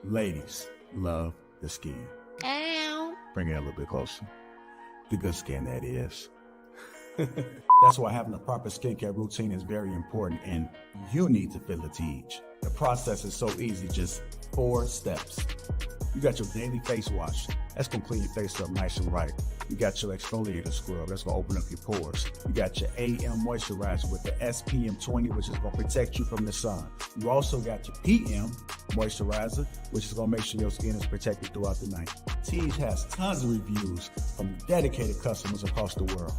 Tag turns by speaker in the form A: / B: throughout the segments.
A: Ladies love the skin.
B: Ow.
A: Bring it a little bit closer. The good skin, that is. That's why having a proper skincare routine is very important, and you need to feel it to each. The process is so easy, just 4 steps. You got your daily face wash. That's gonna clean your face up nice and right. You got your exfoliator scrub. That's gonna open up your pores. You got your AM moisturizer with the SPM 20, which is gonna protect you from the sun. You also got your PM moisturizer, which is gonna make sure your skin is protected throughout the night. Teej has tons of reviews from dedicated customers across the world.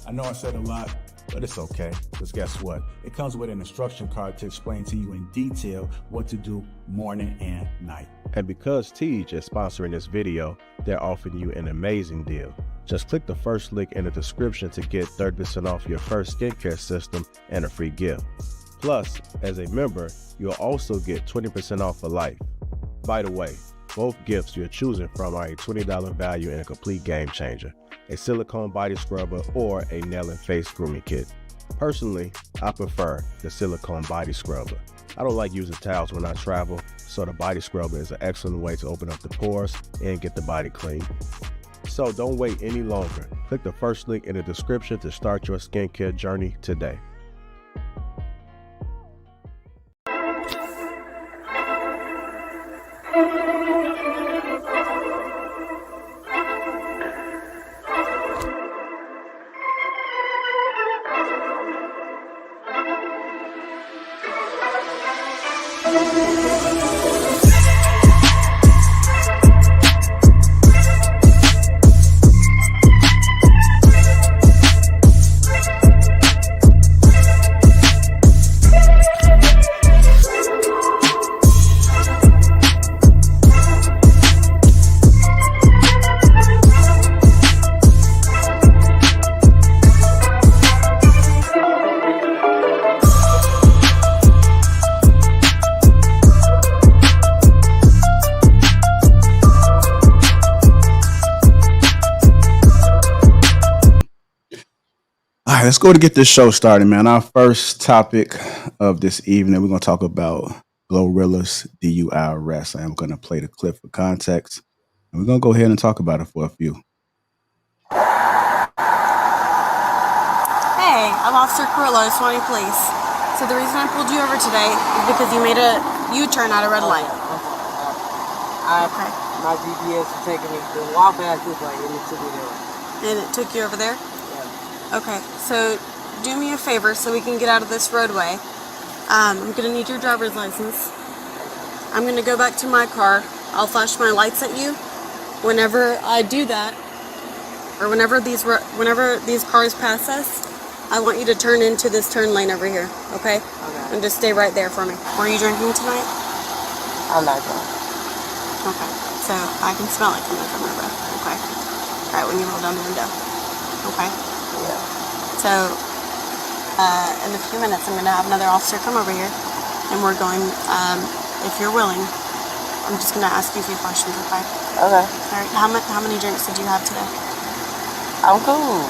A: I know I said a lot, but it's okay, because guess what? It comes with an instruction card to explain to you in detail what to do morning and night.
C: And because Teej is sponsoring this video, they're offering you an amazing deal. Just click the first link in the description to get 30% off your first skincare system and a free gift. Plus, as a member, you'll also get 20% off for life. By the way, both gifts you're choosing from are a $20 value and a complete game changer. A silicone body scrubber or a nail and face grooming kit. Personally, I prefer the silicone body scrubber. I don't like using towels when I travel, so the body scrubber is an excellent way to open up the pores and get the body clean. So don't wait any longer. Click the first link in the description to start your skincare journey today.
A: All right, let's go to get this show started, man. Our first topic of this evening, we're going to talk about Glorilla's DUI arrest. I'm going to play the clip for context, and we're going to go ahead and talk about it for a few.
B: Hey, I'm Officer Glorilla, Swanee Police. So the reason I pulled you over today is because you made a U-turn at a red light.
D: Okay. My GPS is taking me to walk past this light, and it took me there.
B: And it took you over there?
D: Yeah.
B: Okay, so do me a favor so we can get out of this roadway. I'm going to need your driver's license. I'm going to go back to my car. I'll flash my lights at you. Whenever I do that, or whenever these cars pass us, I want you to turn into this turn lane over here, okay?
D: Okay.
B: And just stay right there for me. Were you drinking tonight?
D: I'm not drunk.
B: Okay, so I can smell it coming from my breath, okay? Alright, when you roll down the window, okay?
D: Yeah.
B: So, in a few minutes, I'm going to have another officer come over here, and we're going, if you're willing, I'm just going to ask you a few questions, okay?
D: Okay.
B: Alright, how many drinks did you have today?
D: I'm cool.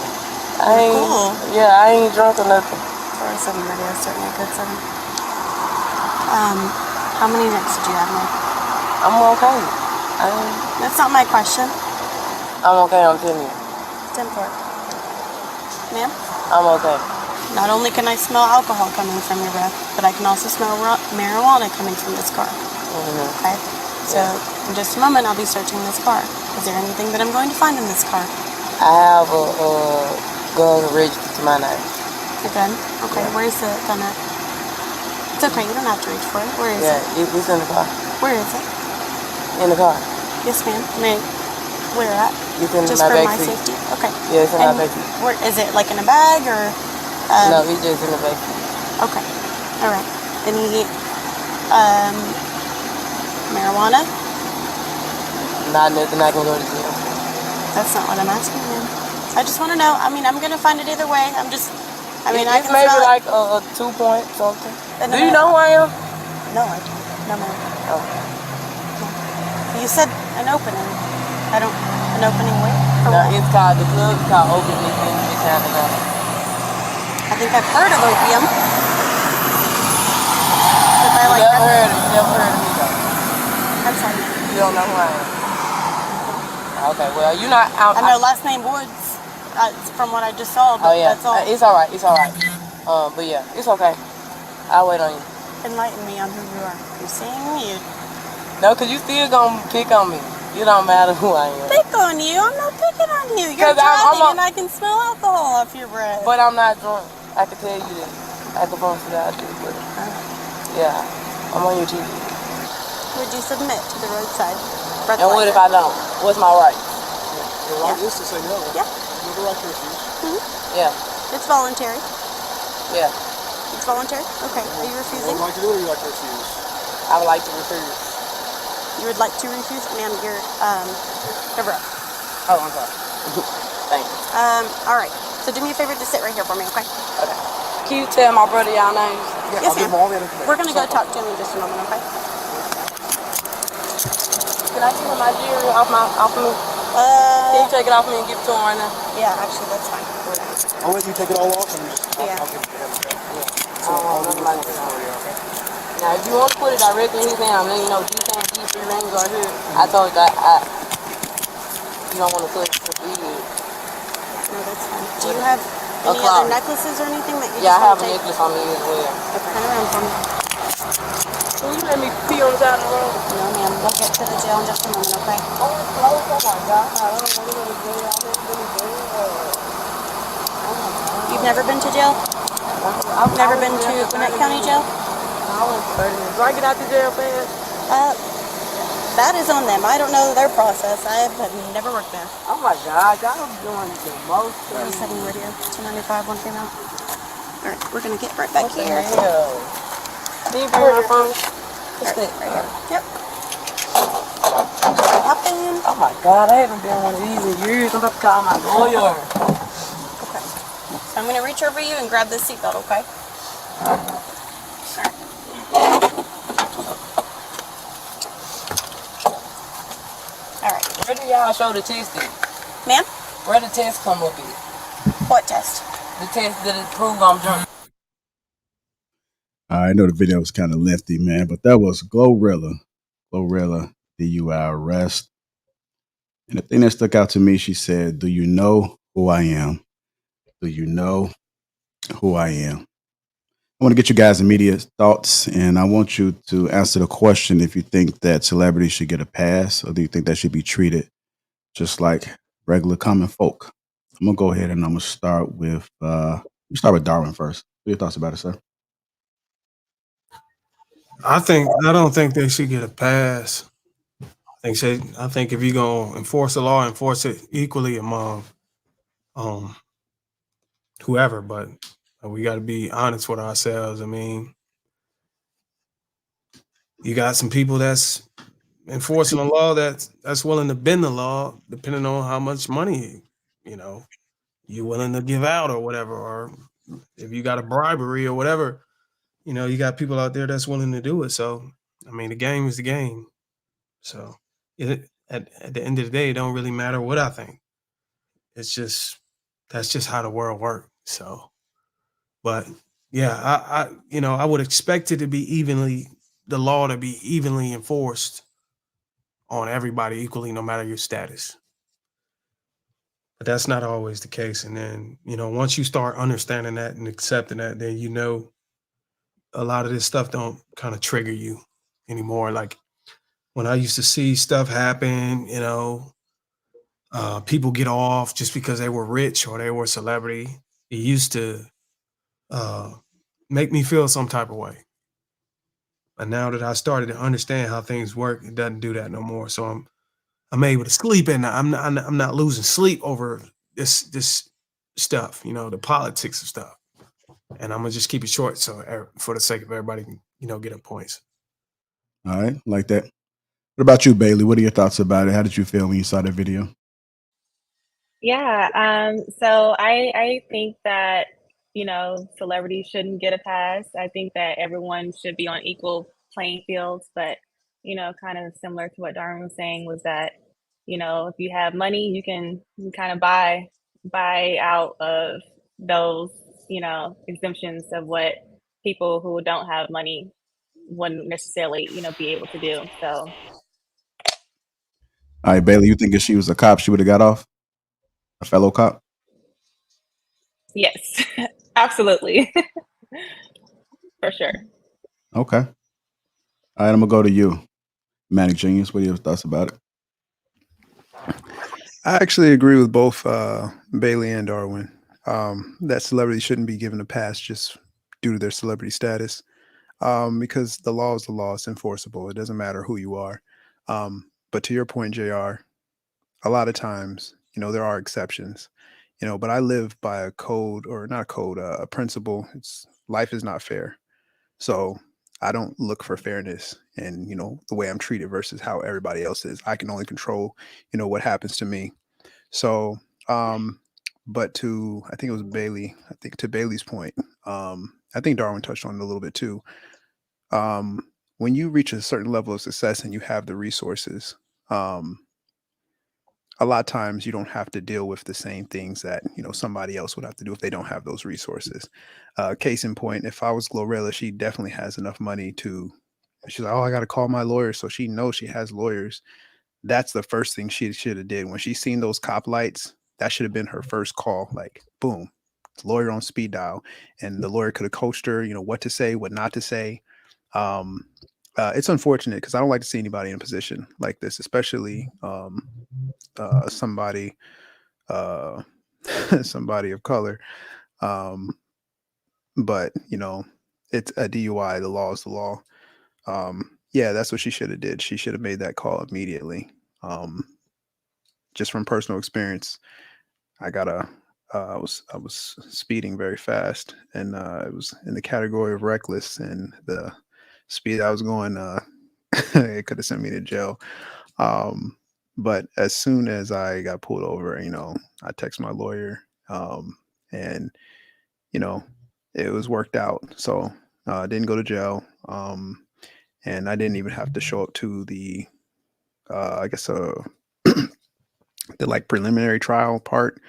B: Cool?
D: Yeah, I ain't drunk or nothing.
B: For a 7 radio, certainly a good 7. How many drinks did you have, man?
D: I'm okay.
B: That's not my question.
D: I'm okay, I'm telling you.
B: 10 for it. Ma'am?
D: I'm okay.
B: Not only can I smell alcohol coming from your breath, but I can also smell marijuana coming from this car.
D: Mm-hmm.
B: Okay? So, in just a moment, I'll be searching this car. Is there anything that I'm going to find in this car?
D: I have a gun registered to my name.
B: A gun? Okay,
D: Yeah.
B: where's the gun at? It's okay, you don't have to reach for it. Where is
D: Yeah,
B: it?
D: it's in the car.
B: Where is it?
D: In the car.
B: Yes, ma'am. Where at?
D: It's in
B: Just
D: my
B: for
D: back
B: my
D: seat.
B: safety? Okay.
D: Yeah, it's in my
B: And
D: back seat.
B: where, is it like in a bag or?
D: No, it's just in the back seat.
B: Okay. All right. Any marijuana?
D: Not nothing I can go to jail.
B: That's not what I'm asking, ma'am. I just want to know. I mean, I'm going to find it either way. I
D: It's
B: can
D: maybe
B: smell it.
D: like a 2 point something.
B: Then
D: Do
B: I'm
D: you
B: gonna-
D: know who I am?
B: No, I don't. No, ma'am.
D: Oh.
B: You said an opening. An opening where? For
D: No,
B: what?
D: it's called, the club is called Opening in Canada.
B: I think I've heard of opium. But I like
D: Never heard of me though.
B: I'm sorry.
D: don't know who I am. Okay, well, you're not out.
B: I know last name Woods. From what I just saw, but that's all.
D: It's all right. It's all right. But yeah, it's okay. I'll wait on you.
B: Enlighten me on who you are. You seeing me?
D: No, because you still gonna pick on me. It don't matter who I am.
B: Pick on you? I'm not picking on you. You're driving and I can smell alcohol off your breath.
D: But I'm not drunk. I can tell you that. I can promise you that I do. But yeah, I'm on your TV.
B: Would you submit to the roadside?
D: And what if I don't? What's my right?
E: Your right is to say no.
B: Yeah.
E: You have the right to refuse.
D: Yeah.
B: It's voluntary.
D: Yeah.
B: It's voluntary? Okay. Are you refusing?
E: What would you like to do or you like to refuse?
D: I would like to refuse.
B: You would like to refuse? Ma'am, you're, cover up.
D: Oh, I'm sorry. Thank you.
B: Alright. So do me a favor, just sit right here for me, okay?
D: Okay. Can you tell my brother y'all names?
E: Yeah,
B: Yes,
E: I'll give
B: ma'am.
E: him all the information.
B: We're gonna go talk to him in just a moment, okay?
D: Can I give him my jewelry off of me? Can you take it off me and give it to him right now?
B: Yeah, actually, that's fine.
E: I'll let you take it all off and
B: Yeah.
E: I'll give it to him. Yeah. So
D: I'll give it to him for you, okay? Now, if you want to put it directly in his hand, then you know, G saying G3 rings are here. I told you that you don't want to put it to the
B: No, that's fine. Do you have any other necklaces or anything that you
D: Yeah, I have
B: just
D: a necklace on me as well.
B: Okay, turn around for me.
D: Can you let me pee on the side of the road?
B: No, ma'am. We'll get to the jail in just a moment, okay?
D: Oh, it's close. Oh my God. I don't want to go to jail. I never been to jail.
B: You've never been to jail?
D: I've
B: Never been to Gwinnett County Jail?
D: I went for 30 minutes. Do I get out the jail fast?
B: That is on them. I don't know their process. I have never worked there.
D: Oh my God. Y'all doing the most.
B: 37 radio, 295, one female. Alright, we're gonna get right back
D: What the
B: here.
D: hell? Can you bring my phone?
B: Right here. Yep. Hop in.
D: Oh my God, I haven't been one of these in years. I'm about to call my lawyer.
B: Okay. So I'm gonna reach over you and grab this seatbelt, okay? Alright.
D: Where do y'all show the testing?
B: Ma'am?
D: Where the test come up at?
B: What test?
D: The test that prove I'm drunk.
A: I know the video was kind of lengthy, man, but that was Glorilla. Glorilla, DUI arrest. And the thing that stuck out to me, she said, "Do you know who I am? Do you know who I am?" I want to get you guys' immediate thoughts, and I want you to answer the question if you think that celebrities should get a pass, or do you think that should be treated just like regular common folk? I'm gonna go ahead and I'm gonna start with Darwin first. What are your thoughts about it, sir?
F: I don't think they should get a pass. I think if you're gonna enforce the law, enforce it equally among whoever. But we got to be honest with ourselves. I mean, you got some people that's enforcing the law that's willing to bend the law, depending on how much money you're willing to give out or whatever, or if you got a bribery or whatever. You got people out there that's willing to do it. So, I mean, the game is the game. So, at the end of the day, it don't really matter what I think. It's just that's just how the world works. So, but yeah, I would expect it to be the law to be evenly enforced on everybody equally, no matter your status. But that's not always the case. And then, once you start understanding that and accepting that, then a lot of this stuff don't kind of trigger you anymore. Like when I used to see stuff happen, people get off just because they were rich or they were a celebrity. It used to make me feel some type of way. And now that I started to understand how things work, it doesn't do that no more. So I'm able to sleep at night. I'm not losing sleep over this stuff, the politics of stuff. And I'm gonna just keep it short, so for the sake of everybody, getting points.
A: All right, like that. What about you, Bailey? What are your thoughts about it? How did you feel when you saw the video?
G: Yeah, so I think that, celebrities shouldn't get a pass. I think that everyone should be on equal playing fields, but, kind of similar to what Darwin was saying was that, if you have money, you can kind of buy out of those, exemptions of what people who don't have money wouldn't necessarily, be able to do. So
A: All right, Bailey, you think if she was a cop, she would have got off? A fellow cop?
G: Yes, absolutely. For sure.
A: Okay. All right, I'm gonna go to you, Manic Genius. What are your thoughts about it?
H: I actually agree with both Bailey and Darwin. That celebrity shouldn't be given a pass just due to their celebrity status, because the law is the law. It's enforceable. It doesn't matter who you are. But to your point, Jr., a lot of times, there are exceptions. But I live by a code, or not a code, a principle. It's life is not fair. So I don't look for fairness and the way I'm treated versus how everybody else is. I can only control what happens to me. So but to, I think it was Bailey, I think to Bailey's point, I think Darwin touched on it a little bit too. When you reach a certain level of success and you have the resources, a lot of times you don't have to deal with the same things that somebody else would have to do if they don't have those resources. Case in point, if I was Glorilla, she definitely has enough money to, she's like, oh, I got to call my lawyer, so she knows she has lawyers. That's the first thing she should have did when she seen those cop lights. That should have been her first call. Like, boom, lawyer on speed dial, and the lawyer could have coached her, what to say, what not to say. It's unfortunate because I don't like to see anybody in a position like this, especially somebody somebody of color. But it's a DUI. The law is the law. Yeah, that's what she should have did. She should have made that call immediately. Just from personal experience, I was speeding very fast, and it was in the category of reckless, and the speed I was going, it could have sent me to jail. But as soon as I got pulled over, I text my lawyer, and it was worked out. So I didn't go to jail, and I didn't even have to show up to the, I guess, the like preliminary trial part.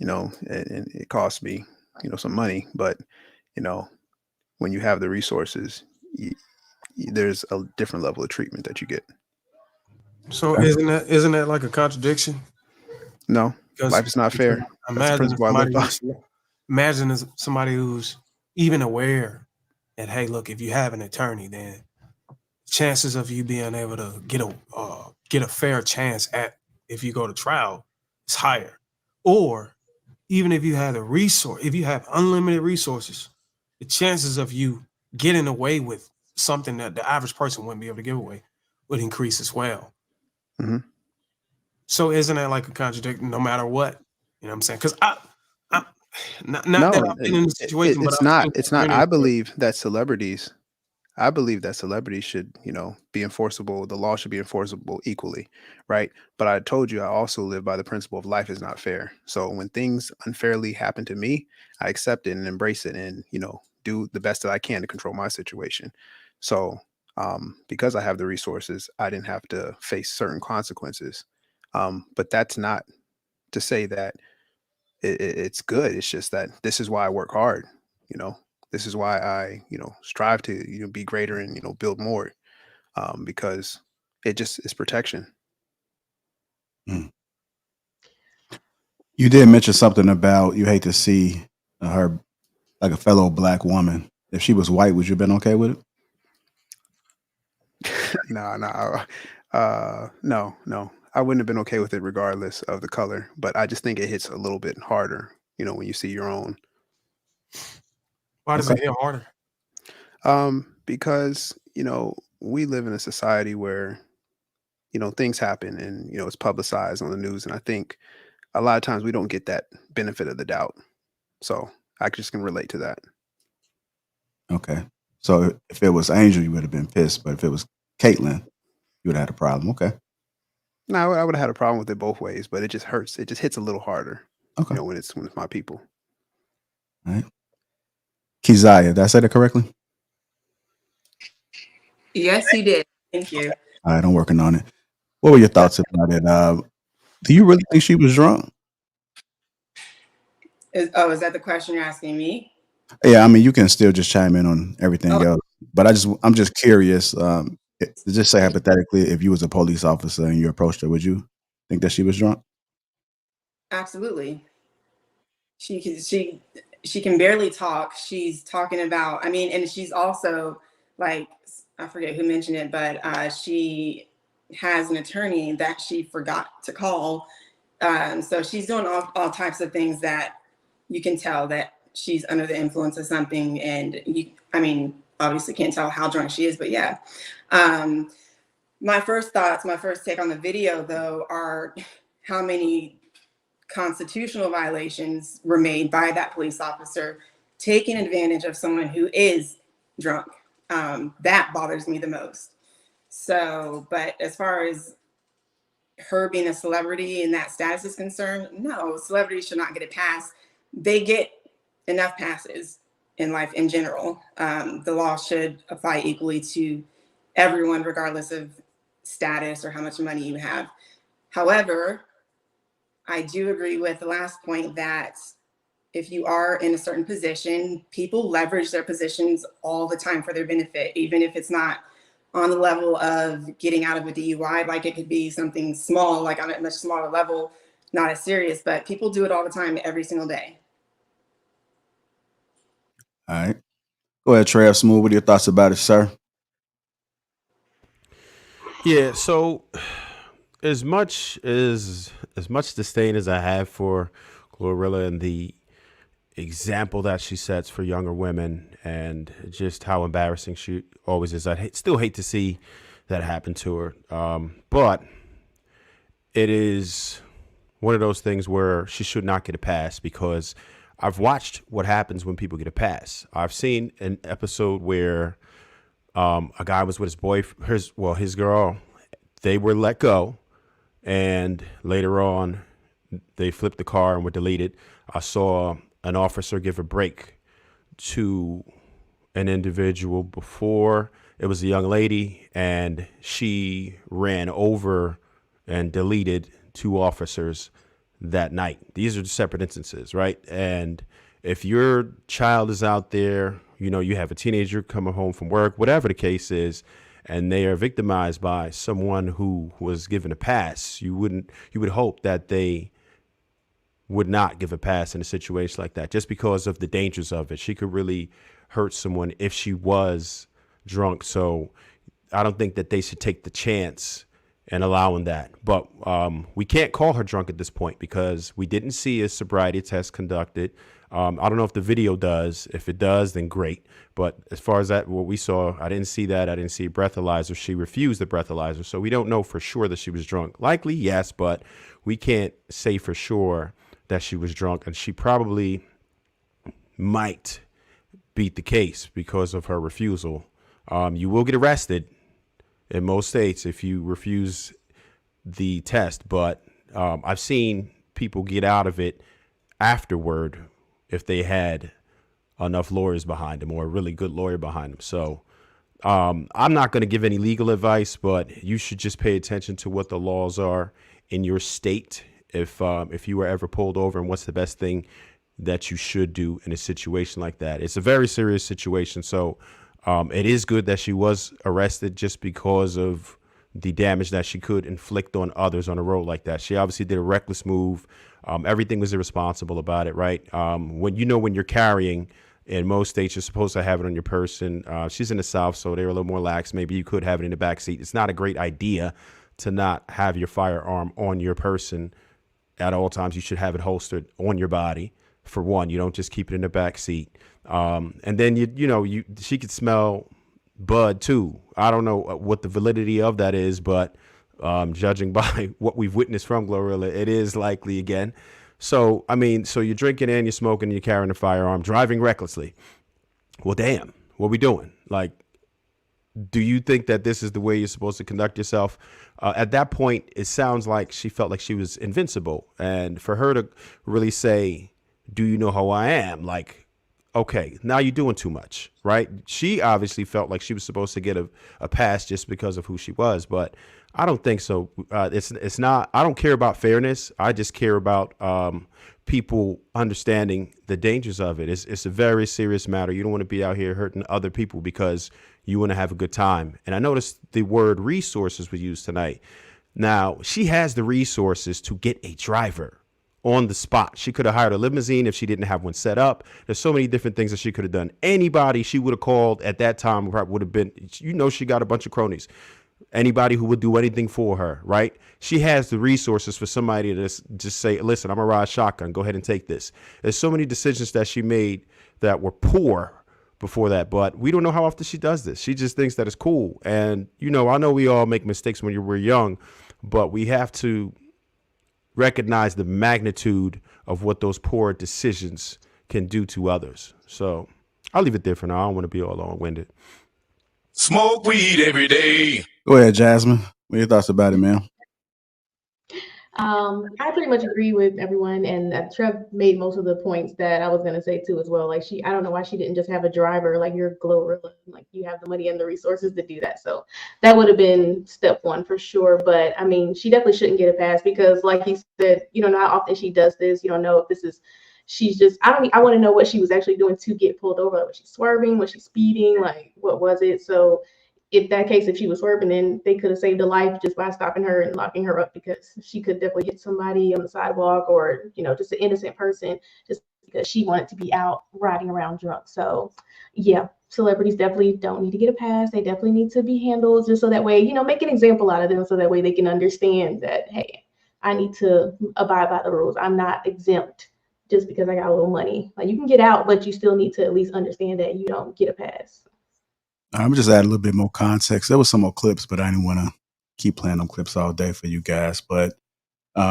H: And it cost me, some money. But when you have the resources, there's a different level of treatment that you get.
F: So isn't that like a contradiction?
H: No,
F: Because
H: life is not fair. That's the principle I live by.
F: Imagine somebody who's even aware that, hey, look, if you have an attorney, then chances of you being able to get a fair chance at if you go to trial is higher. Or even if you have if you have unlimited resources, the chances of you getting away with something that the average person wouldn't be able to give away would increase as well.
H: Mm-hmm.
F: So isn't that like a contradiction no matter what? You know what I'm saying? Because I'm not
H: No,
F: that I've been in this situation,
H: it's not. It's not. I believe that celebrities should, be enforceable. The law should be enforceable equally, right? But I told you I also live by the principle of life is not fair. So when things unfairly happen to me, I accept it and embrace it, and do the best that I can to control my situation. So because I have the resources, I didn't have to face certain consequences. But that's not to say that it's good. It's just that this is why I work hard. This is why I strive to be greater and build more, because it just is protection.
A: You did mention something about you hate to see her like a fellow black woman. If she was white, would you have been okay with it?
H: No. I wouldn't have been okay with it regardless of the color, but I just think it hits a little bit harder, when you see your own.
F: Why does it hit harder?
H: Because, we live in a society where, things happen and, it's publicized on the news. And I think a lot of times we don't get that benefit of the doubt. So I just can relate to that.
A: Okay. So if it was Angel, you would have been pissed. But if it was Caitlyn, you would have had a problem. Okay.
H: No, I would have had a problem with it both ways, but it just hurts. It just hits a little harder.
A: Okay.
H: When it's my people.
A: All right. Keziah, did I say that correctly?
I: Yes, you did. Thank you.
A: All right, I'm working on it. What were your thoughts about it? Do you really think she was drunk?
I: Is that the question you're asking me?
A: Yeah, I mean, you can still just chime in on everything else, but I'm just curious. Just say hypothetically, if you was a police officer and you approached her, would you Think that she was drunk?
I: Absolutely. She can barely talk. She's talking about, I mean, and she's also like, I forget who mentioned it, but she has an attorney that she forgot to call. So she's doing all types of things that you can tell that she's under the influence of something. And I mean, obviously can't tell how drunk she is, but yeah. My first take on the video though, are how many constitutional violations were made by that police officer taking advantage of someone who is drunk. That bothers me the most. So, but as far as her being a celebrity and that status is concerned, no, celebrities should not get a pass. They get enough passes in life in general. The law should apply equally to everyone, regardless of status or how much money you have. However, I do agree with the last point that if you are in a certain position, people leverage their positions all the time for their benefit, even if it's not on the level of getting out of a DUI. Like it could be something small, like on a much smaller level, not as serious, but people do it all the time, every single day.
A: All right. Go ahead, Trav Smooth. What are your thoughts about it, sir?
C: Yeah, so as much disdain as I have for Glorilla and the example that she sets for younger women and just how embarrassing she always is, I still hate to see that happen to her. But it is one of those things where she should not get a pass, because I've watched what happens when people get a pass. I've seen an episode where a guy was with his girl. They were let go, and later on, they flipped the car and were deleted. I saw an officer give a break to an individual before. It was a young lady, and she ran over and deleted 2 officers that night. These are separate instances, right? And if your child is out there, you have a teenager coming home from work, whatever the case is, and they are victimized by someone who was given a pass, you would hope that they would not give a pass in a situation like that, just because of the dangers of it. She could really hurt someone if she was drunk. So I don't think that they should take the chance in allowing that. But we can't call her drunk at this point because we didn't see a sobriety test conducted. I don't know if the video does. If it does, then great. But as far as what we saw, I didn't see that. I didn't see a breathalyzer. She refused the breathalyzer. So we don't know for sure that she was drunk. Likely, yes, but we can't say for sure that she was drunk. And she probably might beat the case because of her refusal. You will get arrested in most states if you refuse the test. But I've seen people get out of it afterward if they had enough lawyers behind them, or a really good lawyer behind them. So I'm not going to give any legal advice, but you should just pay attention to what the laws are in your state if you were ever pulled over, and what's the best thing that you should do in a situation like that. It's a very serious situation. So it is good that she was arrested, just because of the damage that she could inflict on others on a road like that. She obviously did a reckless move. Everything was irresponsible about it, right? When you're carrying, in most states, you're supposed to have it on your person. She's in the South, so they're a little more lax. Maybe you could have it in the back seat. It's not a great idea to not have your firearm on your person at all times. You should have it holstered on your body. For one, you don't just keep it in the back seat. And then she could smell bud too. I don't know what the validity of that is, but judging by what we've witnessed from Glorilla, it is likely again. So, so you're drinking and you're smoking and you're carrying a firearm, driving recklessly. Well, damn, what are we doing? Like, do you think that this is the way you're supposed to conduct yourself? At that point, it sounds like she felt like she was invincible. And for her to really say, do you know how I am? Like, okay, now you're doing too much, right? She obviously felt like she was supposed to get a pass just because of who she was, but I don't think so. It's not. I don't care about fairness. I just care about people understanding the dangers of it. It's a very serious matter. You don't want to be out here hurting other people because you want to have a good time. And I noticed the word resources was used tonight.
J: Now, she has the resources to get a driver on the spot. She could have hired a limousine if she didn't have one set up. There's so many different things that she could have done. Anybody she would have called at that time probably would have been, she got a bunch of cronies. Anybody who would do anything for her, right? She has the resources for somebody to just say, listen, I'm a ride shotgun. Go ahead and take this. There's so many decisions that she made that were poor before that, but we don't know how often she does this. She just thinks that it's cool. And, I know we all make mistakes when we're young, but we have to recognize the magnitude of what those poor decisions can do to others. So I'll leave it there for now. I don't want to be all long-winded.
A: Smoke weed every day. Go ahead, Jasmine. What are your thoughts about it, man?
K: I pretty much agree with everyone, and Trev made most of the points that I was going to say too as well. Like I don't know why she didn't just have a driver, like you're Glorilla, like you have the money and the resources to do that. So that would have been step one for sure. But I mean, she definitely shouldn't get a pass because, like he said, you don't know how often she does this. You don't know if this is, she's just, I want to know what she was actually doing to get pulled over. Like, was she swerving? Was she speeding? Like, what was it? So if that case, if she was swerving, then they could have saved a life just by stopping her and locking her up, because she could definitely hit somebody on the sidewalk or, just an innocent person just because she wanted to be out riding around drunk. So yeah, celebrities definitely don't need to get a pass. They definitely need to be handled just so that way, make an example out of them so that way they can understand that, hey, I need to abide by the rules. I'm not exempt just because I got a little money. Like, you can get out, but you still need to at least understand that you don't get a pass.
A: I'm just add a little bit more context. There was some more clips, but I didn't want to keep playing them clips all day for you guys. But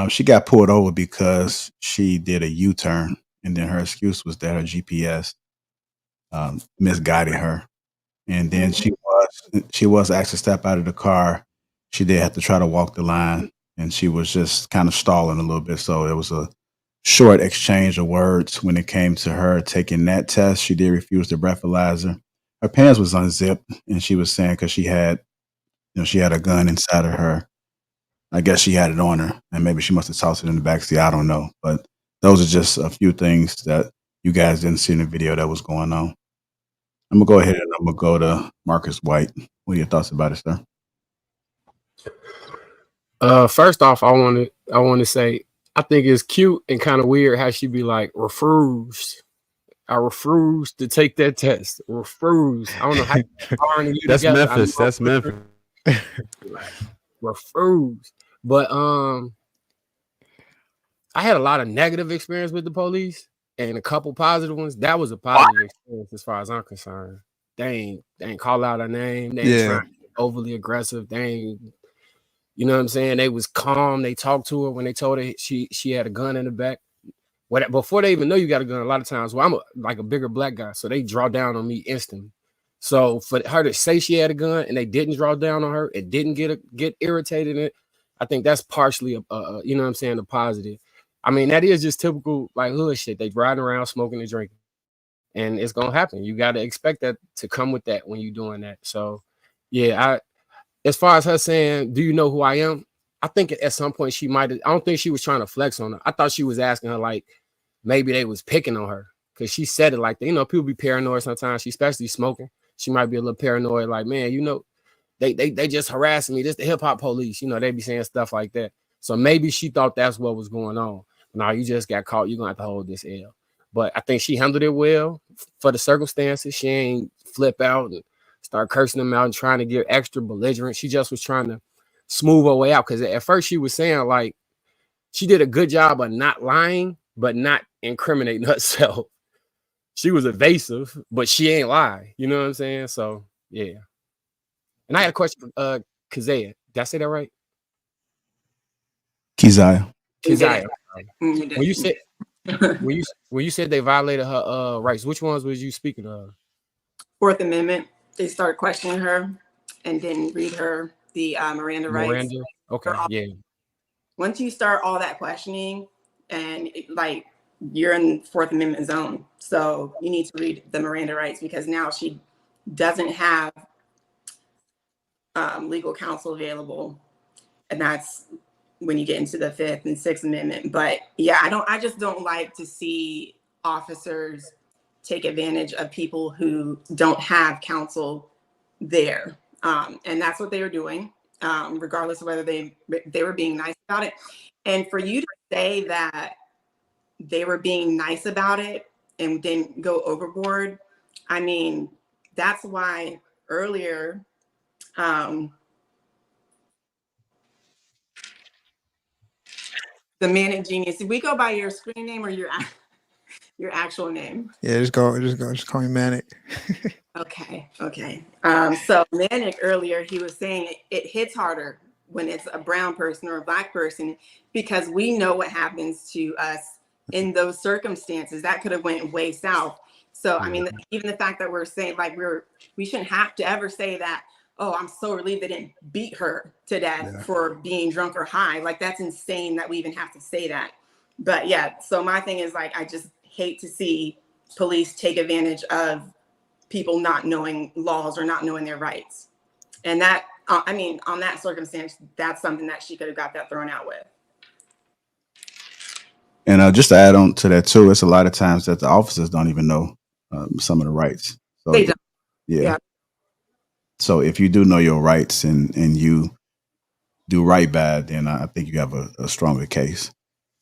A: she got pulled over because she did a U-turn, and then her excuse was that her GPS misguided her. And then she was asked to step out of the car. She did have to try to walk the line, and she was just kind of stalling a little bit. So it was a short exchange of words when it came to her taking that test. She did refuse the breathalyzer. Her pants was unzipped, and she was saying because she had a gun inside of her. I guess she had it on her, and maybe she must have tossed it in the backseat. I don't know, but those are just a few things that you guys didn't see in the video that was going on. I'm gonna go ahead and I'm gonna go to Marcus White. What are your thoughts about it, sir?
L: First off, I want to say I think it's cute and kind of weird how she be like, refused. I refuse to take that test. Refuse. I don't know how you
J: That's together. Memphis. That's Memphis.
L: Refuse. But I had a lot of negative experience with the police and a couple positive ones. That was a positive experience as far as I'm concerned. They ain't call out her name. They ain't trying to be overly aggressive. They ain't, you know what I'm saying? They was calm. They talked to her when they told her she had a gun in the back. Before they even know you got a gun, a lot of times, I'm a bigger black guy, so they draw down on me instantly. So for her to say she had a gun and they didn't draw down on her, it didn't get irritated in it. I think that's partially you know what I'm saying, the positive. I mean, that is just typical like hood shit. They riding around smoking and drinking, and it's gonna happen. You got to expect that to come with that when you're doing that. So yeah, as far as her saying, do you know who I am? I think at some point she might have. I don't think she was trying to flex on her. I thought she was asking her like, maybe they was picking on her because she said it like that. People be paranoid sometimes. She especially smoking. She might be a little paranoid, like, man, they just harassing me. This the hip hop police. They be saying stuff like that. So maybe she thought that's what was going on. Now you just got caught. You're gonna have to hold this L. But I think she handled it well for the circumstances. She ain't flip out and start cursing them out and trying to get extra belligerent. She just was trying to smooth her way out because at first she was saying like she did a good job of not lying, but not incriminating herself. She was evasive, but she ain't lie. You know what I'm saying? So yeah. And I had a question for Keziah. Did I say that right?
A: Keziah.
L: When you said they violated her rights, which ones was you speaking of?
I: Fourth Amendment. They started questioning her and didn't read her the Miranda rights.
L: Okay, yeah.
I: Once you start all that questioning and you're in Fourth Amendment zone. So you need to read the Miranda rights because now she doesn't have legal counsel available. And that's when you get into the Fifth and Sixth Amendment. But yeah, I just don't like to see officers take advantage of people who don't have counsel there. And that's what they were doing. regardless of whether they were being nice about it. And for you to say that they were being nice about it and didn't go overboard, I mean, that's why earlier, the Manic Genius, did we go by your screen name or your actual name?
H: Yeah, just call me Manic.
I: Okay. So Manic earlier, he was saying it hits harder when it's a brown person or a black person, because we know what happens to us in those circumstances. That could have went way south. So I mean, even the fact that we're saying like we shouldn't have to ever say that, oh, I'm so relieved they didn't beat her to death for being drunk or high. Like, that's insane that we even have to say that. But yeah, so my thing is like, I just hate to see police take advantage of people not knowing laws or not knowing their rights. And that, I mean, on that circumstance, that's something that she could have got that thrown out with.
A: And just to add on to that too, it's a lot of times that the officers don't even know some of the rights. So,
I: they don't.
A: Yeah. So if you do know your rights and you do right by it, then I think you have a stronger case.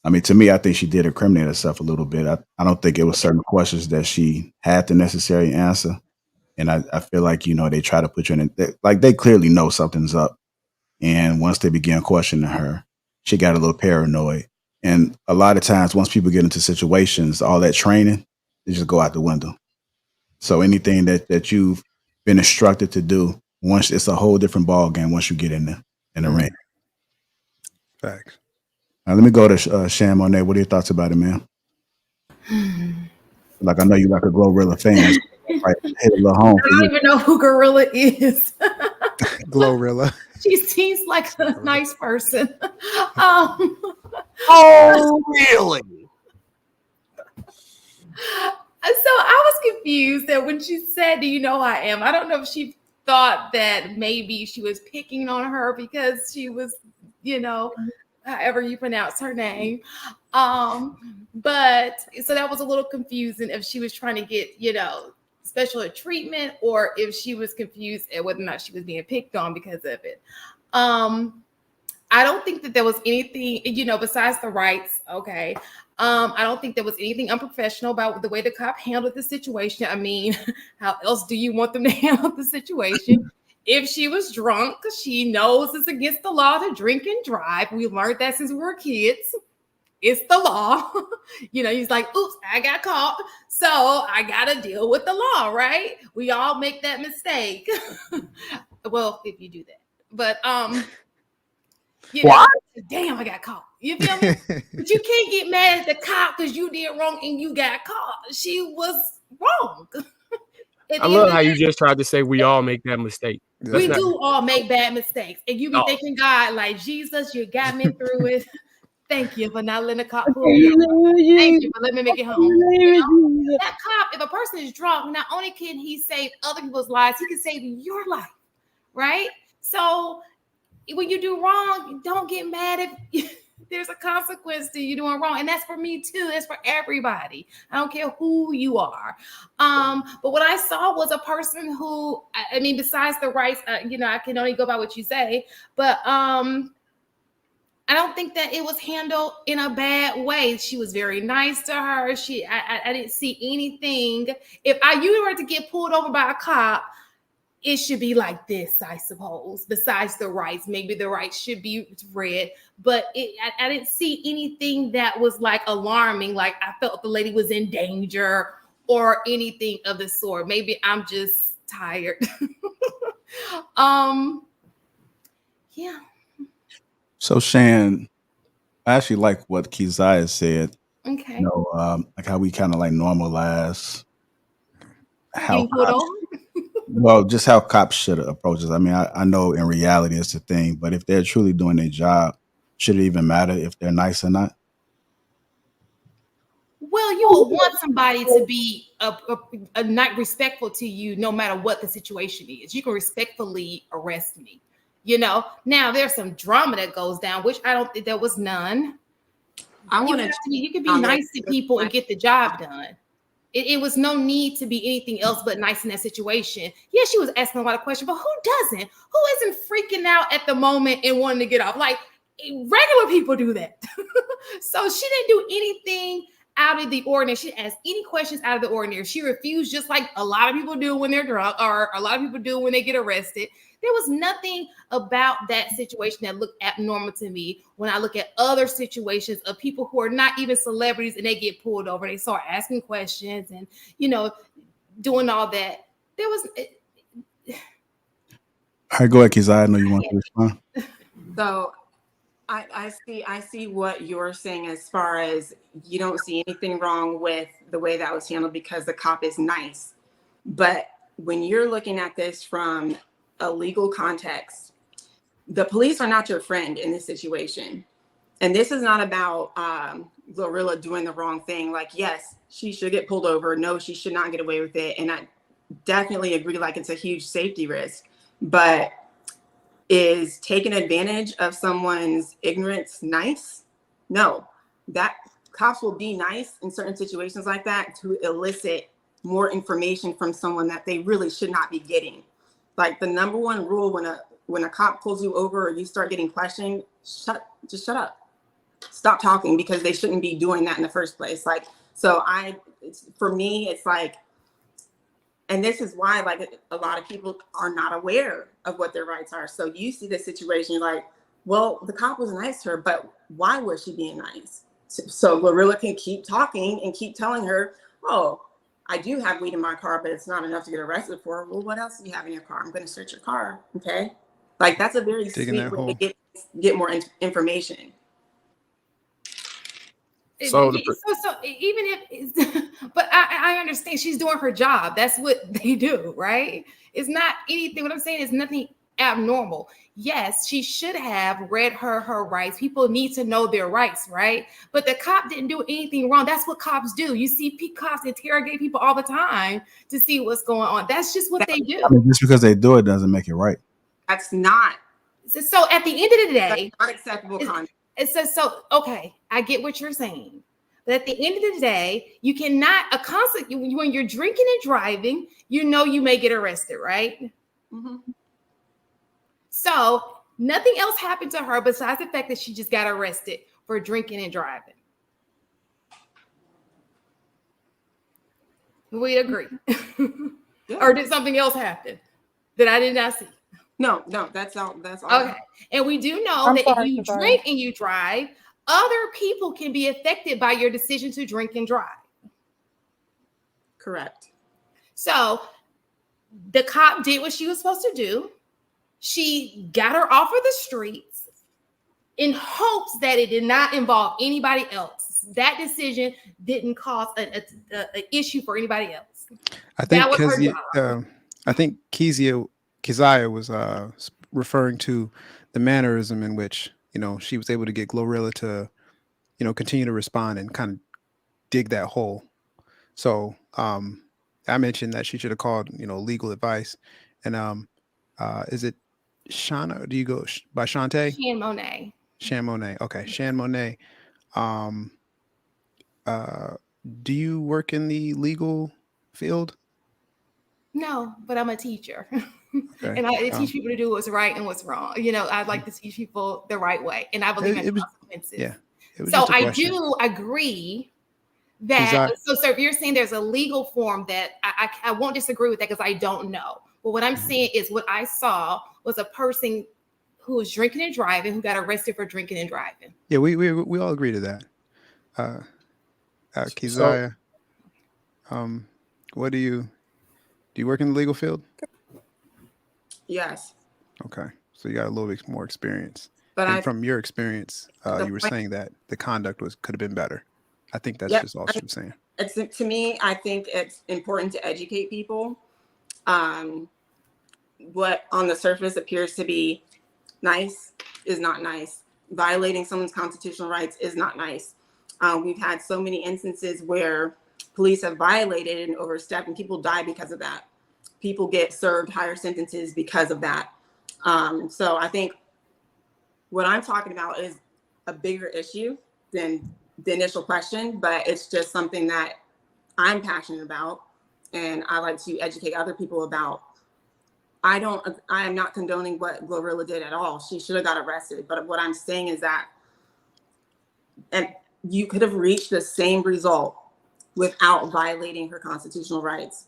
A: I mean, to me, I think she did incriminate herself a little bit. I don't think it was certain questions that she had the necessary answer. And I feel like, they try to put you in it. Like, they clearly know something's up. And once they began questioning her, she got a little paranoid. And a lot of times, once people get into situations, all that training, they just go out the window. So anything that you've been instructed to do, once it's a whole different ball game once you get in the ring.
H: Facts.
A: Now, let me go to Sham on that. What are your thoughts about it, man? Like, I know you like a Glorilla fan. So right, hit a little home.
M: I don't even know who Gorilla is.
H: Glorilla.
M: She seems like a nice person.
L: Oh, really?
M: So I was confused that when she said, "Do you know who I am?" I don't know if she thought that maybe she was picking on her because she was, however you pronounce her name. But so that was a little confusing if she was trying to get, special treatment, or if she was confused at whether or not she was being picked on because of it. I don't think that there was anything, besides the rights. Okay. I don't think there was anything unprofessional about the way the cop handled the situation. I mean, how else do you want them to handle the situation? If she was drunk, she knows it's against the law to drink and drive. We learned that since we were kids. It's the law. He's like, oops, I got caught. So I got to deal with the law, right? We all make that mistake. Well, if you do that. But, damn, I got caught. You feel me? But you can't get mad at the cop because you did wrong and you got caught. She was wrong.
L: I love how you just tried to say we all make that mistake.
M: We do all make bad mistakes. And you be thinking, God, like, Jesus, you got me through it. Thank you for not letting the cop pull me over. Thank you for letting me make it home. That cop, if a person is drunk, not only can he save other people's lives, he can save your life, right? So when you do wrong, don't get mad if there's a consequence to you doing wrong. And that's for me too. That's for everybody. I don't care who you are. But what I saw was a person who, I mean, besides the rights, I can only go by what you say, but I don't think that it was handled in a bad way. She was very nice to her. I didn't see anything. If you were to get pulled over by a cop, it should be like this, I suppose. Besides the rights, maybe the rights should be read. But I didn't see anything that was like alarming. Like I felt the lady was in danger or anything of the sort. Maybe I'm just tired. Yeah.
A: So Shan, I actually like what Keziah said.
M: Okay.
A: Like how we kind of like normalize how just how cops should approach us. I mean, I know in reality it's a thing, but if they're truly doing their job, should it even matter if they're nice or not?
M: Well, you will want somebody to be not respectful to you, no matter what the situation is. You can respectfully arrest me. Now there's some drama that goes down, which I don't think there was none. You can be nice to people and get the job done. It was no need to be anything else but nice in that situation. Yeah, she was asking a lot of questions, but who doesn't? Who isn't freaking out at the moment and wanting to get off? Like, regular people do that. So she didn't do anything out of the ordinary. She didn't ask any questions out of the ordinary. She refused, just like a lot of people do when they're drunk, or a lot of people do when they get arrested. There was nothing about that situation that looked abnormal to me when I look at other situations of people who are not even celebrities and they get pulled over. They start asking questions and, doing all that. There was.
H: All right, go ahead, Keziah. I know you want to respond.
I: So I see what you're saying as far as you don't see anything wrong with the way that was handled because the cop is nice. But when you're looking at this from a legal context, the police are not your friend in this situation. And this is not about Glorilla doing the wrong thing. Like, yes, she should get pulled over. No, she should not get away with it. And I definitely agree, like, it's a huge safety risk. But is taking advantage of someone's ignorance nice? No. That cops will be nice in certain situations like that to elicit more information from someone that they really should not be getting. Like, the number one rule when a cop pulls you over or you start getting questioned, just shut up. Stop talking, because they shouldn't be doing that in the first place. Like, so for me, it's like, and this is why, like, a lot of people are not aware of what their rights are. So you see the situation, you're like, well, the cop was nice to her, but why was she being nice? So Glorilla can keep talking and keep telling her, oh, I do have weed in my car, but it's not enough to get arrested for. Well, what else do you have in your car? I'm going to search your car. Okay. Like, that's a very sweet way to get more information.
M: So even if it's, but I understand she's doing her job. That's what they do, right? It's not anything. What I'm saying is nothing abnormal. Yes, she should have read her rights. People need to know their rights, right? But the cop didn't do anything wrong. That's what cops do. You see cops interrogate people all the time to see what's going on. That's just what they do.
A: I mean, just because they do it doesn't make it right.
I: That's not.
M: So at the end of the day,
I: that's not acceptable conduct.
M: So okay, I get what you're saying. But at the end of the day, you cannot when you're drinking and driving, you may get arrested, right?
I: Mm-hmm.
M: So nothing else happened to her besides the fact that she just got arrested for drinking and driving. We agree. Yeah. Or did something else happen that I did not see?
I: No, that's all.
M: Okay. And we do know that if you drink and you drive, other people can be affected by your decision to drink and drive.
I: Correct.
M: So the cop did what she was supposed to do. She got her off of the streets in hopes that it did not involve anybody else. That decision didn't cause an issue for anybody else.
H: I think Keziah was referring to the mannerism in which, she was able to get Glorilla to, continue to respond and kind of dig that hole. So I mentioned that she should have called, legal advice. And is it Shauna? Do you go by Shantae?
M: Shan Monet.
H: Shan Monet. Okay. Shan Monet. Do you work in the legal field?
M: No, but I'm a teacher.
H: Okay.
M: And I teach people to do what's right and what's wrong. I'd like to teach people the right way. And I believe in consequences.
H: Yeah.
M: So I do agree that, so if you're saying there's a legal form that I won't disagree with that because I don't know. But what I'm saying is what I saw was a person who was drinking and driving who got arrested for drinking and driving.
H: Yeah, we all agree to that. Keziah, what do you work in the legal field?
I: Yes.
H: Okay, so you got a little bit more experience.
I: But
H: and from your experience, you were saying that the conduct could have been better. I think that's just all she was saying.
I: To me, I think it's important to educate people. What on the surface appears to be nice is not nice. Violating someone's constitutional rights is not nice. We've had so many instances where police have violated and overstepped, and people die because of that. People get served higher sentences because of that. So I think what I'm talking about is a bigger issue than the initial question, but it's just something that I'm passionate about and I like to educate other people about. I am not condoning what Glorilla did at all. She should have got arrested. But what I'm saying is that and you could have reached the same result without violating her constitutional rights.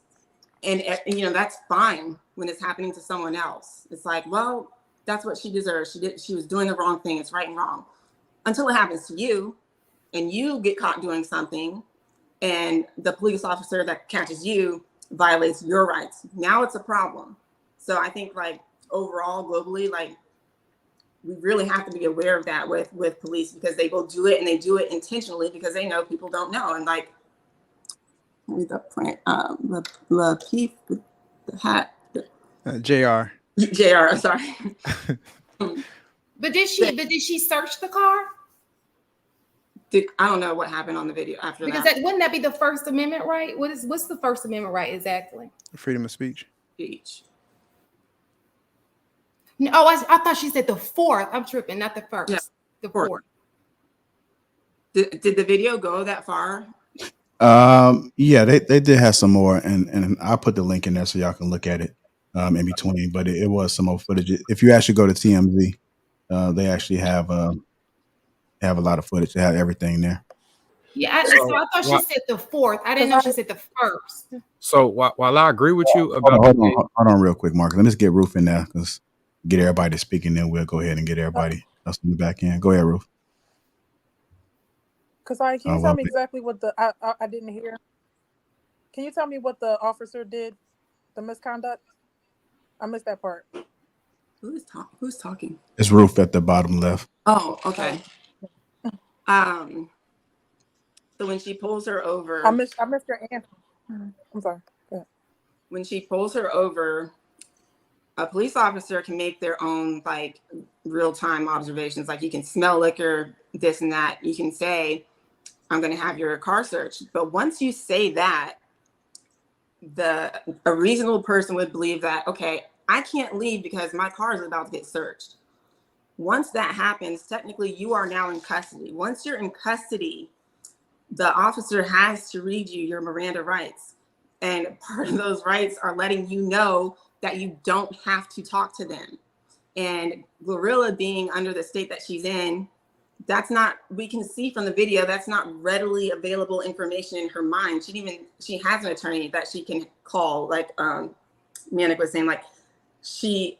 I: And you know, that's fine when it's happening to someone else. It's like, well, that's what she deserves. She was doing the wrong thing. It's right and wrong. Until it happens to you and you get caught doing something and the police officer that catches you violates your rights. Now it's a problem. So I think like overall globally, like we really have to be aware of that with police, because they will do it and they do it intentionally because they know people don't know. And like the print, Lapeef with the hat.
H: JR.
I: JR, sorry.
M: But did she search the car?
I: I don't know what happened on the video after
M: because
I: that.
M: Wouldn't that be the First Amendment right? What's the First Amendment right exactly?
H: Freedom of speech.
M: No, I thought she said the fourth. I'm tripping, not the first. Yeah, the fourth.
I: Did the video go that far?
A: Yeah, they did have some more, and I'll put the link in there so y'all can look at it in between. But it was some more footage. If you actually go to TMZ, they actually have a lot of footage. They have everything there.
M: Yeah, so I thought she said the fourth. I didn't know she said the first.
L: So while I agree with you about
A: hold on real quick, Mark. Let me just get Ruth in there, because get everybody speaking, then we'll go ahead and get everybody else in the back end. Go ahead, Ruth.
N: Kasai, can you tell me exactly what I didn't hear? Can you tell me what the officer did, the misconduct? I missed that part.
I: Who's talking?
A: It's Ruth at the bottom left.
I: Oh, okay. So when she pulls her over,
N: I missed your answer. I'm sorry. Go ahead.
I: When she pulls her over, a police officer can make their own like real-time observations. Like you can smell liquor, this and that. You can say, I'm going to have your car searched. But once you say that, a reasonable person would believe that, okay, I can't leave because my car is about to get searched. Once that happens, technically you are now in custody. Once you're in custody, the officer has to read you your Miranda rights. And part of those rights are letting you know that you don't have to talk to them. And Glorilla being under the state that she's in, that's not, we can see from the video, that's not readily available information in her mind. She has an attorney that she can call, like Manik was saying, like she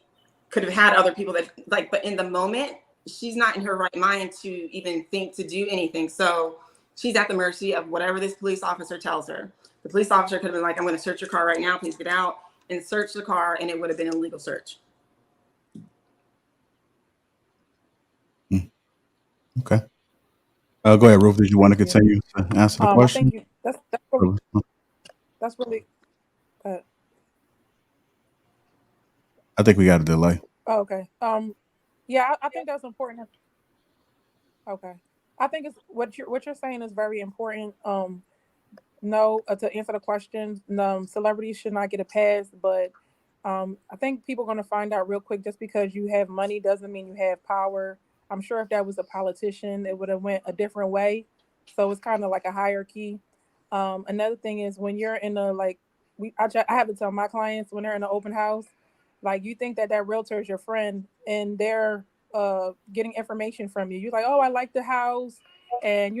I: could have had other people that like, but in the moment, she's not in her right mind to even think to do anything. So she's at the mercy of whatever this police officer tells her. The police officer could have been like, I'm going to search your car right now, please get out, and search the car, and it would have been an illegal search.
A: Okay. Go ahead, Ruth. Did you want to continue to answer the question?
N: I think that's really
A: I think we got a delay.
N: Oh, okay. Yeah, I think that's important. Okay. I think it's what you're saying is very important. No, to answer the question, celebrities should not get a pass, but I think people are going to find out real quick. Just because you have money doesn't mean you have power. I'm sure if that was a politician, it would have went a different way. So it's kind of like a hierarchy. Another thing is when you're in a I have to tell my clients when they're in an open house, like you think that realtor is your friend and they're getting information from you. You're like, oh, I like the house, and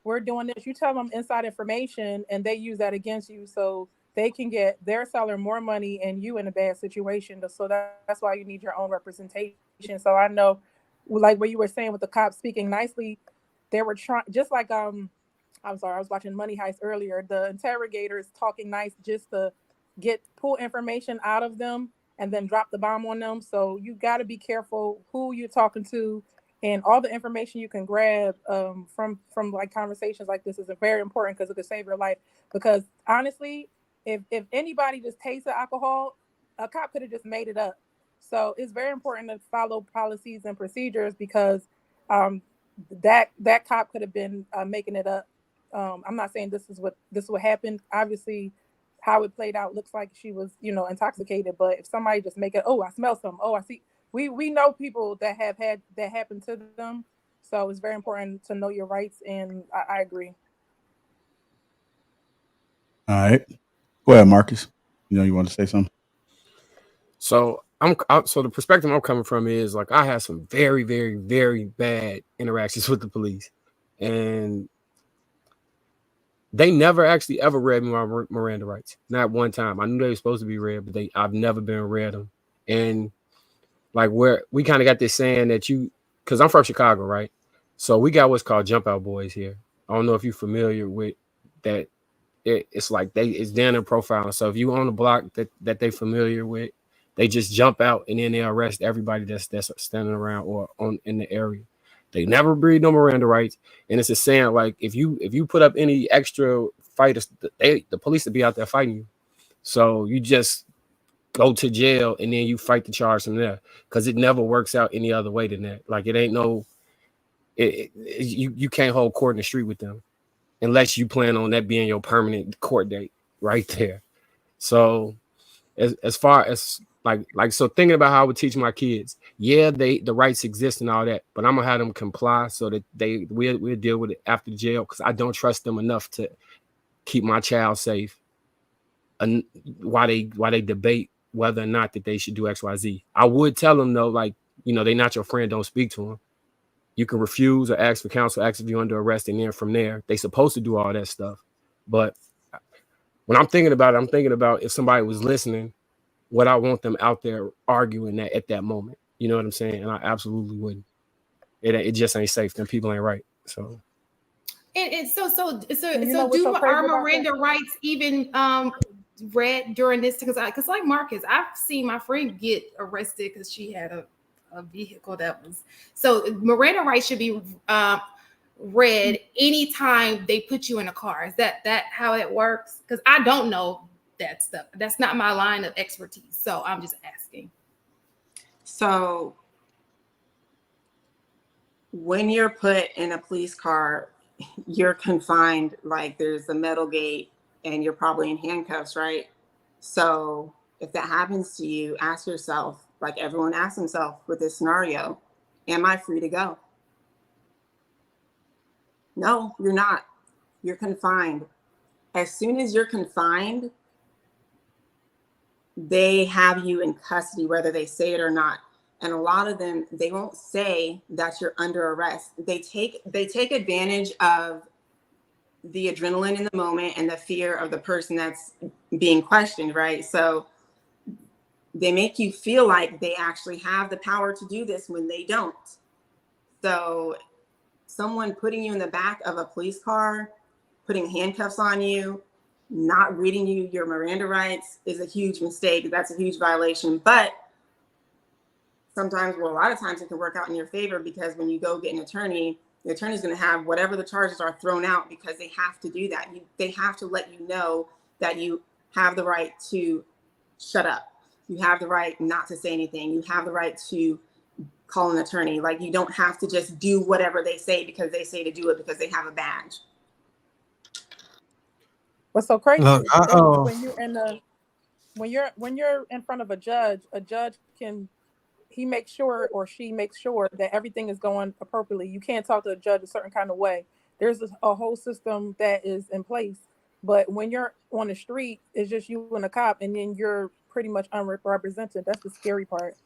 N: we're doing this. You tell them inside information, and they use that against you, so they can get their seller more money and you in a bad situation. So that's why you need your own representation. So I know, like what you were saying with the cops speaking nicely, they were trying, just like I'm sorry, I was watching Money Heist earlier. The interrogators talking nice just to pull information out of them and then drop the bomb on them. So you got to be careful who you're talking to, and all the information you can grab from like conversations like this is very important because it could save your life. Because honestly, if anybody just tasted alcohol, a cop could have just made it up. So it's very important to follow policies and procedures because that cop could have been making it up. I'm not saying this is what happened. Obviously, how it played out looks like she was, intoxicated. But if somebody just make it, oh, I smell something. Oh, I see. We know people that have had that happen to them. So it's very important to know your rights. And I agree.
A: All right. Go ahead, Marcus. You want to say something?
L: So so the perspective I'm coming from is like I had some very, very, very bad interactions with the police, and they never actually ever read me my Miranda rights. Not one time. I knew they were supposed to be read, but I've never been read them. And like where we kind of got this saying that because I'm from Chicago, right? So we got what's called jump out boys here. I don't know if you're familiar with that. It's like it's down in profile. So if you on the block that they familiar with, they just jump out and then they arrest everybody that's standing around or in the area. They never breed no Miranda rights, and it's a saying like if you put up any extra fighters, the police will be out there fighting you. So you just go to jail and then you fight the charge from there because it never works out any other way than that. Like it ain't you can't hold court in the street with them unless you plan on that being your permanent court date right there. So as far as so thinking about how I would teach my kids, the rights exist and all that, but I'm gonna have them comply so that we'll deal with it after jail because I don't trust them enough to keep my child safe. And why they debate whether or not that they should do XYZ. I would tell them though, like, they're not your friend, don't speak to them. You can refuse or ask for counsel, ask if you're under arrest, and then from there, they supposed to do all that stuff. But when I'm thinking about it, I'm thinking about if somebody was listening, would I want them out there arguing that at that moment? You know what I'm saying? And I absolutely wouldn't. It just ain't safe. Them people ain't right. So.
M: And so
N: you know what's
M: do
N: so crazy
M: our
N: about
M: Miranda
N: that?
M: rights even read during this? Because like Marcus, I've seen my friend get arrested because she had a vehicle that was so Miranda rights should be read anytime they put you in a car. Is that how it works? Because I don't know that stuff. That's not my line of expertise. So I'm just asking.
I: So when you're put in a police car, you're confined, like there's a metal gate and you're probably in handcuffs, right? So if that happens to you, ask yourself, like everyone asks himself with this scenario, am I free to go? No, you're not. You're confined. As soon as you're confined, they have you in custody, whether they say it or not. And a lot of them, they won't say that you're under arrest. They take advantage of the adrenaline in the moment and the fear of the person that's being questioned, right? So they make you feel like they actually have the power to do this when they don't. So someone putting you in the back of a police car, putting handcuffs on you, not reading you your Miranda rights is a huge mistake. That's a huge violation. But sometimes, well, a lot of times it can work out in your favor because when you go get an attorney, the attorney's going to have whatever the charges are thrown out because they have to do that. They have to let you know that you have the right to shut up. You have the right not to say anything. You have the right to call an attorney. Like, you don't have to just do whatever they say because they say to do it because they have a badge.
N: What's so crazy
F: Look,
N: is when you're in front of a judge can he makes sure or she makes sure that everything is going appropriately. You can't talk to a judge a certain kind of way. There's a whole system that is in place. But when you're on the street, it's just you and a cop, and then you're pretty much unrepresented. That's the scary part.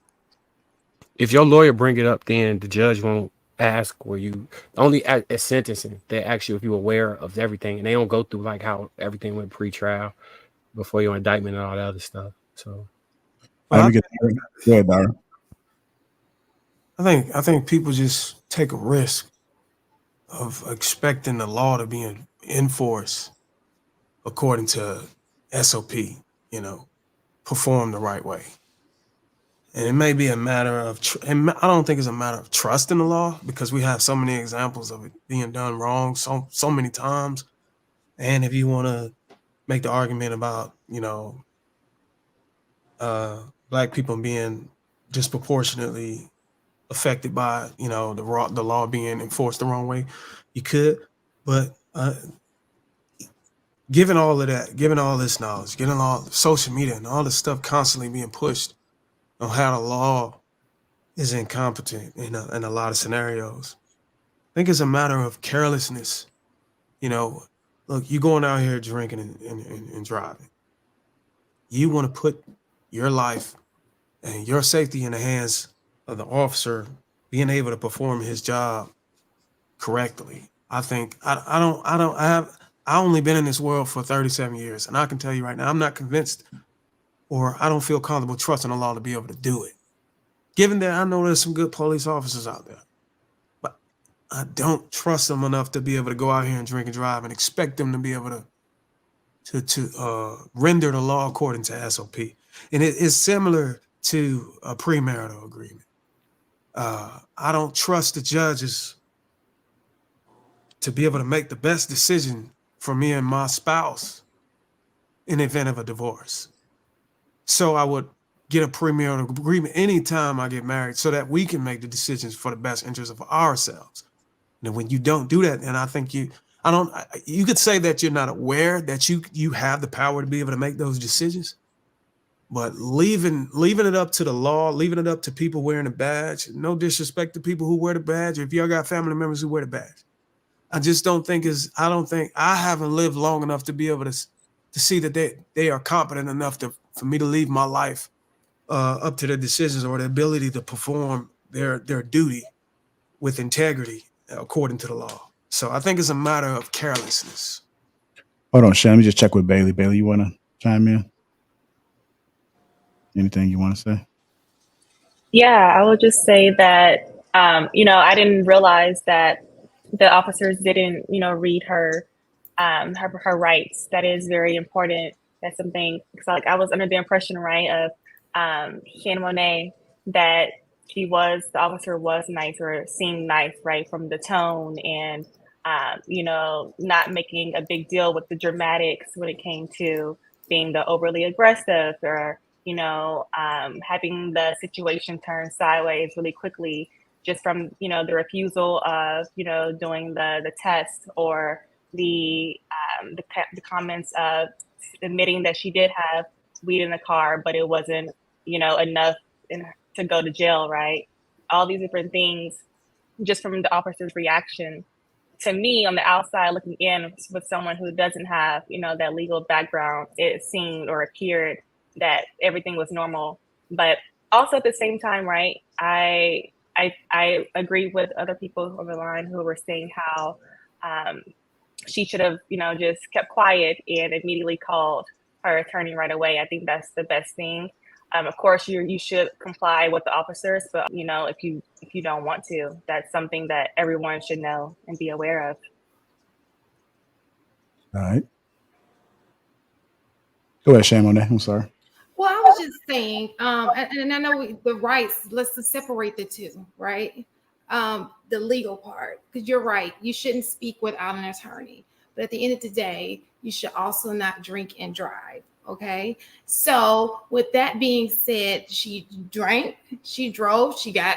L: If your lawyer bring it up, then the judge won't ask where you only at sentencing. They ask you if you're aware of everything, and they don't go through like how everything went pre-trial before your indictment and all that other stuff. So,
A: Let me get go ahead, Dara.
F: I think people just take a risk of expecting the law to be enforced according to SOP, perform the right way. And it may be a matter of, and I don't think it's a matter of trust in the law because we have so many examples of it being done wrong so many times. And if you want to make the argument about, Black people being disproportionately affected by, the law being enforced the wrong way, you could. But given all of that, given all this knowledge, given all social media and all this stuff constantly being pushed on how the law is incompetent in a lot of scenarios, I think it's a matter of carelessness, look, you going out here drinking and driving. You want to put your life and your safety in the hands of the officer being able to perform his job correctly. I think I only been in this world for 37 years, and I can tell you right now, I'm not convinced, or I don't feel comfortable trusting the law to be able to do it. Given that I know there's some good police officers out there, but I don't trust them enough to be able to go out here and drink and drive and expect them to be able to render the law according to SOP. And it is similar to a premarital agreement. I don't trust the judges to be able to make the best decision for me and my spouse in the event of a divorce. So I would get a premarital agreement anytime I get married so that we can make the decisions for the best interest of ourselves. And when you don't do that, then I think you could say that you're not aware that you have the power to be able to make those decisions, but leaving it up to the law, leaving it up to people wearing a badge, no disrespect to people who wear the badge, or if y'all got family members who wear the badge. I haven't lived long enough to be able to see that they are competent enough for me to leave my life up to their decisions or the ability to perform their duty with integrity according to the law. So I think it's a matter of carelessness.
A: Hold on, Shan. Let me just check with Bailey. Bailey, you want to chime in? Anything you want to say?
G: Yeah, I would just say that, I didn't realize that the officers didn't, read her rights. That is very important. That's something, because I was under the impression, right, of Shannon Monet, that the officer was nice or seemed nice, right, from the tone and, not making a big deal with the dramatics when it came to being the overly aggressive or, having the situation turn sideways really quickly just from, the refusal of, doing the test or the comments of admitting that she did have weed in the car, but it wasn't, enough to go to jail, right? All these different things just from the officer's reaction. To me, on the outside looking in with someone who doesn't have, that legal background, it seemed or appeared that everything was normal. But also at the same time, right, I agree with other people on the line who were saying how she should have, just kept quiet and immediately called her attorney right away. I think that's the best thing. Of course, you should comply with the officers, but if you don't want to, that's something that everyone should know and be aware of.
A: All right. Go ahead, Shame on that. I'm sorry.
M: Well, I was just saying, and I know the rights. Let's just separate the two, right? The legal part, because you're right. You shouldn't speak without an attorney, but at the end of the day, you should also not drink and drive. Okay, so with that being said, she drank, she drove, she got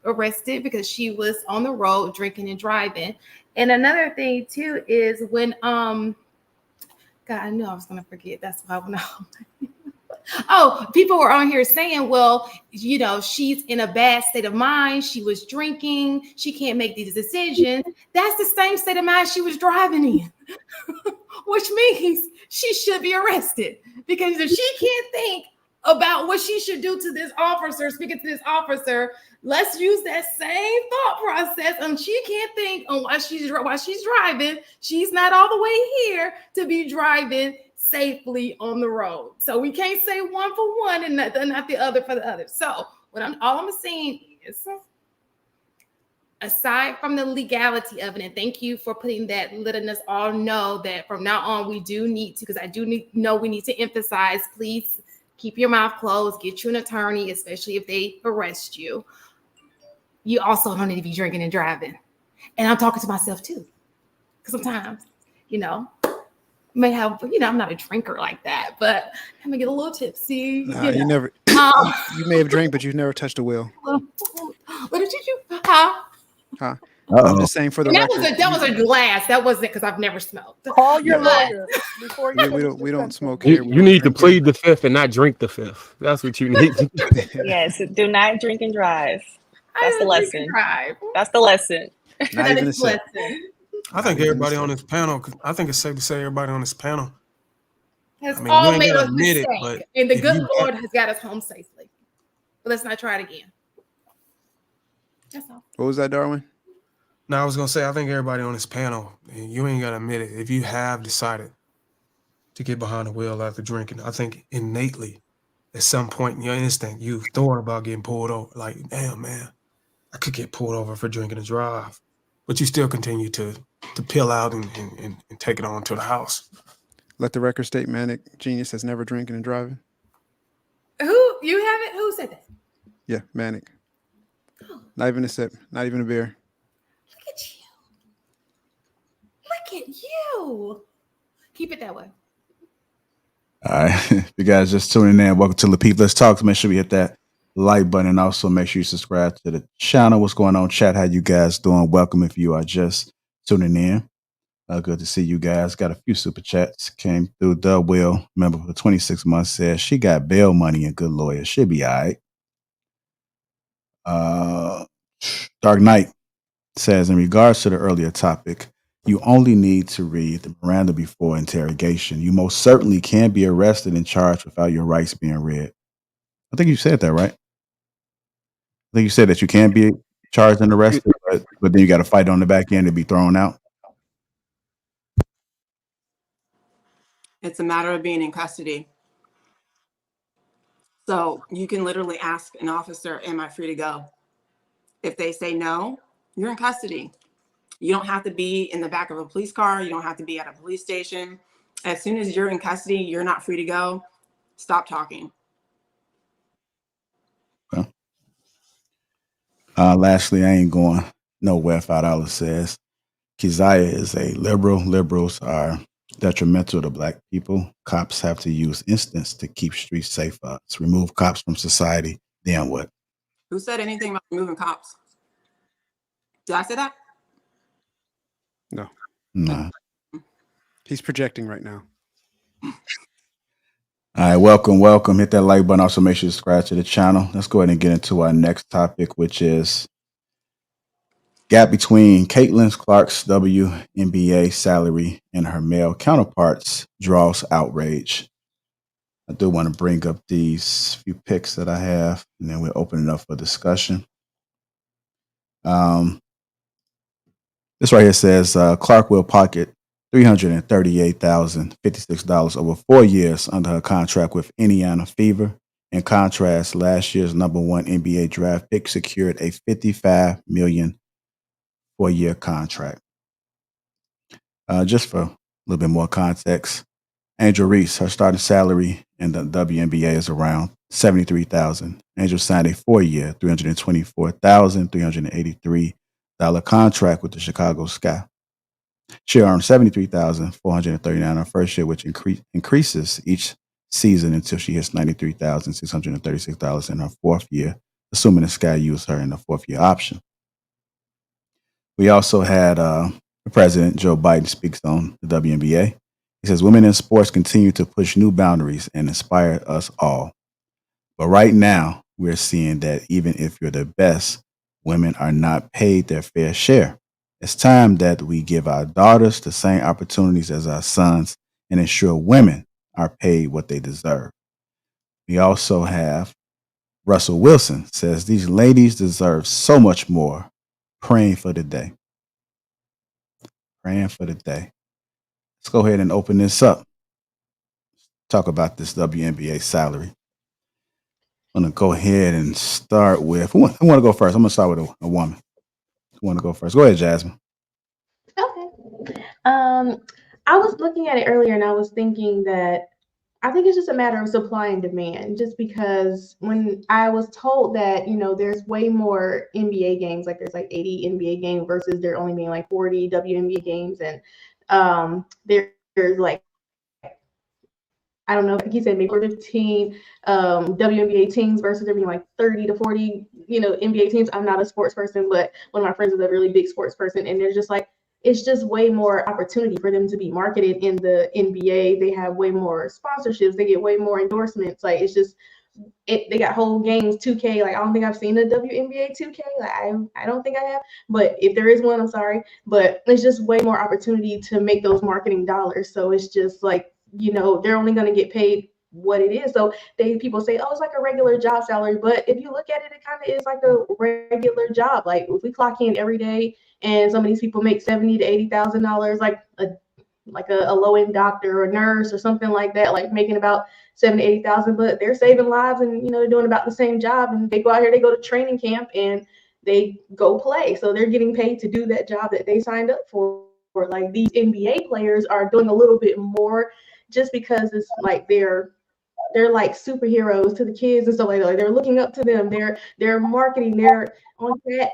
M: arrested because she was on the road drinking and driving. And another thing too is when God, I knew I was gonna forget. That's why I went out. Oh, people were on here saying, well, she's in a bad state of mind. She was drinking. She can't make these decisions. That's the same state of mind she was driving in, which means she should be arrested, because if she can't think about what she should do to this officer, speaking to this officer, let's use that same thought process. And she can't think on why she's driving. She's not all the way here to be driving safely on the road. So we can't say one for one and not the other for the other. So all I'm saying is, aside from the legality of it, and thank you for putting that, letting us all know that from now on we do need to, because I do know we need to emphasize, please keep your mouth closed, get you an attorney, especially if they arrest you. You also don't need to be drinking and driving. And I'm talking to myself too, because sometimes, may have, I'm not a drinker like that, but I'm gonna get a little tipsy.
H: You never. You may have drank, but you've never touched a wheel.
M: What did you do? Huh?
H: I'm just saying for the record.
M: That was a glass. That wasn't, because I've never smoked.
N: Call your lawyer before you.
H: We don't smoke
L: here.
H: You
L: need to plead the fifth and not drink the fifth. That's what you need to do.
G: Yes, do not drink and drive. That's the lesson.
M: Drive.
G: That's the lesson.
H: Not even a sip.
F: I think everybody on this panel. I think it's safe to say everybody on this panel
M: has
F: I mean, you
M: all
F: ain't
M: made
F: gotta
M: a
F: admit it,
M: mistake,
F: but
M: and the
F: if
M: good
F: you
M: Lord has got us home safely. But let's not try it again. That's all.
H: What was that, Darwin?
F: No, I was gonna say I think everybody on this panel, and you ain't gotta admit it. If you have decided to get behind the wheel after drinking, I think innately, at some point in your instinct, you've thought about getting pulled over. Like, damn, man, I could get pulled over for drinking and drive, but you still continue to peel out and take it on to the house.
H: Let the record state, Manic Genius has never drinking and driving.
M: Who you haven't? Who said that?
H: Yeah, Manic. Not even a sip. Not even a beer.
M: Look at you. Look at you. Keep it that way.
A: All right. If you guys just tuning in, welcome to Lapeef. Let's talk. Make sure we hit that like button and also make sure you subscribe to the channel. What's going on, chat? How you guys doing? Welcome if you are just tuning in. Good to see you guys. Got a few super chats came through. Dub Will, member for 26 months, says she got bail money and good lawyer. She'll be all right. Dark Knight says, in regards to the earlier topic, you only need to read the Miranda before interrogation. You most certainly can be arrested and charged without your rights being read. I think you said that, right? I think you said that you can be charged and arrested, but then you got to fight on the back end to be thrown out.
I: It's a matter of being in custody. So you can literally ask an officer, am I free to go? If they say no, you're in custody. You don't have to be in the back of a police car. You don't have to be at a police station. As soon as you're in custody, you're not free to go. Stop talking.
A: Okay. Lastly, I ain't going nowhere. $5 says, Keziah is a liberal. Liberals are detrimental to black people. Cops have to use instance to keep streets safe. Remove cops from society. Then what?
I: Who said anything about removing cops? Did I say that?
H: No.
A: Nah.
H: He's projecting right now.
A: All right, welcome. Hit that like button. Also, make sure you subscribe to the channel. Let's go ahead and get into our next topic, which is gap between Caitlin Clark's WNBA salary and her male counterparts draws outrage. I do want to bring up these few picks that I have, and then we'll open it up for discussion. This right here says Clark will pocket $338,056 over 4 years under her contract with Indiana Fever. In contrast, last year's number one NBA draft pick secured a $55 million 4-year contract. Just for a little bit more context, Angel Reese, her starting salary in the WNBA is around $73,000. Angel signed a 4-year, $324,383 contract with the Chicago Sky. She earned $73,439 her first year, which increases each season until she hits $93,636 in her fourth year, assuming the Sky used her in the fourth year option. We also had President Joe Biden speaks on the WNBA. He says, women in sports continue to push new boundaries and inspire us all. But right now, we're seeing that even if you're the best, women are not paid their fair share. It's time that we give our daughters the same opportunities as our sons and ensure women are paid what they deserve. We also have Russell Wilson says these ladies deserve so much more. Praying for the day. Praying for the day. Let's go ahead and open this up. Talk about this WNBA salary. I'm going to go ahead and start with, I want to go first. I'm going to start with a woman. I want to go first. Go ahead, Jasmine.
K: Okay. I was looking at it earlier and I was thinking that I think it's just a matter of supply and demand, just because when I was told that, there's way more NBA games, like there's like 80 NBA games versus there only being like 40 WNBA games. And there's like, I don't know, I think he said maybe 15 WNBA teams versus there being like 30 to 40, NBA teams. I'm not a sports person, but one of my friends is a really big sports person. And they're just like, it's just way more opportunity for them to be marketed in the NBA. They have way more sponsorships. They get way more endorsements. Like, it's just they got whole games 2K. Like I don't think I've seen a WNBA 2K. Like I don't think I have. But if there is one, I'm sorry. But there's just way more opportunity to make those marketing dollars. So it's just like, they're only going to get paid what it is. So people say, oh, it's like a regular job salary. But if you look at it, it kind of is like a regular job. Like if we clock in every day and some of these people make $70,000 to $80,000, like a low end doctor or nurse or something like that, like making about 70,000 to 80,000, but they're saving lives and they're doing about the same job. And they go out here, they go to training camp and they go play. So they're getting paid to do that job that they signed up for. Like these NBA players are doing a little bit more just because it's like they're like superheroes to the kids and stuff like that. Like they're looking up to them. They're marketing. They're on that,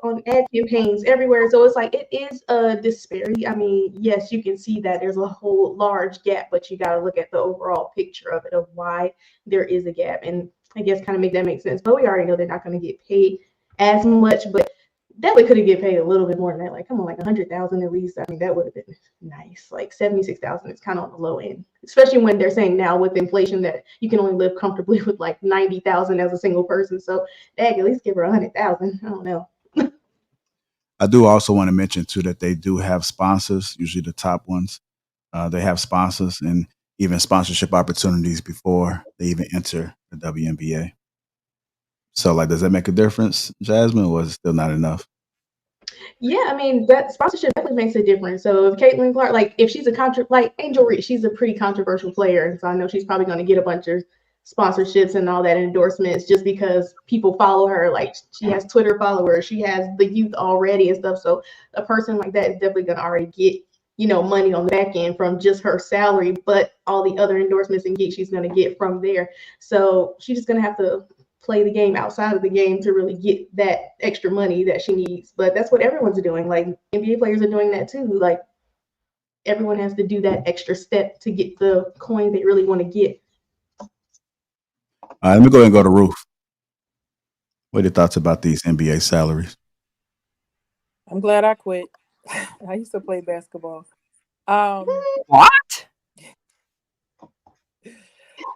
K: on ad campaigns everywhere. So it's like it is a disparity. I mean, yes, you can see that there's a whole large gap, but you got to look at the overall picture of it, of why there is a gap, and I guess kind of make that make sense. But we already know they're not going to get paid as much, but definitely could have get paid a little bit more than that. Like, come on, like 100,000 at least. I mean, that would have been nice. Like 76,000 is kind of on the low end, especially when they're saying now with inflation that you can only live comfortably with like 90,000 as a single person. So, at least give her 100,000. I don't know.
A: I do also want to mention too that they do have sponsors, usually the top ones. They have sponsors and even sponsorship opportunities before they even enter the WNBA. So, like, does that make a difference, Jasmine, or is it still not enough?
K: Yeah, I mean, that sponsorship definitely makes a difference. So if Caitlin Clark, like if she's like Angel Reese, she's a pretty controversial player. And so I know she's probably going to get a bunch of sponsorships and all that endorsements just because people follow her. Like she has Twitter followers, she has the youth already and stuff. So a person like that is definitely going to already get, money on the back end from just her salary, but all the other endorsements and gigs she's going to get from there. So she's just going to have to play the game outside of the game to really get that extra money that she needs. But that's what everyone's doing. Like NBA players are doing that too. Like everyone has to do that extra step to get the coin they really want to get.
A: All right, let me go ahead and go to Ruth. What are your thoughts about these NBA salaries?
N: I'm glad I quit. I used to play basketball.
O: What?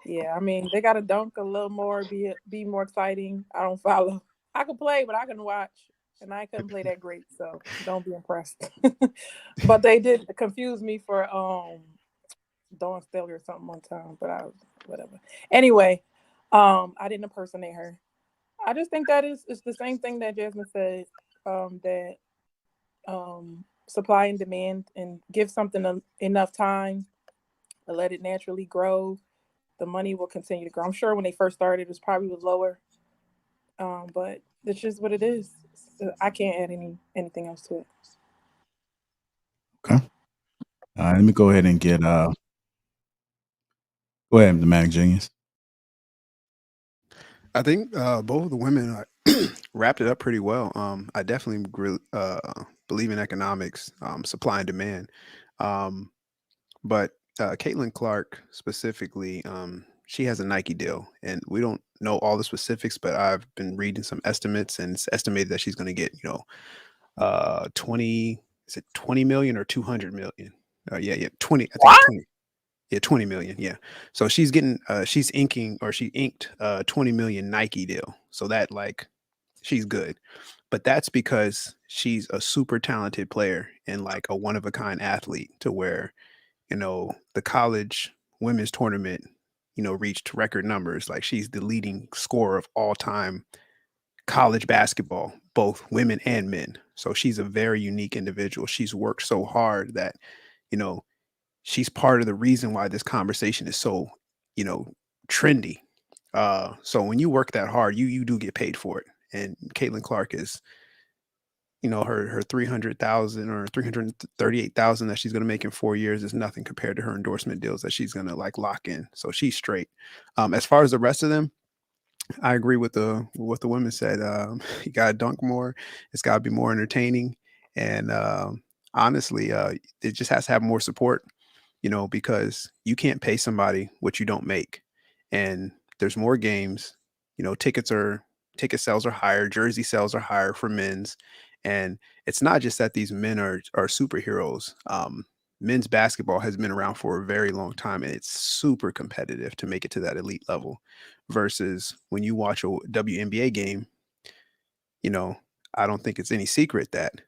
N: Yeah, I mean, they got to dunk a little more, be more exciting. I don't follow. I can play, but I can watch, and I couldn't play that great, so don't be impressed. But they did confuse me for Dawn Staley or something one time, but whatever. Anyway, I didn't impersonate her. I just think that it's the same thing that Jasmine said, that supply and demand, and give something enough time to let it naturally grow. The money will continue to grow. I'm sure when they first started, it probably was lower, but it's just what it is. I can't add anything else to it.
A: Okay. Let me go ahead and get. Go ahead, the Mag Genius.
H: I think both of the women wrapped it up pretty well. I definitely believe in economics, supply and demand. But Caitlin Clark specifically, she has a Nike deal, and we don't know all the specifics, but I've been reading some estimates, and it's estimated that she's going to get, 20 million or 200 million? 20. I think it's 20. Yeah, 20 million. Yeah. So she's getting, she inked a 20 million Nike deal. So that she's good, but that's because she's a super talented player and like a one of a kind athlete to where, the college women's tournament, reached record numbers. Like she's the leading scorer of all time college basketball, both women and men. So she's a very unique individual. She's worked so hard that, she's part of the reason why this conversation is so, trendy. So when you work that hard, you do get paid for it. And Caitlin Clark is, her 300,000 or 338,000 that she's going to make in 4 years is nothing compared to her endorsement deals that she's going to lock in. So she's straight. As far as the rest of them, I agree with what the women said. You got to dunk more. It's got to be more entertaining. And honestly, it just has to have more support, because you can't pay somebody what you don't make. And there's more games, ticket sales are higher, jersey sales are higher for men's. And it's not just that these men are superheroes. men's basketball has been around for a very long time, and it's super competitive to make it to that elite level. Versus when you watch a WNBA game, you know, I don't think it's any secret that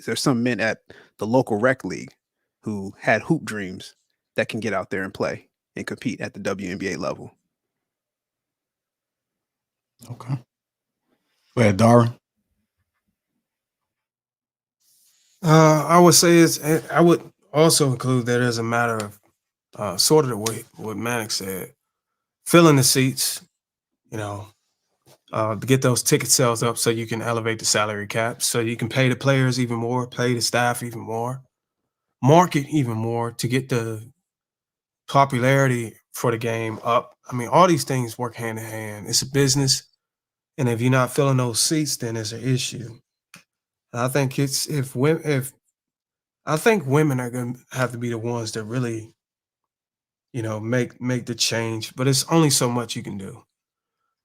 H: there's some men at the local rec league who had hoop dreams that can get out there and play and compete at the WNBA level.
A: Okay. Go ahead, Darwin.
F: I would say I would also include that as a matter of sort of the way what Mannix said, filling the seats, you know, to get those ticket sales up so you can elevate the salary cap, so you can pay the players even more, pay the staff even more, market even more to get the popularity for the game up. I mean, all these things work hand in hand. It's a business, and if you're not filling those seats, then there's an issue. And I think I think women are going to have to be the ones that really, you know, make the change, but it's only so much you can do.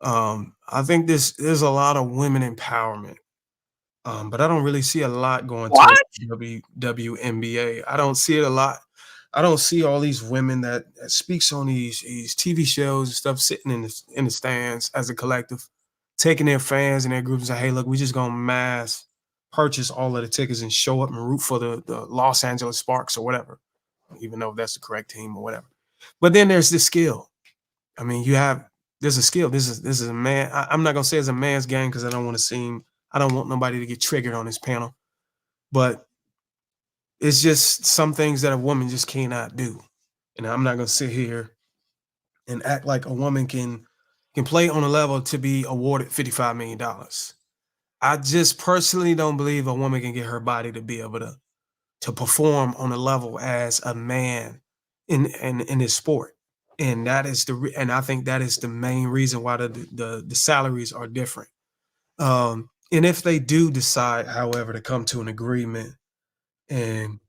F: I think there's a lot of women empowerment, but I don't really see a lot going towards WNBA. I don't see it a lot. I don't see all these women that speaks on these TV shows and stuff sitting in the stands as a collective, taking their fans and their groups and say, hey, look, we just gonna mass purchase all of the tickets and show up and root for the Los Angeles Sparks or whatever, even though that's the correct team or whatever. But then there's this skill. I mean, there's a skill. This is a man. I'm not gonna say it's a man's game because I don't want nobody to get triggered on this panel, but it's just some things that a woman just cannot do. And I'm not gonna sit here and act like a woman can play on a level to be awarded $55 million. I just personally don't believe a woman can get her body to be able to perform on a level as a man in this sport. And that is and I think that is the main reason why the salaries are different. And if they do decide, however, to come to an agreement and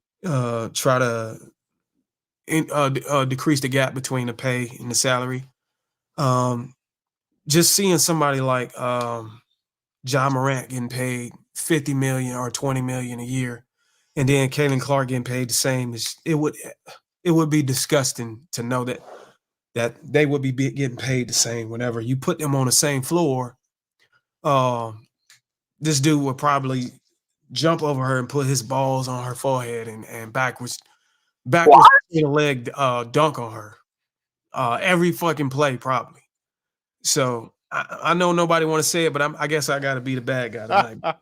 F: try to decrease the gap between the pay and the salary, just seeing somebody like John Morant getting paid $50 million or $20 million a year, and then Caitlin Clark getting paid the same, it would be disgusting to know that they would be getting paid the same whenever you put them on the same floor. This dude would probably jump over her and put his balls on her forehead and backwards leg dunk on her every fucking play probably. So I know nobody want to say it, but I guess I got to be the bad guy tonight.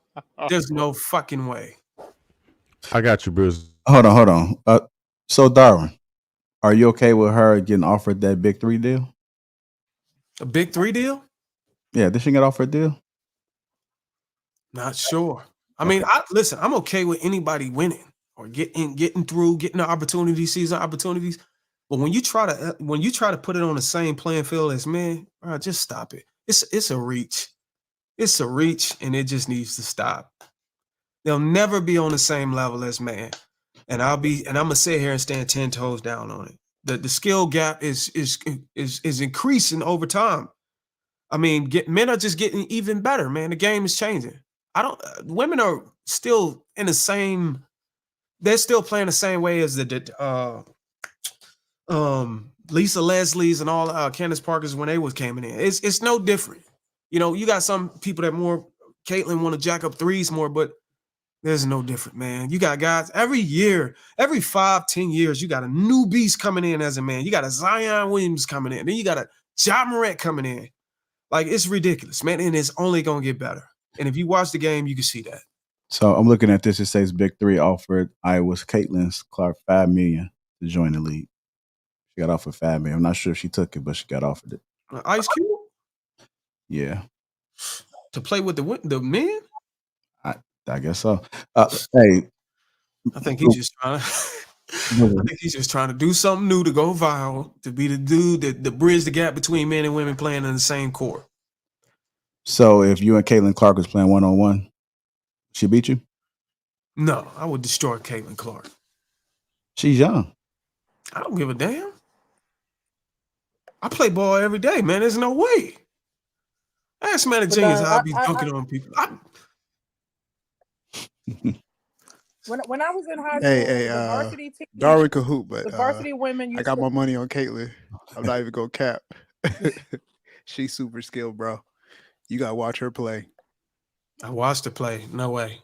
F: There's no fucking way.
J: I got you, Bruce.
A: Hold on. So Darwin, are you okay with her getting offered that Big 3 deal?
F: A Big 3 deal?
A: Yeah, did she get offered a deal?
F: Not sure. I mean, listen, I'm okay with anybody winning or getting through, getting the opportunities, season opportunities. But when you try to put it on the same playing field as men, bro, just stop it. It's a reach. It's a reach, and it just needs to stop. They'll never be on the same level as man. And I'm gonna sit here and stand 10 toes down on it. The skill gap is increasing over time. I mean, men are just getting even better, man. The game is changing. Women are still in the same. They're still playing the same way as Lisa Leslie's and all Candace Parker's when they was coming in. It's no different. You know, you got some people that more Caitlin want to jack up threes more, but there's no different, man. You got guys every year, every 5-10 years, you got a new beast coming in as a man. You got a Zion Williams coming in. Then you got a Ja Morant coming in. Like, it's ridiculous, man. And it's only going to get better. And if you watch the game, you can see that.
A: So I'm looking at this. It says Big 3 offered Iowa's Caitlin Clark $5 million to join the league. She got offered $5 million. I'm not sure if she took it, but she got offered it.
F: Ice Cube?
A: Yeah.
F: To play with the men?
A: I guess so. Hey,
F: I think he's just trying to. I think he's just trying to do something new to go viral, to be the dude that bridge the gap between men and women playing in the same court.
A: So if you and Caitlin Clark was playing 1-on-1, she beat you?
F: No, I would destroy Caitlin Clark.
A: She's young.
F: I don't give a damn. I play ball every day, man. There's no way. Ask Matt Jenkins how I be dunking on people.
N: When I was in high school,
H: Hey,
N: the varsity team,
H: Darwin can hoop, but
N: the varsity women
H: I
N: used
H: got
N: to.
H: my money on Caitlin. I'm not even gonna cap. She's super skilled, bro. You gotta watch her play.
F: I watched her play. No way.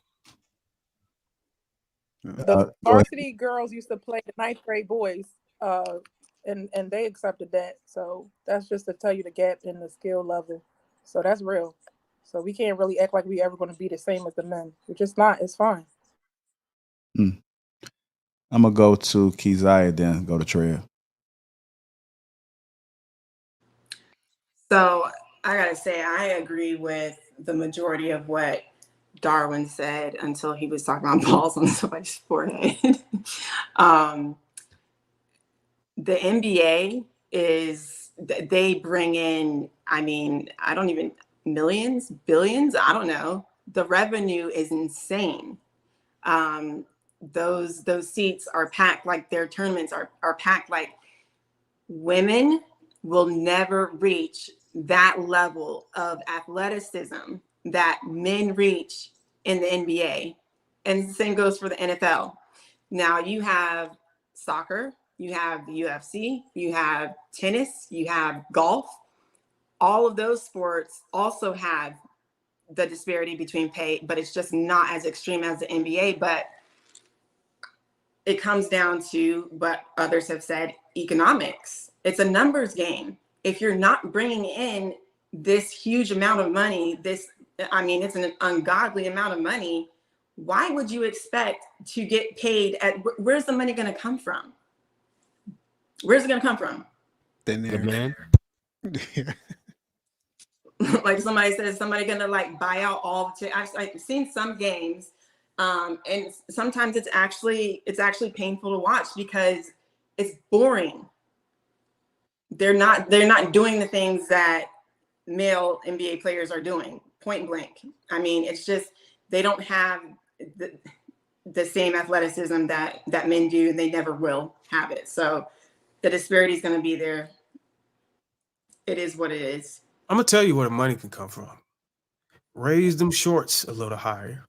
N: The varsity girls used to play the ninth grade boys, and they accepted that. So that's just to tell you the gap in the skill level. So that's real. So we can't really act like we ever going to be the same as the men. We're just not. It's fine.
A: I'm gonna go to Keziah, then go to Trev.
I: So I gotta say, I agree with the majority of what Darwin said until he was talking about balls on somebody's forehead. The NBA they bring in, I mean, I don't even, millions, billions, I don't know. The revenue is insane. Those seats are packed, like their tournaments are packed. Like, women will never reach that level of athleticism that men reach in the NBA. And the same goes for the NFL. Now you have soccer, you have the UFC, you have tennis, you have golf. All of those sports also have the disparity between pay, but it's just not as extreme as the NBA. But it comes down to what others have said, economics. It's a numbers game. If you're not bringing in this huge amount of money, it's an ungodly amount of money, why would you expect to get paid where's the money going to come from? Where's it going to come from?
H: The
L: man.
I: Like somebody says, somebody going to like buy out all the I've seen some games, and sometimes it's actually painful to watch because it's boring. They're not doing the things that male NBA players are doing, point blank. I mean, it's just they don't have the same athleticism that men do, and they never will have it. So the disparity is going to be there. It is what it is.
F: I'm gonna tell you where the money can come from. Raise them shorts a little higher.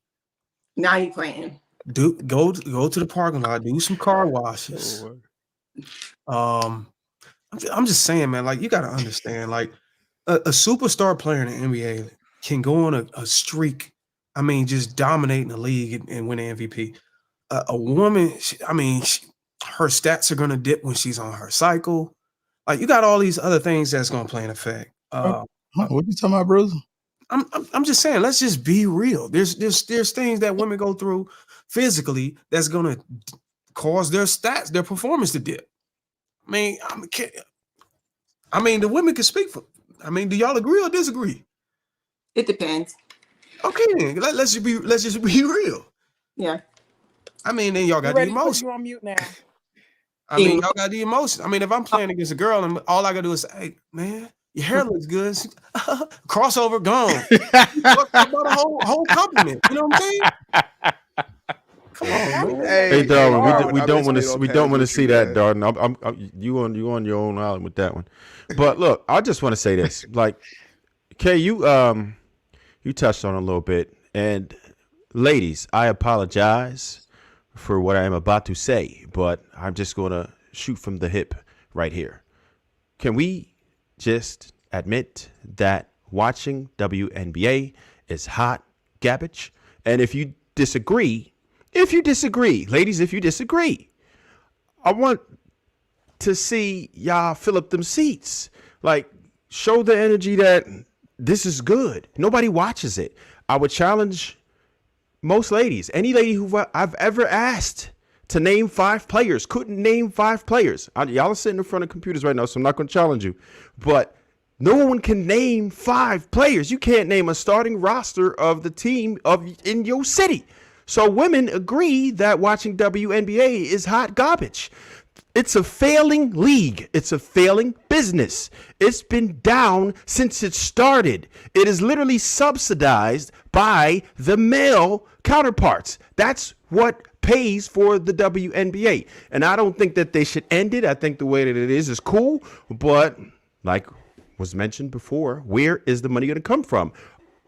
I: Now you playing.
F: Go to the parking lot. Do some car washes. I'm just saying, man. Like, you got to understand. Like, a superstar player in the NBA can go on a streak. I mean, just dominating the league and win an MVP. A woman, her stats are gonna dip when she's on her cycle. Like, you got all these other things that's gonna play an effect.
A: What you talking about, Bruce?
F: I'm just saying, let's just be real. There's things that women go through physically that's gonna cause their stats, their performance to dip. The women can speak for. Do y'all agree or disagree?
I: It depends.
F: Okay, then let's just be real.
I: Yeah.
F: Then y'all got the emotion.
N: You on mute now.
F: Y'all got the emotion. If I'm playing against a girl and all I gotta do is say, "Hey, man, your hair looks good," crossover gone. About a whole compliment. You know what I'm saying? Come on, man.
J: Hey, Darwin, we don't want to see that, Darwin. You on your own island with that one. But look, I just want to say this. Like, Kay, you touched on it a little bit, and ladies, I apologize for what I am about to say, but I'm just going to shoot from the hip right here. Can we just admit that watching WNBA is hot garbage? And if you disagree, ladies, I want to see y'all fill up them seats. Like, show the energy that this is good. Nobody watches it. I would challenge most ladies, any lady who I've ever asked to name 5 players, couldn't name 5 players. Y'all are sitting in front of computers right now, so I'm not going to challenge you. But no one can name 5 players. You can't name a starting roster of the team in your city. So women agree that watching WNBA is hot garbage. It's a failing league. It's a failing business. It's been down since it started. It is literally subsidized by the male counterparts. That's what pays for the WNBA. And I don't think that they should end it. I think the way that it is cool. But like was mentioned before, where is the money going to come from?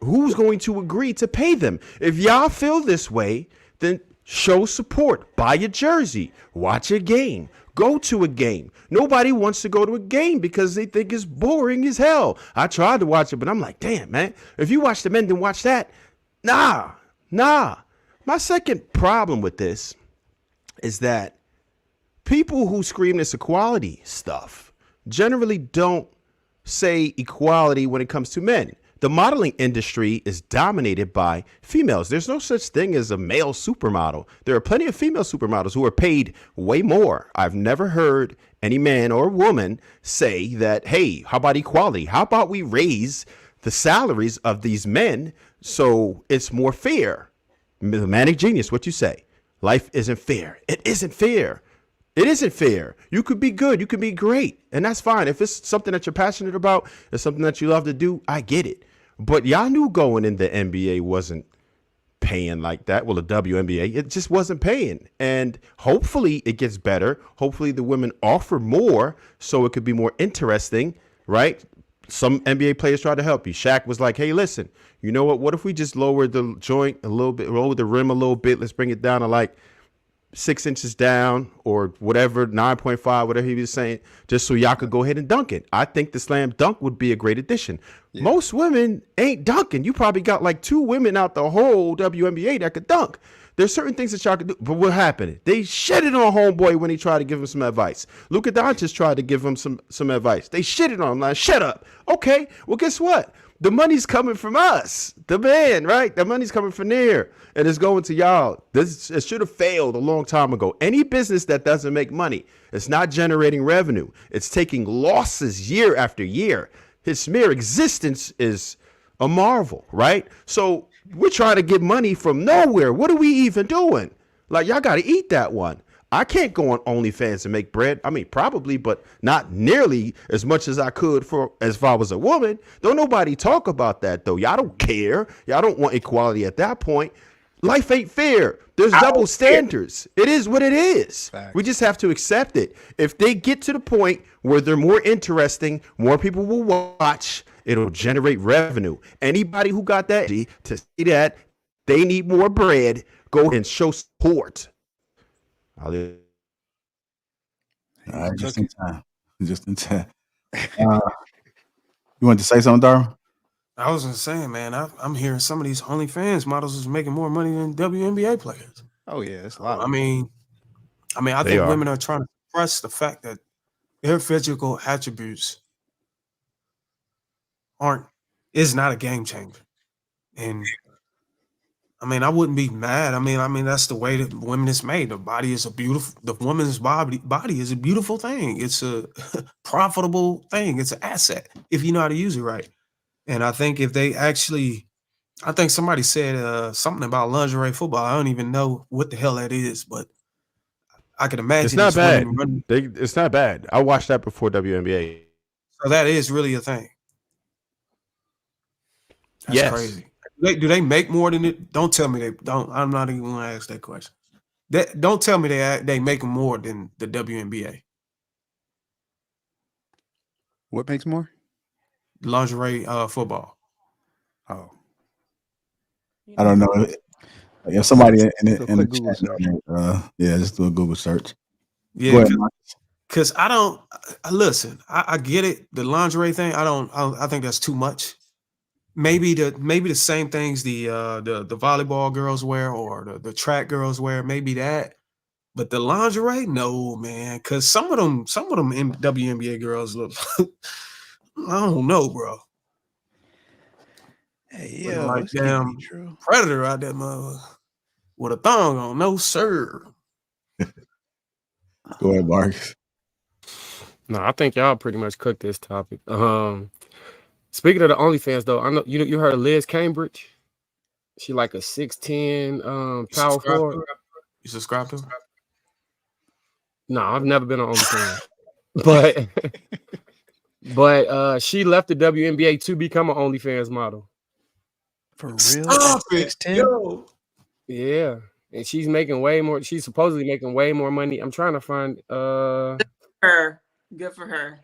J: Who's going to agree to pay them? If y'all feel this way, then Show support. Buy a jersey. Watch a game. Go to a game. Nobody wants to go to a game because they think it's boring as hell. I tried to watch it, but I'm like, damn, man. If you watch the men, then watch that. Nah. My second problem with this is that people who scream this equality stuff generally don't say equality when it comes to men. The modeling industry is dominated by females. There's no such thing as a male supermodel. There are plenty of female supermodels who are paid way more. I've never heard any man or woman say that, hey, how about equality? How about we raise the salaries of these men so it's more fair? Manic genius, what you say? Life isn't fair. It isn't fair. It isn't fair. You could be good. You could be great. And that's fine. If it's something that you're passionate about, it's something that you love to do, I get it. But y'all knew going in the NBA wasn't paying like that. Well, the WNBA, it just wasn't paying. And hopefully it gets better. Hopefully the women offer more so it could be more interesting, right? Some NBA players tried to help you. Shaq was like, hey, listen, you know what? What if we just lower the joint a little bit, lower the rim a little bit? Let's bring it down to like 6 inches down or whatever, 9.5, whatever he was saying, just so y'all could go ahead and dunk it. I think the slam dunk would be a great addition. Yeah. Most women ain't dunking. You probably got like 2 women out the whole WNBA that could dunk. There's certain things that y'all could do. But what happened? They shitted on homeboy when he tried to give him some advice. Luka Doncic tried to give him some advice. They shitted on him. Like, shut up. Okay, well, guess what? The money's coming from us, the man, right? The money's coming from there, and it's going to y'all. It should have failed a long time ago. Any business that doesn't make money, it's not generating revenue. It's taking losses year after year. Its mere existence is a marvel, right? So we're trying to get money from nowhere. What are we even doing? Like, y'all got to eat that one. I can't go on OnlyFans and make bread. I mean, probably, but not nearly as much as I could as if I was a woman. Don't nobody talk about that, though. Y'all don't care. Y'all don't want equality at that point. Life ain't fair. There's double standards. It is what it is. Facts. We just have to accept it. If they get to the point where they're more interesting, more people will watch, it'll generate revenue. Anybody who got that to see that they need more bread, go and show support.
A: Just in time. Just in time. You want to say something, Darwin?
F: I was just saying, man, I'm hearing some of these OnlyFans models is making more money than WNBA players.
H: Oh yeah, it's a lot.
F: I think women are trying to suppress the fact that their physical attributes is not a game changer. And I mean, I wouldn't be mad. I mean, that's the way that women is made. The woman's body is a beautiful thing. It's a profitable thing. It's an asset if you know how to use it right. And I think I think somebody said something about lingerie football. I don't even know what the hell that is, but I can imagine
J: it's not bad. It's not bad. I watched that before WNBA.
F: So that is really a thing. That's crazy. Do they make more than it? Don't tell me they don't. I'm not even going to ask that question. Don't tell me they make more than the WNBA.
H: What makes more?
F: Lingerie football.
H: Oh,
A: I don't know. If somebody in the chat, just do a Google search.
F: Yeah, because I don't listen. I get it. The lingerie thing. I think that's too much. Maybe the same things the volleyball girls wear or the track girls wear, maybe that. But the lingerie, no, man. Because some of them WNBA girls look, I don't know, bro.
H: Hey, yeah,
F: like damn predator out there, mother, with a thong on. No, sir.
A: Go ahead, Marcus.
L: No, I think y'all pretty much cooked this topic. Speaking of the OnlyFans, though, I know you heard of Liz Cambridge. She like a 6'10" power forward.
F: You subscribe to her?
L: No, I've never been on OnlyFans. but she left the WNBA to become an OnlyFans model.
H: For real?
F: Stop it, yo.
L: Yeah. And she's making way more. She's supposedly making way more money. I'm trying to find
I: Good for her.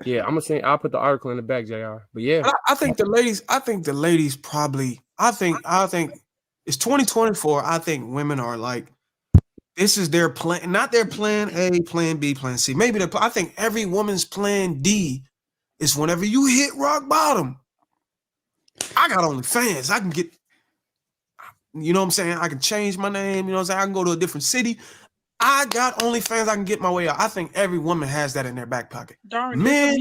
L: Yeah, I'm gonna say I'll put the article in the back, JR. But yeah,
F: I think the ladies probably. I think It's 2024. I think women are like, this is their plan, not their plan A, plan B, plan C. Maybe I think every woman's plan D is whenever you hit rock bottom. I got OnlyFans. I can get, you know what I'm saying? I can change my name. You know what I'm saying? I can go to a different city. I got OnlyFans. I can get my way out. I think every woman has that in their back pocket.
N: Darn,
F: Man,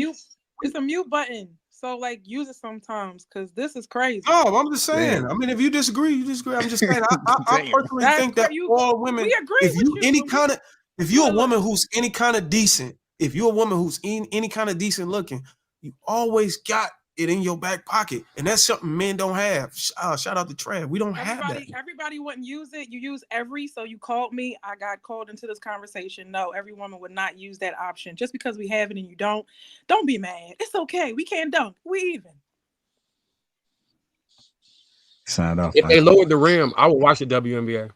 N: it's a mute button. So like use it sometimes because this is crazy.
F: Oh, I'm just saying. I mean, if you disagree, you disagree. I'm just saying. I personally think that all women,
N: we agree
F: if
N: with
F: you
N: you,
F: any
N: but
F: kind of, if you're a woman who's any kind of decent, if you're a woman who's any kind of decent looking, you always got it in your back pocket, and that's something men don't have. Shout out to Trav. We don't have that.
N: Everybody wouldn't use it. You use every, so you called me. I got called into this conversation. No, every woman would not use that option. Just because we have it and you don't be mad. It's okay. We can't dunk. We even.
A: Signed off.
L: If they lowered the rim, I would watch the WNBA.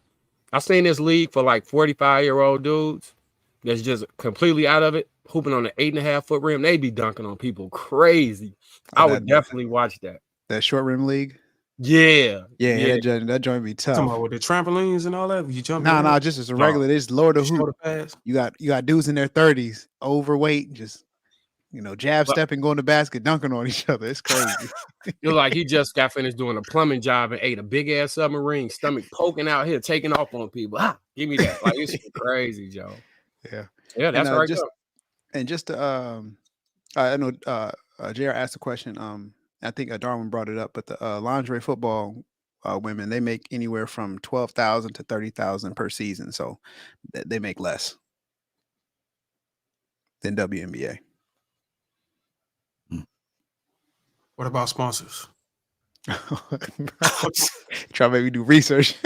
L: I've seen this league for like 45-year-old dudes that's just completely out of it, hooping on an 8.5-foot rim. They be dunking on people crazy. I would definitely watch that.
H: That short rim league.
L: Yeah.
H: That joint be tough.
F: Talking about with the trampolines and all that. You jump.
H: Nah, just as a regular. They just lower the hoop. You got dudes in their 30s, overweight, just jab stepping, going to basket, dunking on each other. It's crazy.
L: You're like he just got finished doing a plumbing job and ate a big ass submarine, stomach poking out here, taking off on people. Give me that. Like it's crazy, Joe. Yeah, that's right.
H: Just I know JR asked a question. I think Darwin brought it up, but the lingerie football women, they make anywhere from $12,000 to $30,000 per season, so they make less than WNBA.
F: What about sponsors?
H: Try to make me do research.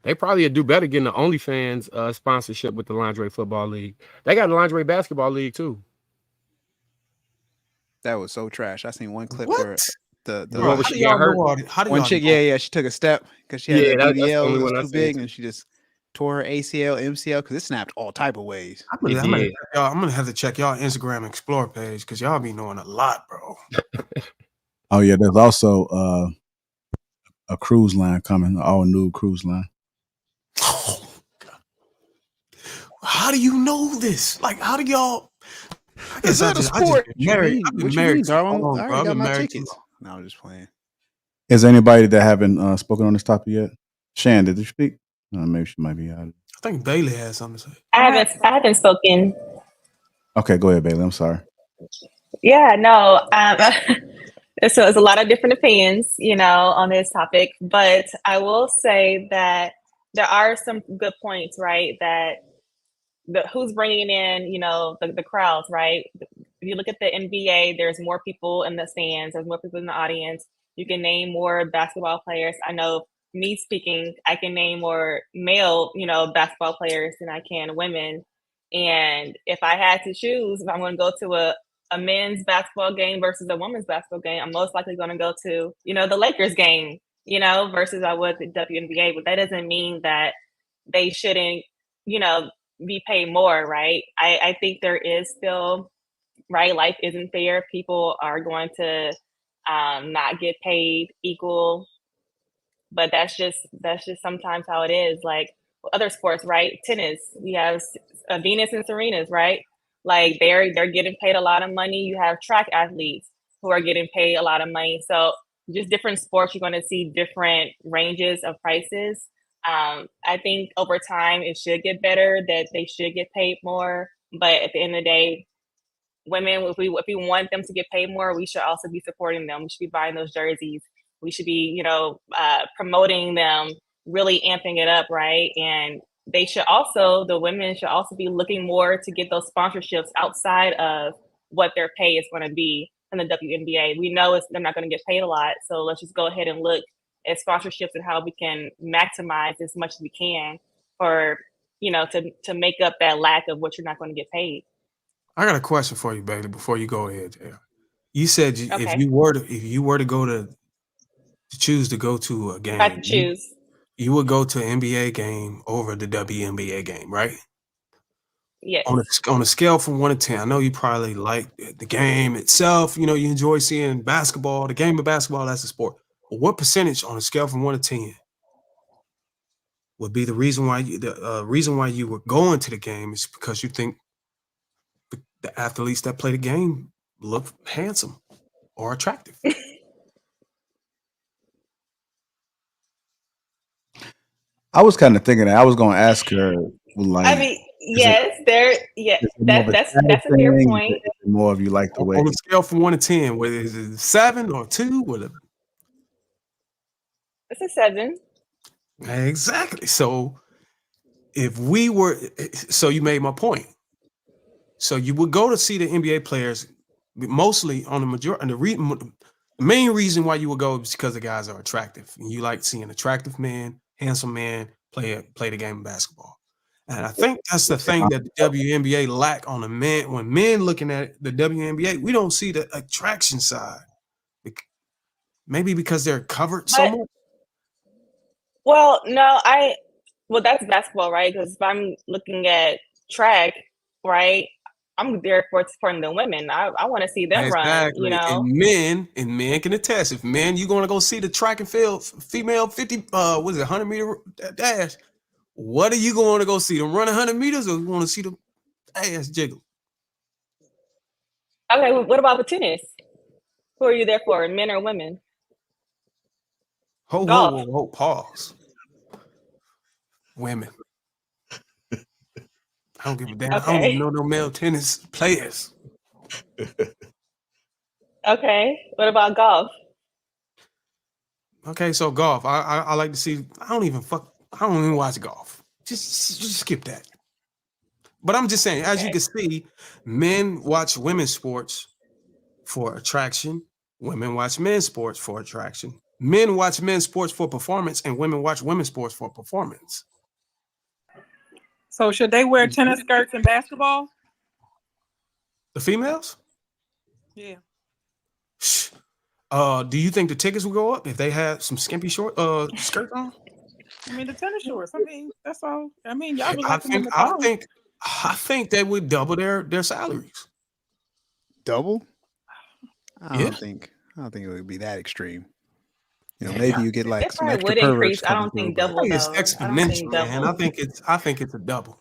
L: They probably would do better getting the OnlyFans sponsorship with the lingerie football league. They got a lingerie basketball league too.
H: That was so trash. I seen one clip
F: What?
H: where the
F: Bro, how do y'all know? How do
H: one
F: y'all
H: chick,
F: know?
H: she took a step because she had a BBL
L: that
H: was too big, and she just tore her ACL, MCL because it snapped all type of ways.
F: I'm gonna have to check y'all Instagram Explore page because y'all be knowing a lot, bro.
A: Oh yeah, there's also a cruise line coming, an all new cruise line.
F: How do you know this? Like, how do y'all?
H: Is that a sport?
F: I've been married
H: Darwin?
F: long,
H: I
F: bro.
H: already
F: I've
H: got
F: been
H: my
F: married
H: tickets. No, I'm just playing.
A: Is there anybody that haven't spoken on this topic yet? Shan, did you speak? Maybe she might be out.
F: I think Bailey has something to say.
G: I haven't spoken.
A: Okay, go ahead, Bailey. I'm sorry.
G: Yeah, no. So it's a lot of different opinions, on this topic, but I will say that there are some good points, right? That who's bringing in, the crowds, right? If you look at the NBA, there's more people in the stands, there's more people in the audience. You can name more basketball players. I know me speaking, I can name more male, basketball players than I can women. And if I had to choose, if I'm going to go to a men's basketball game versus a women's basketball game, I'm most likely going to go to, the Lakers game, versus I would the WNBA. But that doesn't mean that they shouldn't, be paid more, right? I think there is still, right? Life isn't fair. People are going to not get paid equal, but that's just sometimes how it is. Like other sports, right? Tennis, we have Venus and Serena's, right? Like they're getting paid a lot of money. You have track athletes who are getting paid a lot of money. So just different sports, you're going to see different ranges of prices. I think over time it should get better, that they should get paid more. But at the end of the day, women, if we want them to get paid more, we should also be supporting them. We should be buying those jerseys. We should be, promoting them, really amping it up, right? And the women should also be looking more to get those sponsorships outside of what their pay is going to be in the WNBA. We know they're not going to get paid a lot, so let's just go ahead and look at sponsorships and how we can maximize as much as we can for, to make up that lack of what you're not going to get paid.
F: I got a question for you, Bailey, before you go ahead. You said
G: Okay.
F: if you were to go to choose to go to a game,
G: If I could choose,
F: you would go to an NBA game over the WNBA game, right?
G: yes.
F: On a scale from 1 to 10, I know you probably like the game itself. You enjoy seeing basketball, the game of basketball. That's a sport. what percentage on a scale from 1 to 10 would be the reason why you were going to the game is because you think the athletes that play the game look handsome or attractive?
A: I was kind of thinking that I was going to ask her, like,
G: I mean, yes,
A: more of a
G: that's
A: status
G: a fair
A: thing?
G: point.
A: Is it more of you like the way?
F: On a scale from 1 to 10, whether it's a 7 or 2, or
G: It's a 7.
F: exactly. So if we were, so you made my point. So you would go to see the NBA players mostly on the majority, and the main reason why you would go is because the guys are attractive, and you like seeing attractive men, handsome men play the game of basketball. And I think that's the thing that the WNBA lack on the men. When men looking at the WNBA, we don't see the attraction side. Maybe because they're covered so
G: But
F: much.
G: well, that's basketball, right? Because if I'm looking at track, right, I'm there for supporting the women. I want to see them run,
F: Exactly. And men can attest. If men, you're going to go see the track and field female 50, 100 meter dash. What are you going to go see? Them run 100 meters, or you want to see them ass jiggle?
G: Okay, what about the tennis? Who are you there for, men or women?
F: Whoa, pause. Women. I don't give a damn. I don't even know no male tennis players.
G: Okay, what about golf?
F: Okay, so golf. I like to see. I don't even watch golf. Just skip that. But I'm just saying, as you can see, men watch women's sports for attraction. Women watch men's sports for attraction. Men watch men's sports for performance, and women watch women's sports for performance.
N: So should they wear tennis skirts in basketball?
F: The females?
N: Yeah.
F: Do you think the tickets will go up if they had some skimpy short skirts on?
N: I mean, the tennis shorts. I mean, that's all. I mean, y'all was like
F: I think they would double their salaries.
H: Double? I don't think it would be that extreme. You know, maybe you get like some extra perverts.
G: I don't think double.
F: It's exponential, man. I think it's a double.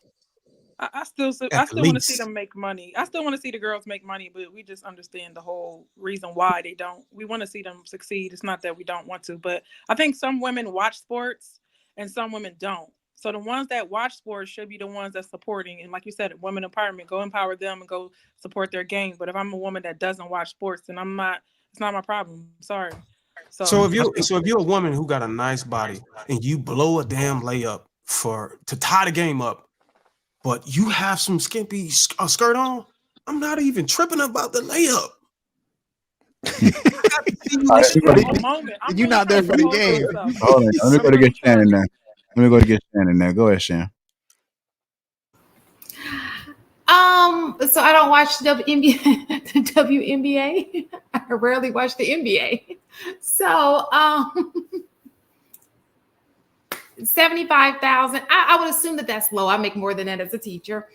N: I still want to see them make money. I still want to see the girls make money, but we just understand the whole reason why they don't. We want to see them succeed. It's not that we don't want to, but I think some women watch sports and some women don't. So the ones that watch sports should be the ones that's supporting. And like you said, women empowerment, go empower them and go support their game. But if I'm a woman that doesn't watch sports, then it's not my problem. Sorry.
F: So if you're a woman who got a nice body and you blow a damn layup to tie the game up, but you have some skimpy skirt on, I'm not even tripping about the layup.
H: You're not there for the game.
A: Hold on, let me go to get Shannon now. Go ahead, Shannon.
M: So I don't watch the WNBA. I rarely watch the NBA. So 75,000. I would assume that's low. I make more than that as a teacher.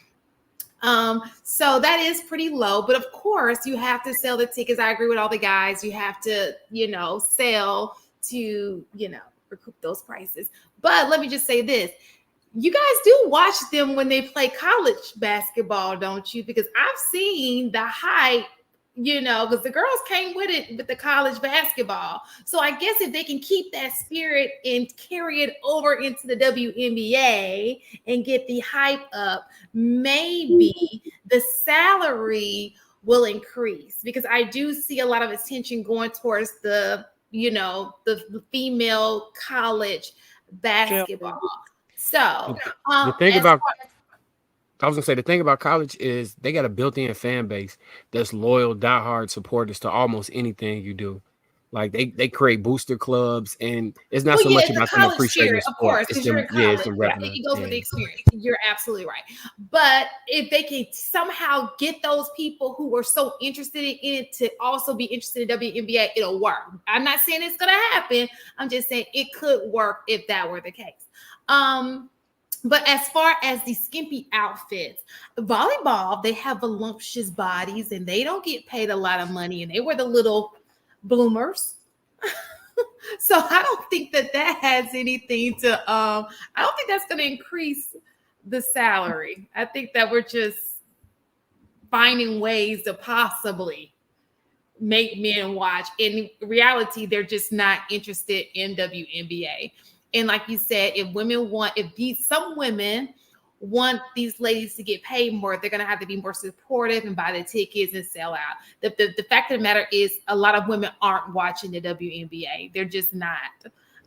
M: So that is pretty low, but of course you have to sell the tickets. I agree with all the guys. You have to, sell to, recoup those prices. But let me just say this. You guys do watch them when they play college basketball, don't you? Because I've seen the hype, because the girls came with it with the college basketball. So I guess if they can keep that spirit and carry it over into the WNBA and get the hype up, maybe the salary will increase, because I do see a lot of attention going towards the female college basketball. So
L: the thing about college is they got a built-in fan base that's loyal, diehard supporters to almost anything you do. Like they create booster clubs, and it's not so much about them appreciating the sport.
M: Of course, because you're in college. It goes with the experience. You're absolutely right. But if they can somehow get those people who are so interested in it to also be interested in WNBA, it'll work. I'm not saying it's going to happen. I'm just saying it could work if that were the case. But as far as the skimpy outfits, volleyball, they have voluptuous bodies and they don't get paid a lot of money, and they were the little bloomers. So I don't think that has anything to I don't think that's going to increase the salary. I think that we're just finding ways to possibly make men watch. In reality, they're just not interested in WNBA. And like you said, some women want these ladies to get paid more, they're going to have to be more supportive and buy the tickets and sell out. The fact of the matter is a lot of women aren't watching the WNBA. They're just not.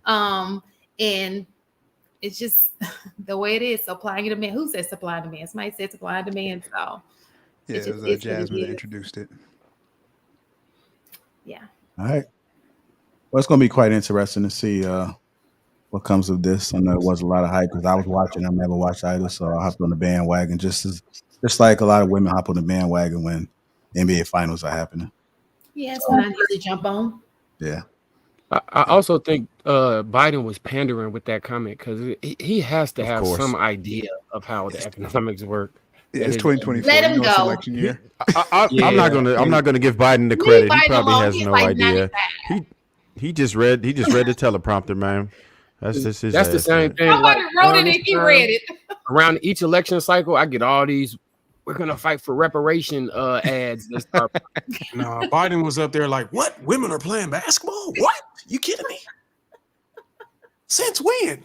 M: And it's just the way it is. Supply and demand. Who said supply and demand? Somebody said supply and demand. So
H: yeah, it was Jasmine that introduced it.
M: Yeah.
A: All right. Well, it's going to be quite interesting to see what comes of this. I know it was a lot of hype because I was watching. I never watched either, so I hopped on the bandwagon just like a lot of women hop on the bandwagon when NBA finals are happening.
M: Yeah, it's when I need to jump on.
A: Yeah.
L: I also think Biden was pandering with that comment because he has to have some idea of how the economics work.
H: Yeah, it's 2024.
M: Let him go.
H: Election year.
J: I'm not gonna give Biden the credit. He probably has no idea. He just read the teleprompter, man. That's just his.
L: That's the same thing.
M: Somebody wrote it and he read it.
L: Around each election cycle, I get all these. We're gonna fight for reparation ads. That start.
F: No, Biden was up there like, "What? Women are playing basketball? What? You kidding me? Since when?"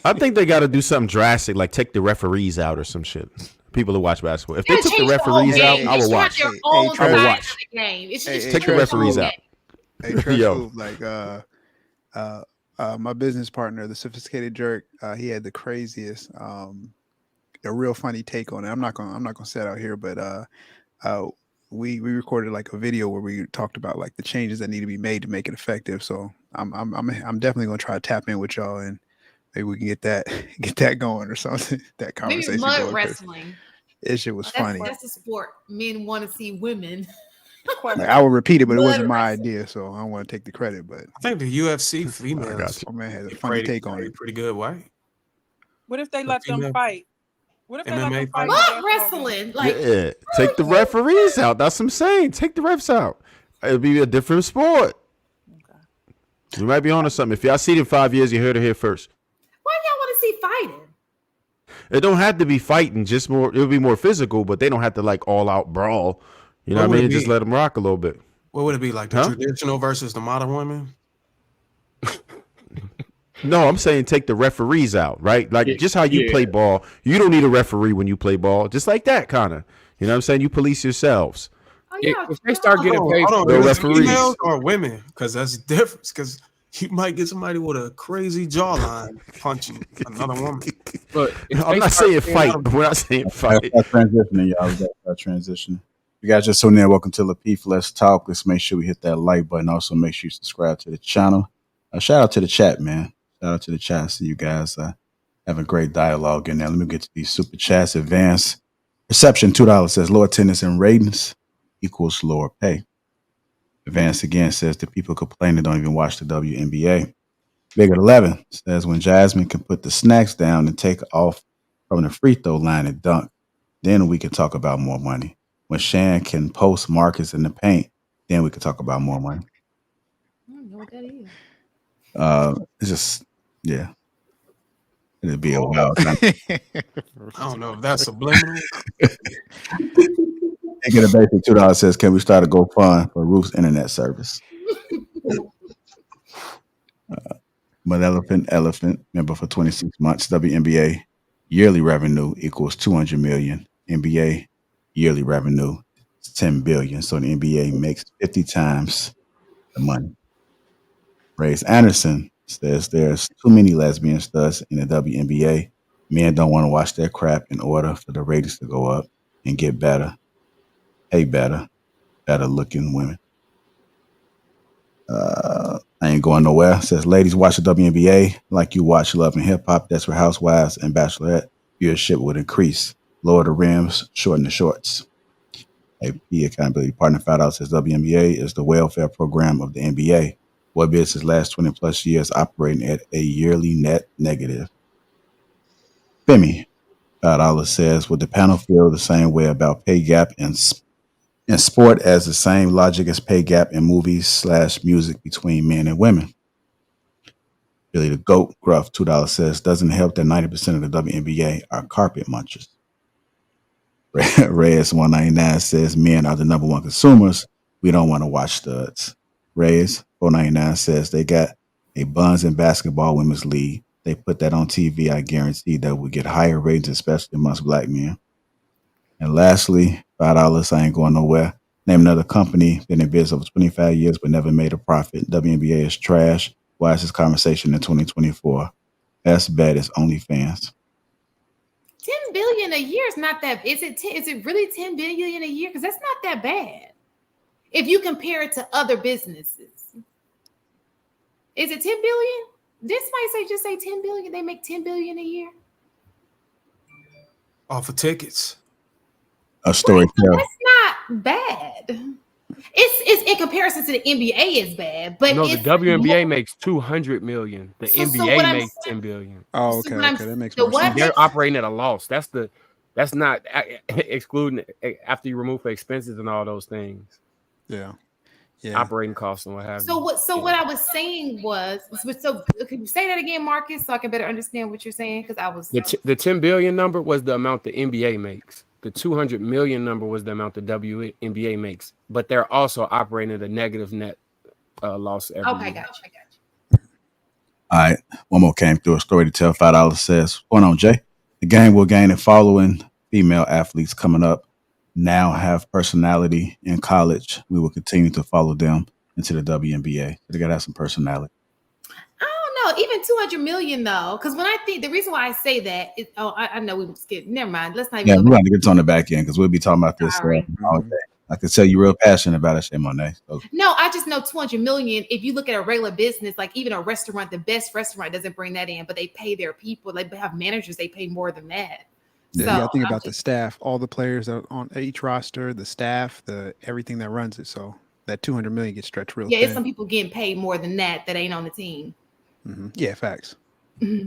J: I think they got to do something drastic, like take the referees out or some shit. People who watch basketball. If they took the referees out, I would watch. I would watch. Take the referees out.
H: Hey, yo, like my business partner, the sophisticated jerk, he had the craziest, a real funny take on it. I'm not gonna say it out here, but we recorded like a video where we talked about like the changes that need to be made to make it effective. So I'm definitely gonna try to tap in with y'all and maybe we can get that going or something. That conversation.
M: Maybe mud
H: going,
M: wrestling.
H: That shit was funny.
M: That's a sport. Men want to see women.
H: Like, I would repeat it, but it wasn't my idea, so I don't want to take the credit. But
F: I think the UFC females.
H: Oh man, had a funny take on it.
F: Pretty good, right?
N: What if they let them fight? What if they let them fight?
M: Mud wrestling, like
J: take the referees out. That's what I'm saying. Take the refs out. It'll be a different sport. We might be on to something. If y'all see it in 5 years, you heard it here first.
M: Why y'all want to see fighting?
J: It don't have to be fighting, just more. It'll be more physical, but they don't have to like all out brawl. You know what I mean? Just let them rock a little bit.
F: What would it be like? The traditional versus the modern women?
J: No, I'm saying take the referees out, right? Like just how you play ball. You don't need a referee when you play ball. Just like that, kind of. You know what I'm saying? You police yourselves.
M: Oh, yeah.
L: If they start getting paid
F: for
J: the referees
F: females or women, because that's different. Because you might get somebody with a crazy jawline punching another woman.
L: But
J: I'm not saying fight. We're not saying fight.
A: Transitioning, y'all. We got transitioning. You guys just tuned in. Welcome to Lapeef Let's Talk. Let's make sure we hit that like button. Also, make sure you subscribe to the channel. Shout out to the chat, man. Shout out to the chat. See you guys having great dialogue in there. Let me get to these super chats. Advanced reception $2 says lower attendance and ratings equals lower pay. Advanced again says the people complaining don't even watch the WNBA. Big at 11 says when Jasmine can put the snacks down and take off from the free throw line and dunk, then we can talk about more money. When Shan can post markers in the paint, then we can talk about more money.
M: I don't know what that is.
A: It's just, yeah. It'd be a wild time.
F: I don't know if that's subliminal.
A: Get a basic $2 says, can we start a GoFund for Ruth's internet service? But elephant, member for 26 months, WNBA yearly revenue equals 200 million. NBA yearly revenue is 10 billion. So the NBA makes 50 times the money. Race Anderson says there's too many lesbian studs in the WNBA. Men don't want to watch their crap in order for the ratings to go up and get better. Hey, better looking women. I ain't going nowhere. Says ladies watch the WNBA like you watch Love and Hip Hop. That's where Housewives and Bachelorette viewership would increase. Lower the rims, shorten the shorts. AP Accountability Partner $5 says WNBA is the welfare program of the NBA. What business last 20 plus years operating at a yearly net negative. Femi $5 says would the panel feel the same way about pay gap and In sport, as the same logic as pay gap in movies/music between men and women. Billy the Goat, Gruff, $2 says, doesn't help that 90% of the WNBA are carpet munchers. Reyes 199 says, men are the number one consumers. We don't want to watch studs. Reyes 499 says, they got a Buns and Basketball Women's League. They put that on TV. I guarantee that will get higher ratings, especially amongst black men. And lastly, $5, I ain't going nowhere. Name another company, been in business over 25 years, but never made a profit. WNBA is trash. Why is this conversation in 2024? Best bet is OnlyFans.
M: 10 billion a year is not that. Is it really 10 billion a year? Because that's not that bad. If you compare it to other businesses. Is it 10 billion? This might just say 10 billion. They make 10 billion a year.
F: Off of tickets.
A: A story.
M: That's not bad. It's in comparison to the NBA is bad, but
L: no, the
M: it's
L: WNBA makes 200 million. The
M: So
L: NBA
M: what I'm
L: makes
M: saying-
L: 10 billion.
H: Oh,
M: So
H: okay,
M: what I'm-
H: okay, that makes
M: the
H: more
M: what
H: sense.
L: They're operating at a loss. That's not excluding after you remove the expenses and all those things.
H: Yeah.
L: Operating costs and what have
M: So
L: you.
M: what I was saying was, so could you say that again, Marcus, so I can better understand what you're saying? Because I was
L: The 10 billion number was the amount the NBA makes. The 200 million number was the amount the WNBA makes. But they're also operating at a negative net loss every
M: okay.
L: year.
M: Gotcha.
A: All right. One more came through. A story to tell. $5 says, what's going on, Jay? The game will gain a following. Female athletes coming up now have personality in college. We will continue to follow them into the WNBA. They got to have some personality.
M: I don't know, even 200 million though, because when I think the reason why I say that is, I know we skip. Never mind. Let's not even.
A: Yeah,
M: go
A: we're
M: back.
A: going to get on the back end because we'll be talking about this all day. I can tell you're real passionate about it, Shay Monet. So,
M: No, I just know 200 million. If you look at a regular business, like even a restaurant, the best restaurant doesn't bring that in, but they pay their people. They have managers. They pay more than that.
H: Yeah,
M: So
H: you got to think
M: I'm
H: about the staff, all the players that are on each roster, the staff, the everything that runs it. So that 200 million gets stretched real
M: yeah,
H: thin.
M: it's some people getting paid more than that ain't on the team.
H: Yeah, facts.
A: all right,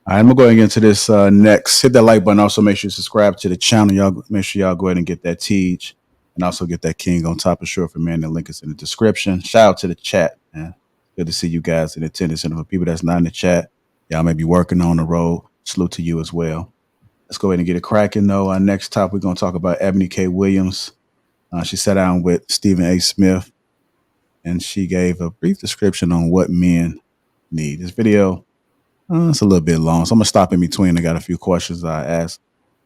A: I'm going to go ahead and get into this next. Hit that like button. Also, make sure you subscribe to the channel. Y'all make sure y'all go ahead and get that Teej and also get that King on top of Sure for Man. The link is in the description. Shout out to the chat, man. Good to see you guys in attendance. And for people that's not in the chat, y'all may be working on the road. Salute to you as well. Let's go ahead and get it cracking, though. Our next topic, we're going to talk about Eboni K. Williams. She sat down with Stephen A. Smith, and she gave a brief description on what men need. This video, it's a little bit long, so I'm going to stop in between. I got a few questions I asked.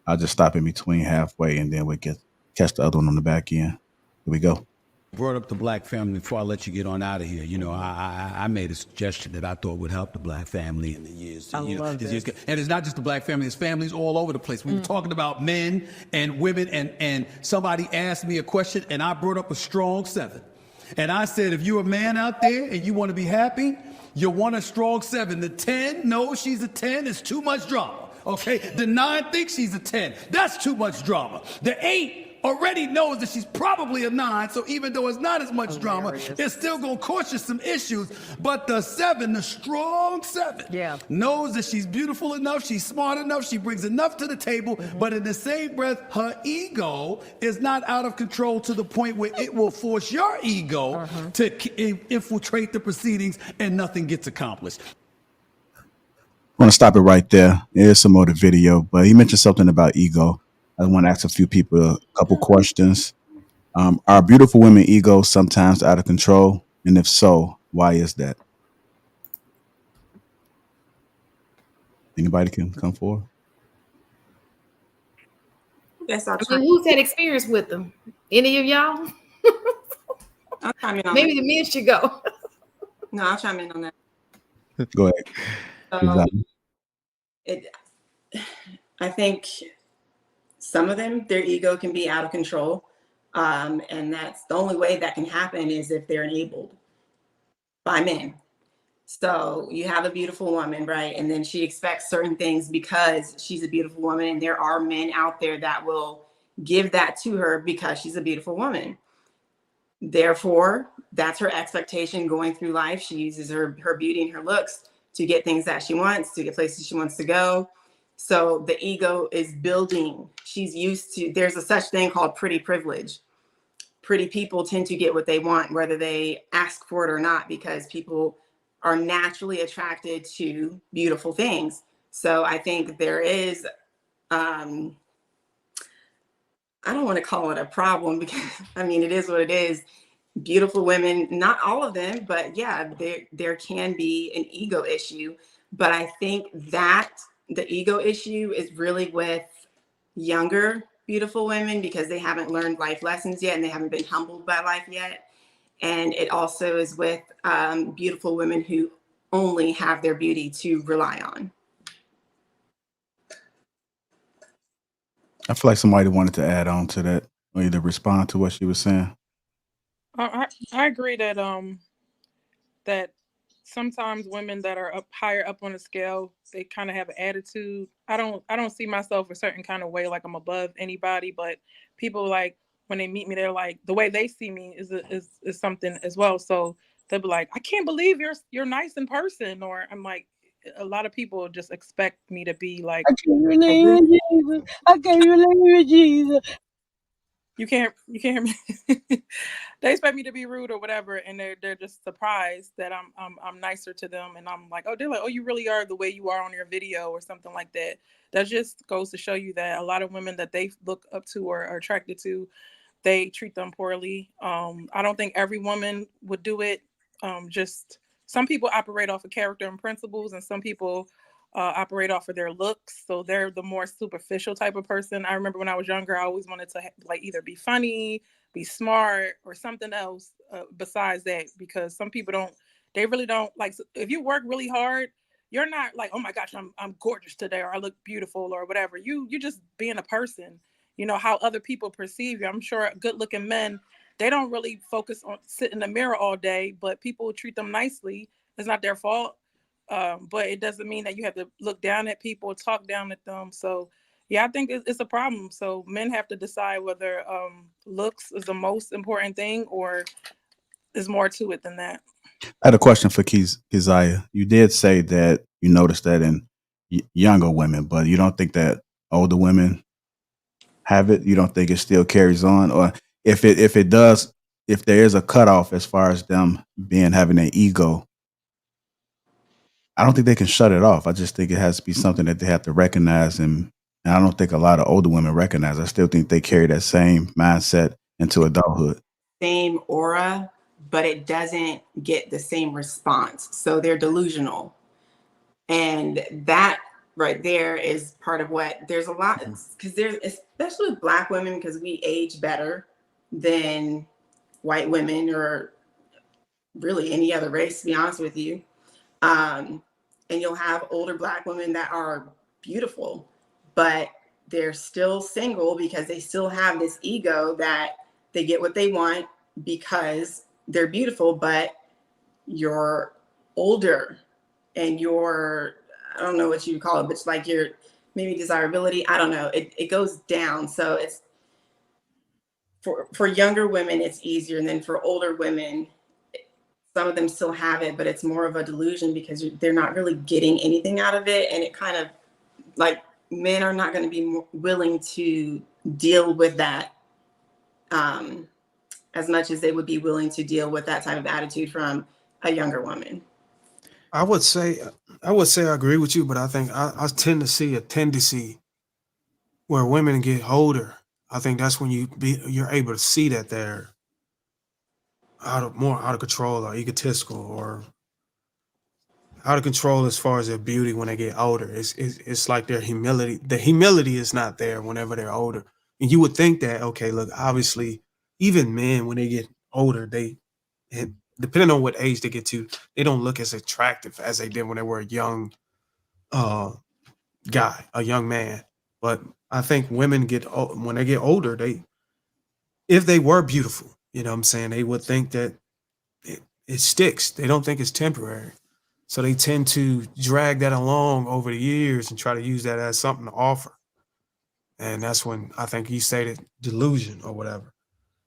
A: I'll just stop in between halfway, and then we'll catch the other one on the back end. Here we go.
P: Brought up the black family before I let you get on out of here. You know, I made a suggestion that I thought would help the black family in the years.
Q: I love this.
P: And it's not just the black family, it's families all over the place. We were talking about men and women, and somebody asked me a question, and I brought up a strong 7. And I said, if you're a man out there and you want to be happy, you want a strong 7. The 10, no, she's a 10, it's too much drama. Okay, the 9 thinks she's a 10. That's too much drama. The 8 already knows that she's probably a 9, so even though it's not as much drama, it's still going to cause you some issues. But the 7, the strong 7, knows that she's beautiful enough, she's smart enough, she brings enough to the table, but in the same breath, her ego is not out of control to the point where it will force your ego to infiltrate the proceedings and nothing gets accomplished.
A: I want to stop it right there. Here's some more of the video, but he mentioned something about ego. I want to ask a few people a couple questions. Are beautiful women egos sometimes out of control? And if so, why is that? Anybody can come forward?
M: Who's had experience with them? Any of y'all? Maybe the men should go.
I: No, I'll chime in on that.
A: Go ahead.
I: I think some of them, their ego can be out of control. And that's the only way that can happen is if they're enabled by men. So you have a beautiful woman, right? And then she expects certain things because she's a beautiful woman. And there are men out there that will give that to her because she's a beautiful woman. Therefore, that's her expectation going through life. She uses her beauty and her looks to get things that she wants, to get places she wants to go. So the ego is building. She's used to, there's a such thing called pretty privilege. pretty people tend to get what they want, whether they ask for it or not, because people are naturally attracted to beautiful things. So I think there is, I don't want to call it a problem, because I mean, it is what it is. Beautiful women, not all of them, but yeah, there can be an ego issue. But I think that the ego issue is really with younger beautiful women, because they haven't learned life lessons yet and they haven't been humbled by life yet. And it also is with beautiful women who only have their beauty to rely on.
A: I feel like somebody wanted to add on to that or either respond to what she was saying.
N: I agree that that sometimes women that are up higher up on the scale, they kind of have an attitude. I don't see myself a certain kind of way, like I'm above anybody, but people, like, when they meet me, they're like, the way they see me is something as well. So they'll be like, I can't believe you're nice in person. Or I'm like, a lot of people just expect me to be like,
O: I can't relate with Jesus. I can't relate with Jesus.
N: You can't hear me. They expect me to be rude or whatever, and they're just surprised that I'm nicer to them, and I'm like, oh, they're like, oh, you really are the way you are on your video or something like that. That just goes to show you that a lot of women that they look up to or are attracted to, they treat them poorly. I don't think every woman would do it. Just some people operate off of character and principles, and some people operate off of their looks. So they're the more superficial type of person. I remember when I was younger, I always wanted to like either be funny, be smart, or something else besides that, because some people they really don't like, if you work really hard, you're not like, oh my gosh, I'm gorgeous today, or I look beautiful, or whatever. You just being a person, how other people perceive you. I'm sure good looking men, they don't really focus on sit in the mirror all day, but people treat them nicely. It's not their fault. But it doesn't mean that you have to look down at people, talk down at them. So yeah, I think it's a problem. So men have to decide whether looks is the most important thing, or is more to it than that.
A: I had a question for Keziah. You did say that you noticed that in younger women, but you don't think that older women have it? You don't think it still carries on? Or if it does, if there is a cutoff as far as them having an ego, I don't think they can shut it off. I just think it has to be something that they have to recognize. And I don't think a lot of older women recognize. I still think they carry that same mindset into adulthood.
I: Same aura, but it doesn't get the same response. So they're delusional. And that right there is part of what there's a lot, because there's, especially with Black women, because we age better than white women or really any other race, to be honest with you. And you'll have older Black women that are beautiful, but they're still single because they still have this ego that they get what they want because they're beautiful, but you're older and you're, I don't know what you call it, but it's like your maybe desirability, I don't know, it goes down. So it's for younger women, it's easier. And then for older women, some of them still have it, but it's more of a delusion because they're not really getting anything out of it. And it kind of like, men are not going to be willing to deal with that as much as they would be willing to deal with that type of attitude from a younger woman.
F: I would say I agree with you, but I think I tend to see a tendency where women get older. I think that's when you're able to see that they're more out of control or egotistical or out of control as far as their beauty when they get older. It's like the humility is not there whenever they're older. And you would think that, okay, look, obviously, even men when they get older, and depending on what age they get to, they don't look as attractive as they did when they were a young guy, a young man. But I think women when they get older, if they were beautiful, you know what I'm saying, they would think that it sticks. They don't think it's temporary. So they tend to drag that along over the years and try to use that as something to offer. And that's when I think you stated delusion or whatever.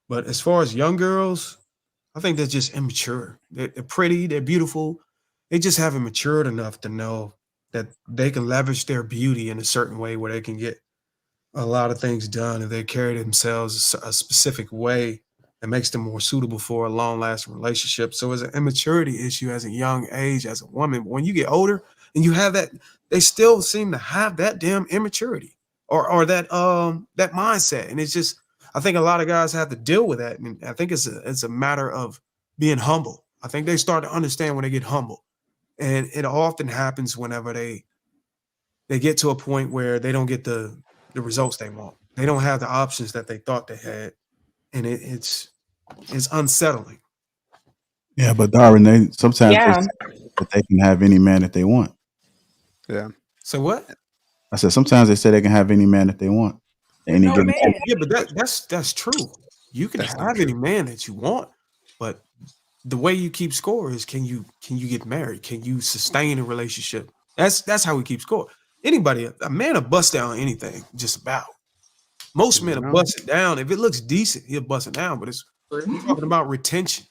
F: But as far as young girls, I think they're just immature. They're pretty, they're beautiful. They just haven't matured enough to know that they can leverage their beauty in a certain way where they can get a lot of things done if they carry themselves a specific way that makes them more suitable for a long-lasting relationship. So it's an immaturity issue as a young age, as a woman. When you get older and you have that, they still seem to have that damn immaturity or that mindset. And it's just, I think a lot of guys have to deal with that. And I think it's a matter of being humble. I think they start to understand when they get humble. And it often happens whenever they get to a point where they don't get the results they want. They don't have the options that they thought they had. And it's unsettling.
A: Yeah, but Darwin, they sometimes
G: Yeah.
A: they say that they can have any man that they want.
H: Yeah.
F: So what?
A: I said sometimes they say they can have any man that they want. Any
F: No,
A: given
F: man.
A: time.
F: Yeah, but that's true. You can have any man that you want, but the way you keep score is can you get married? Can you sustain a relationship? That's how we keep score. Anybody, a man will bust down anything, just about. Most men will bust it down. If it looks decent, he'll bust it down. But we're talking about retention.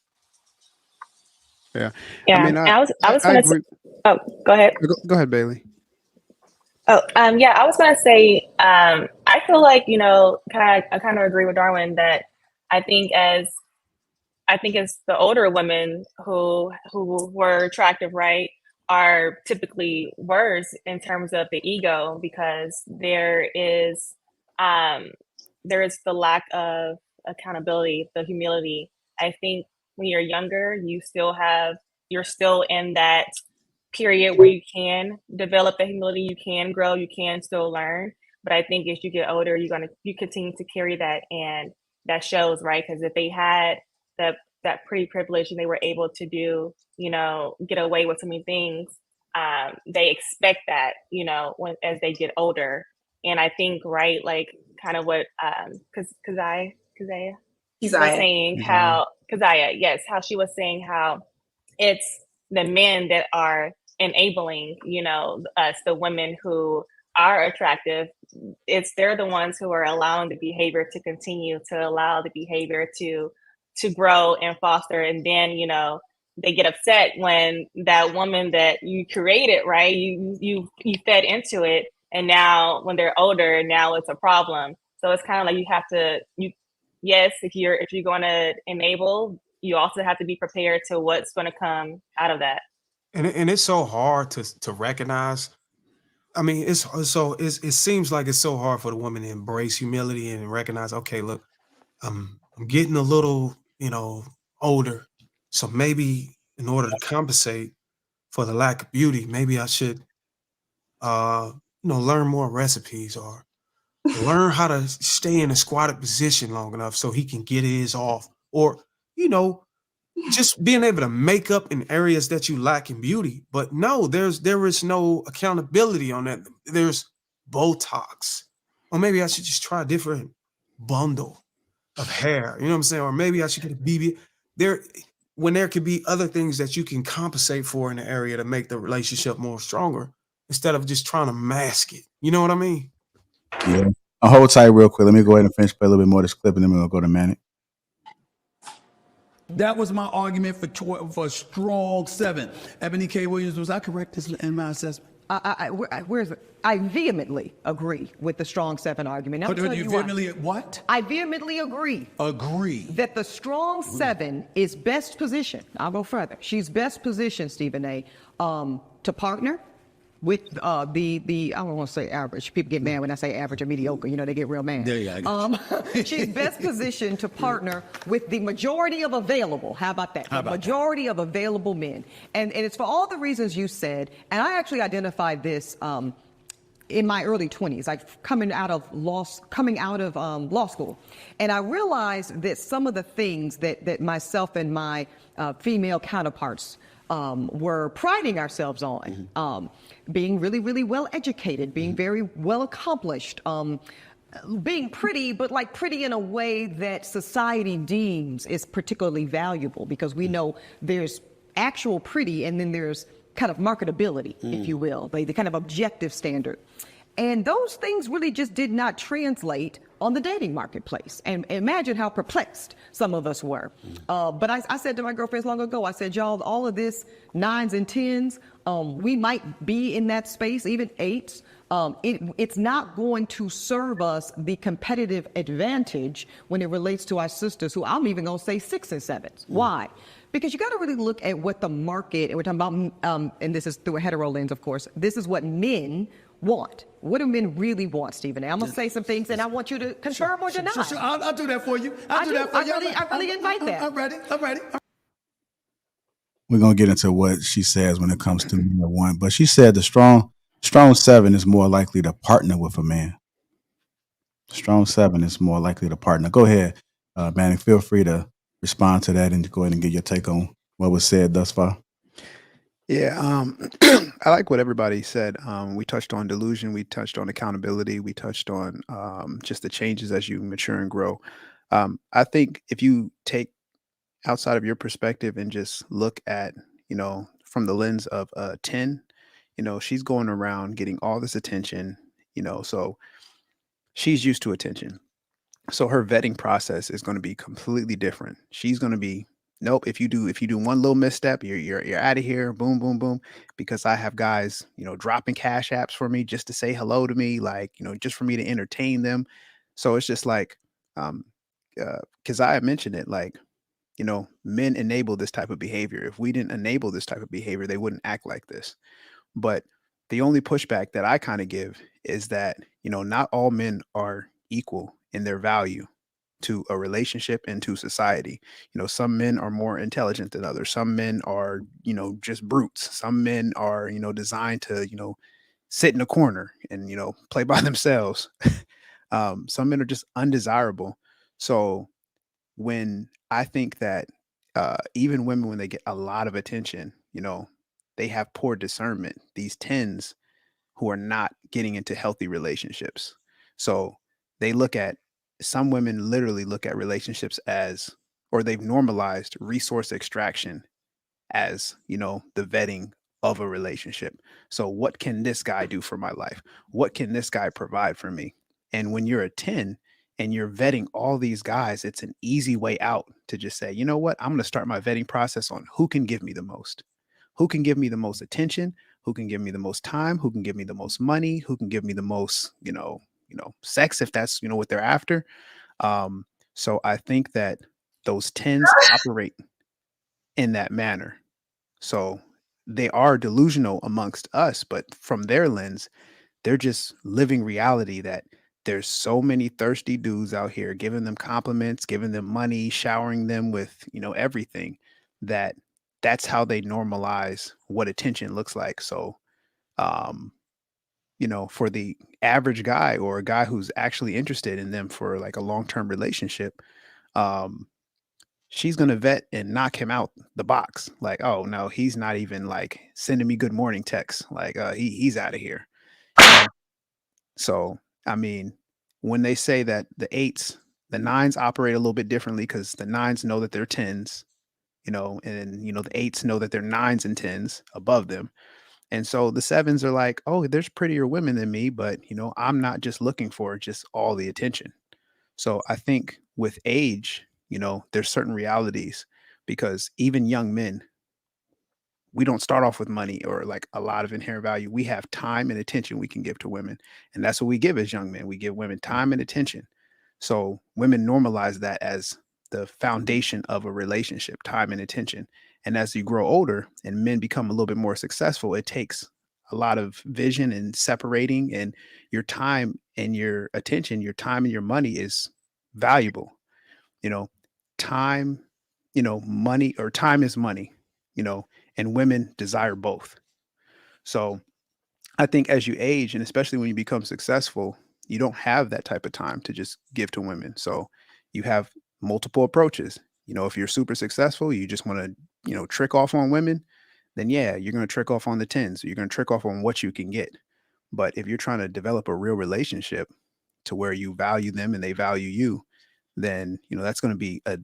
H: Yeah.
G: Yeah.
H: I mean,
G: I was
H: I
G: going to say,
H: agree.
G: oh, go ahead.
H: Go ahead, Bailey.
G: Oh, yeah, I was going to say, I feel like, I kind of agree with Darwin that I think as the older women who were attractive, right, are typically worse in terms of the ego because there is the lack of accountability, the humility. I think when you're younger, you're still in that period where you can develop the humility, you can grow, you can still learn. But I think as you get older, you continue to carry that, and that shows, right? Because if they had that pretty privilege and they were able to do, get away with so many things, they expect that, as they get older. And I think, right, like kind of what Keziah was saying, how Keziah, yes, how she was saying how it's the men that are enabling, us, the women who are attractive. They're the ones who are allowing the behavior to continue, to allow the behavior to grow and foster. And then, they get upset when that woman that you created, right, you fed into it, and now when they're older, now it's a problem. So it's kind of like you have to, yes, if you're going to enable, you also have to be prepared to what's going to come out of that.
F: And it's so hard to recognize. I mean, it seems like it's so hard for the woman to embrace humility and recognize, okay, look, I'm getting a little, older. So maybe in order to compensate for the lack of beauty, maybe I should, learn more recipes or learn how to stay in a squatted position long enough so he can get his off. Or, just being able to make up in areas that you lack in beauty. But no, there is no accountability on that. There's Botox. Or maybe I should just try a different bundle of hair. You know what I'm saying? Or maybe I should get a BB. When there could be other things that you can compensate for in the area to make the relationship more stronger instead of just trying to mask it. You know what I mean?
A: Yeah. I'll hold tight real quick. Let me go ahead and finish play a little bit more of this clip and then we'll go to Manic.
P: That was my argument for a strong 7. Eboni K. Williams, was I correct in my assessment?
Q: I vehemently agree with the strong 7 argument.
P: You vehemently what?
Q: I vehemently agree.
P: Agree.
Q: That the strong 7 is best positioned. I'll go further. She's best positioned, Stephen A., to partner with the I don't want to say average. People get mad when I say average or mediocre. They get real mad.
P: There you go.
Q: She's best positioned to partner with the majority of available. How about that? The majority of available men, and it's for all the reasons you said. And I actually identified this in my early 20s, like coming out of law school, and I realized that some of the things that myself and my female counterparts were priding ourselves on, being really, really well educated, being very well accomplished, being pretty, but like pretty in a way that society deems is particularly valuable, because we know there's actual pretty and then there's kind of marketability, if you will, the kind of objective standard. And those things really just did not translate on the dating marketplace. And imagine how perplexed some of us were. But I said to my girlfriends long ago, I said, y'all, all of this 9s and 10s, we might be in that space, even 8s. It's not going to serve us the competitive advantage when it relates to our sisters, who I'm even going to say 6 and 7s. Why? Because you got to really look at what the market, and we're talking about, and this is through a hetero lens, of course, this is what men want. What do men really want, Stephen A? I'm going to say some things and I want you to confirm or deny.
P: Sure. I'll do that for you. I'll do that for you.
Q: I really invite that.
P: I'm ready.
A: We're going to get into what she says when it comes to men one, but she said the strong 7 is more likely to partner with a man. Strong 7 is more likely to partner. Go ahead, Manning. Feel free to respond to that and go ahead and get your take on what was said thus far.
H: Yeah, I like what everybody said. We touched on delusion, we touched on accountability, we touched on just the changes as you mature and grow. I think if you take outside of your perspective and just look at, from the lens of a 10, she's going around getting all this attention, so she's used to attention. So her vetting process is going to be completely different. She's going to be, nope, if you do one little misstep, you're out of here, boom, boom, boom, because I have guys, dropping cash apps for me just to say hello to me, like, just for me to entertain them. So it's just like, because I mentioned it, like, men enable this type of behavior. If we didn't enable this type of behavior, they wouldn't act like this. But the only pushback that I kind of give is that, not all men are equal in their value to a relationship and to society. Some men are more intelligent than others. Some men are, just brutes. Some men are, designed to, sit in a corner and, play by themselves. Some men are just undesirable. So when I think that even women, when they get a lot of attention, they have poor discernment. These 10s who are not getting into healthy relationships. So some women literally look at relationships as, or they've normalized resource extraction as, the vetting of a relationship. So what can this guy do for my life? What can this guy provide for me? And when you're a 10 and you're vetting all these guys, it's an easy way out to just say, you know what? I'm going to start my vetting process on who can give me the most, who can give me the most attention, who can give me the most time, who can give me the most money, who can give me the most, sex, if that's, what they're after. So I think that those 10s operate in that manner. So they are delusional amongst us, but from their lens, they're just living reality that there's so many thirsty dudes out here giving them compliments, giving them money, showering them with, everything, that's how they normalize what attention looks like. So, for the average guy or a guy who's actually interested in them for like a long-term relationship, she's going to vet and knock him out the box. Like, oh no, he's not even like sending me good morning texts. Like, he's out of here. So, I mean, when they say that the 9s operate a little bit differently because the 9s know that they're 10s, and the 8s know that they're 9s and 10s above them. And so the 7s are like, oh, there's prettier women than me, but I'm not just looking for just all the attention. So I think with age, there's certain realities, because even young men, we don't start off with money or like a lot of inherent value. We have time and attention we can give to women. And that's what we give as young men. We give women time and attention. So women normalize that as the foundation of a relationship, time and attention. And as you grow older and men become a little bit more successful, it takes a lot of vision and separating, and your time and your attention, your time and your money is valuable. Time, money, or time is money, and women desire both. So I think as you age, and especially when you become successful, you don't have that type of time to just give to women. So you have multiple approaches. If you're super successful, you just want to, trick off on women, then yeah, you're going to trick off on the 10s. You're going to trick off on what you can get. But if you're trying to develop a real relationship to where you value them and they value you, then, that's going to be a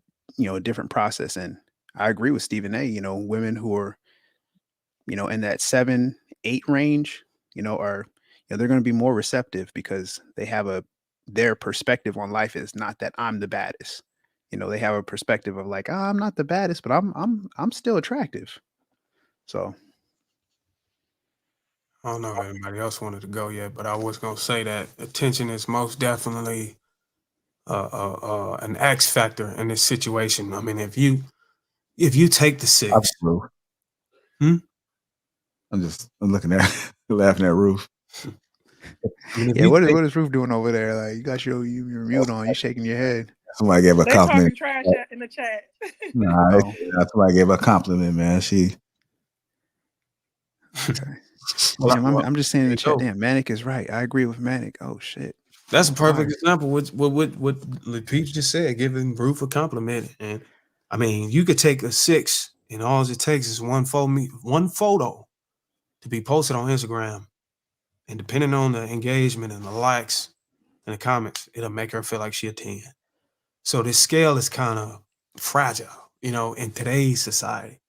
H: different process. And I agree with Stephen A, women who are, in that 7-8 range, are, they're going to be more receptive because they have their perspective on life is not that I'm the baddest. They have a perspective of like, I'm not the baddest, but I'm still attractive. So
F: I don't know if anybody else wanted to go yet, but I was gonna say that attention is most definitely an X factor in this situation. I mean, if you take the 6,
A: Absolutely. I'm looking at laughing at Ruth.
F: I mean,
H: yeah, what is Ruth doing over there? Like, you got your mute on, you shaking your head.
A: Somebody gave a
N: They
A: compliment.
N: talking trash in the chat.
A: Nah, somebody gave a compliment, man. She.
H: Okay. I'm just saying in the chat. Damn, Manic is right. I agree with Manic. Oh shit.
F: That's a perfect example. What Lapeef just said, giving Ruth a compliment. And I mean, you could take a 6, and all it takes is one photo to be posted on Instagram, and depending on the engagement and the likes and the comments, it'll make her feel like she a 10. So this scale is kind of fragile, in today's society.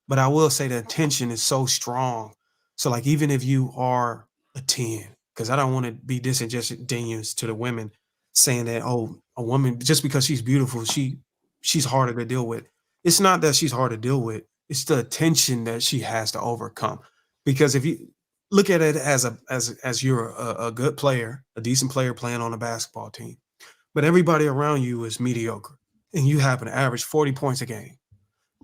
F: But I will say the intention is so strong. So like, even if you are a 10, because I don't want to be disingenuous to the women saying that, oh, a woman, just because she's beautiful, she's harder to deal with. It's not that she's hard to deal with. It's the attention that she has to overcome. Because if you look at it as you're a good player, a decent player playing on a basketball team, but everybody around you is mediocre, and you happen to average 40 points a game,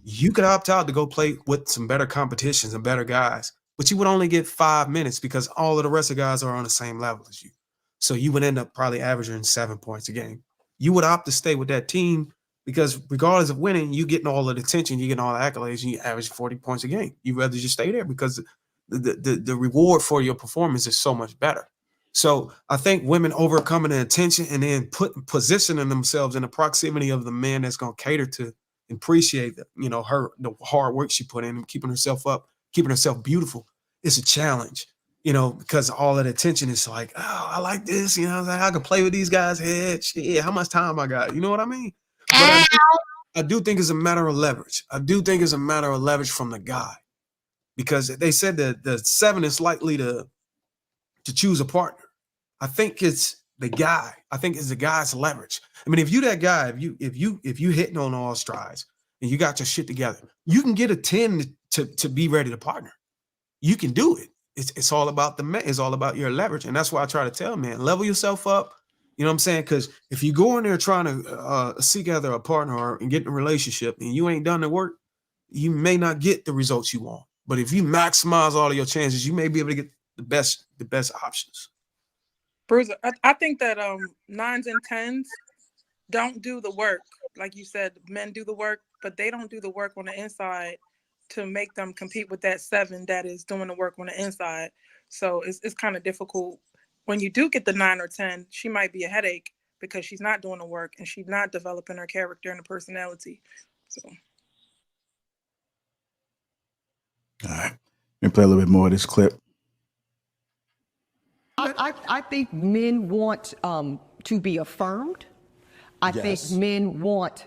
F: you could opt out to go play with some better competitions and better guys, but you would only get 5 minutes because all of the rest of the guys are on the same level as you. So you would end up probably averaging 7 points a game. You would opt to stay with that team because regardless of winning, you getting all of the attention, you getting all the accolades, and you average 40 points a game. You'd rather just stay there because the reward for your performance is so much better. So I think women overcoming the attention and then positioning themselves in the proximity of the man that's going to cater to and appreciate the hard work she put in and keeping herself up, keeping herself beautiful. It's a challenge, because all that attention is like, oh, I like this, I can play with these guys' heads. Shit, how much time I got? You know what I mean? But I do think it's a matter of leverage. I do think it's a matter of leverage from the guy, because they said that the 7 is likely to choose a partner. I think it's the guy. I think it's the guy's leverage. I mean, if you that guy, if you hitting on all strides and you got your shit together, you can get a 10 to be ready to partner. You can do it. It's all about the man. It's all about your leverage, and that's why I try to tell men, level yourself up. You know what I'm saying? Because if you go in there trying to seek either a partner and get in a relationship, and you ain't done the work, you may not get the results you want. But if you maximize all of your chances, you may be able to get the best options.
N: Bruiser, I think that 9s and 10s don't do the work. Like you said, men do the work, but they don't do the work on the inside to make them compete with that 7 that is doing the work on the inside. So it's kind of difficult. When you do get the 9 or 10, she might be a headache because she's not doing the work and she's not developing her character and her personality. So.
A: All right. Let me play a little bit more of this clip.
Q: I think men want to be affirmed. I think men want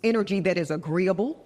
Q: energy that is agreeable.